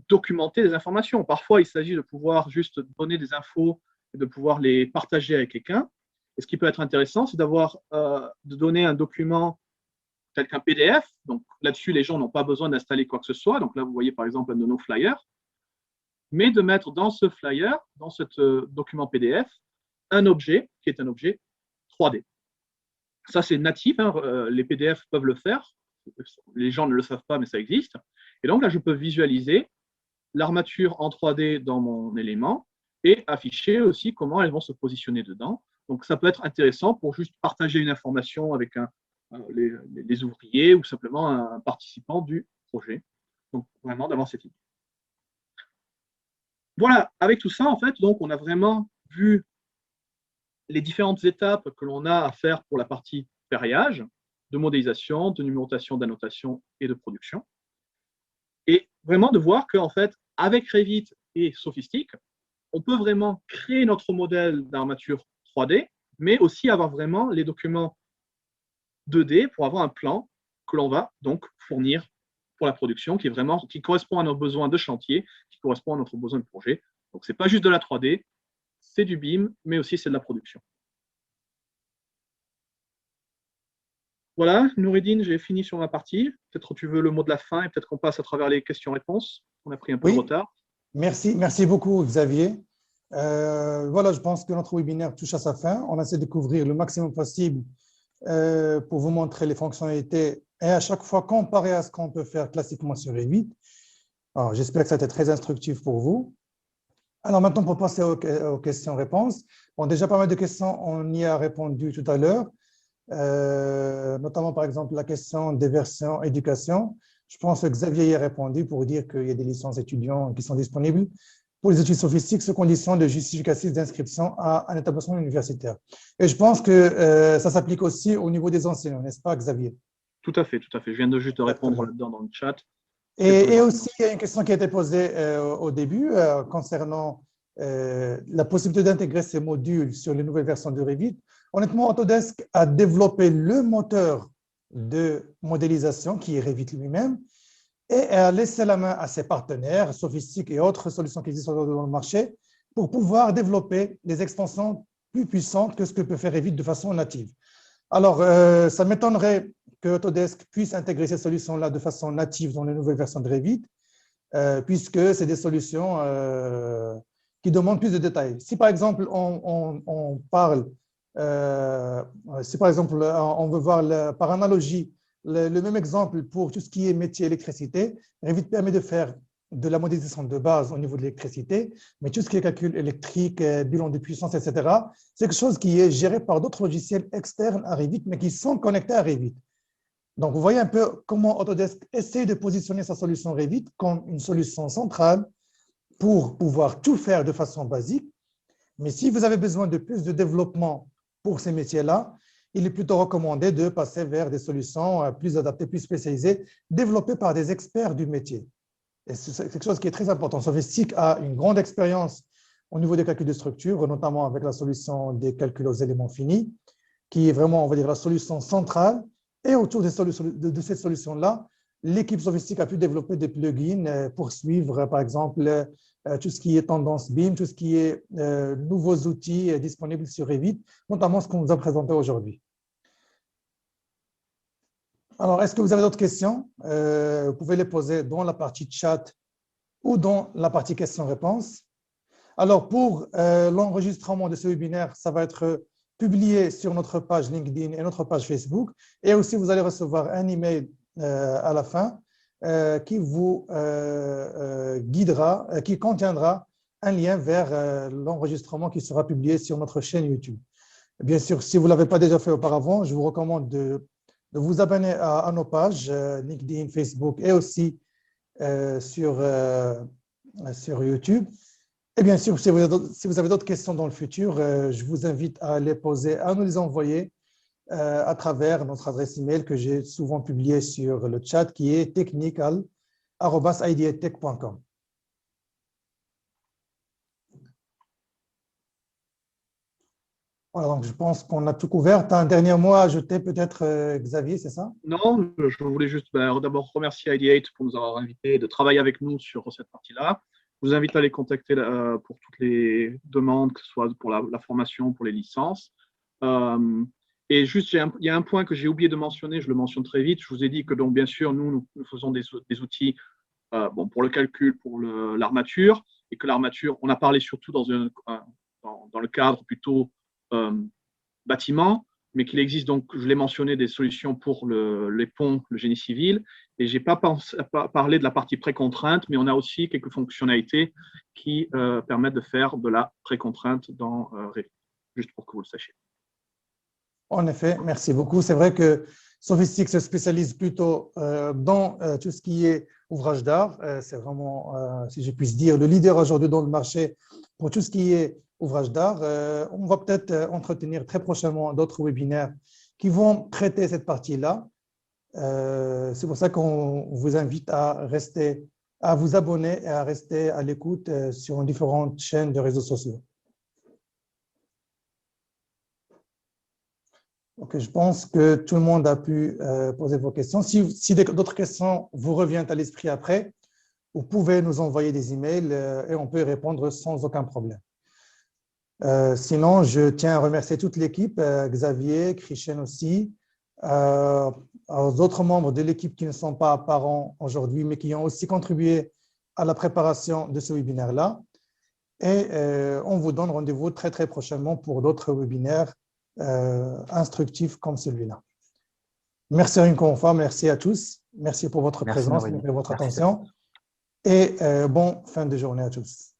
documenter des informations. Parfois, il s'agit de pouvoir juste donner des infos et de pouvoir les partager avec quelqu'un. Et ce qui peut être intéressant, c'est de donner un document tel qu'un PDF. Donc là-dessus, les gens n'ont pas besoin d'installer quoi que ce soit. Donc là, vous voyez par exemple un de nos flyers. Mais de mettre dans ce flyer, dans ce document PDF, un objet qui est un objet 3D. Ça, c'est natif, hein, les PDF peuvent le faire. Les gens ne le savent pas, mais ça existe. Et donc là, je peux visualiser l'armature en 3D dans mon élément et afficher aussi comment elles vont se positionner dedans. Donc, ça peut être intéressant pour juste partager une information avec les ouvriers ou simplement un participant du projet. Donc, vraiment d'avoir cette idée. Voilà, avec tout ça, en fait, donc, on a vraiment vu les différentes étapes que l'on a à faire pour la partie ferraillage, de modélisation, de numérotation, d'annotation et de production. Et vraiment de voir qu'en fait, avec Revit et Sophistic, on peut vraiment créer notre modèle d'armature 3D, mais aussi avoir vraiment les documents 2D pour avoir un plan que l'on va donc fournir pour la production qui correspond à nos besoins de chantier, qui correspond à notre besoin de projet. Donc, ce n'est pas juste de la 3D, c'est du BIM, mais aussi c'est de la production. Voilà, Noureddine, j'ai fini sur ma partie. Peut-être que tu veux le mot de la fin et peut-être qu'on passe à travers les questions-réponses. On a pris un peu de retard.
Merci beaucoup, Xavier. Voilà, je pense que notre webinaire touche à sa fin. On essaie de couvrir le maximum possible pour vous montrer les fonctionnalités et à chaque fois comparer à ce qu'on peut faire classiquement sur Revit. Alors, j'espère que ça a été très instructif pour vous. Alors maintenant, pour passer aux questions-réponses. Bon, déjà pas mal de questions, on y a répondu tout à l'heure, notamment par exemple la question des versions éducation. Je pense que Xavier y a répondu pour dire qu'il y a des licences étudiants qui sont disponibles pour les études sophistiques sous condition de justificatif d'inscription à un établissement universitaire. Et je pense que ça s'applique aussi au niveau des enseignants, n'est-ce pas, Xavier?
Tout à fait, tout à fait. Je viens de juste répondre là-dedans dans le chat.
Et aussi, il y a une question qui a été posée au début concernant la possibilité d'intégrer ces modules sur les nouvelles versions de Revit. Honnêtement, Autodesk a développé le moteur de modélisation qui est Revit lui-même et a laissé la main à ses partenaires, Sophistic et autres solutions qui existent dans le marché, pour pouvoir développer des extensions plus puissantes que ce que peut faire Revit de façon native. Alors, ça m'étonnerait que Autodesk puisse intégrer ces solutions-là de façon native dans les nouvelles versions de Revit, puisque c'est des solutions qui demandent plus de détails. Si par exemple on parle, si par exemple on veut voir par analogie le même exemple pour tout ce qui est métier électricité, Revit permet de faire de la modélisation de base au niveau de l'électricité, mais tout ce qui est calcul électrique, bilan de puissance, etc., c'est quelque chose qui est géré par d'autres logiciels externes à Revit, mais qui sont connectés à Revit. Donc, vous voyez un peu comment Autodesk essaie de positionner sa solution Revit comme une solution centrale pour pouvoir tout faire de façon basique. Mais si vous avez besoin de plus de développement pour ces métiers-là, il est plutôt recommandé de passer vers des solutions plus adaptées, plus spécialisées, développées par des experts du métier. Et c'est quelque chose qui est très important. Sofistic a une grande expérience au niveau des calculs de structure, notamment avec la solution des calculs aux éléments finis, qui est vraiment, on va dire, la solution centrale. Et autour de cette solution-là, l'équipe Sofistic a pu développer des plugins pour suivre, par exemple, tout ce qui est tendance BIM, tout ce qui est nouveaux outils disponibles sur Revit, notamment ce qu'on vous a présenté aujourd'hui. Alors, est-ce que vous avez d'autres questions? Vous pouvez les poser dans la partie chat ou dans la partie questions-réponses. Alors, pour l'enregistrement de ce webinaire, ça va être publié sur notre page LinkedIn et notre page Facebook. Et aussi, vous allez recevoir un email à la fin qui vous guidera, qui contiendra un lien vers l'enregistrement qui sera publié sur notre chaîne YouTube. Bien sûr, si vous ne l'avez pas déjà fait auparavant, je vous recommande de vous abonner à nos pages LinkedIn, Facebook et aussi sur YouTube. Et bien sûr, si vous avez d'autres questions dans le futur, je vous invite à les poser, à nous les envoyer à travers notre adresse email que j'ai souvent publiée sur le chat qui est technical@ideatech.com. Voilà, donc je pense qu'on a tout couvert. Tu as un dernier mot à ajouter peut-être, Xavier, c'est ça?
Non, je voulais juste d'abord remercier Ideate pour nous avoir invités de travailler avec nous sur cette partie-là. Je vous invite à les contacter pour toutes les demandes, que ce soit pour la formation, pour les licences. Et juste, il y a un point que j'ai oublié de mentionner, je le mentionne très vite. Je vous ai dit que, donc, bien sûr, nous faisons des outils pour le calcul, pour l'armature, et que l'armature, on a parlé surtout dans le cadre plutôt bâtiment, mais qu'il existe donc, je l'ai mentionné, des solutions pour les ponts, le génie civil, et je n'ai pas parlé de la partie précontrainte, mais on a aussi quelques fonctionnalités qui permettent de faire de la précontrainte dans Revit, juste pour que vous le sachiez.
En effet, merci beaucoup. C'est vrai que Sofistic se spécialise plutôt dans tout ce qui est ouvrage d'art. C'est vraiment, si je puis dire, le leader aujourd'hui dans le marché pour tout ce qui est ouvrage d'art. On va peut-être entretenir très prochainement d'autres webinaires qui vont traiter cette partie-là. C'est pour ça qu'on vous invite à vous abonner et à rester à l'écoute sur différentes chaînes de réseaux sociaux. Ok, je pense que tout le monde a pu poser vos questions. Si d'autres questions vous reviennent à l'esprit après, vous pouvez nous envoyer des emails et on peut y répondre sans aucun problème. Sinon, je tiens à remercier toute l'équipe, Xavier, Christian aussi, aux autres membres de l'équipe qui ne sont pas apparents aujourd'hui, mais qui ont aussi contribué à la préparation de ce webinaire-là. Et on vous donne rendez-vous très, très prochainement pour d'autres webinaires instructifs comme celui-là. Merci encore une fois, merci à tous. Merci pour votre présence, merci pour votre attention. Et bonne fin de journée à tous.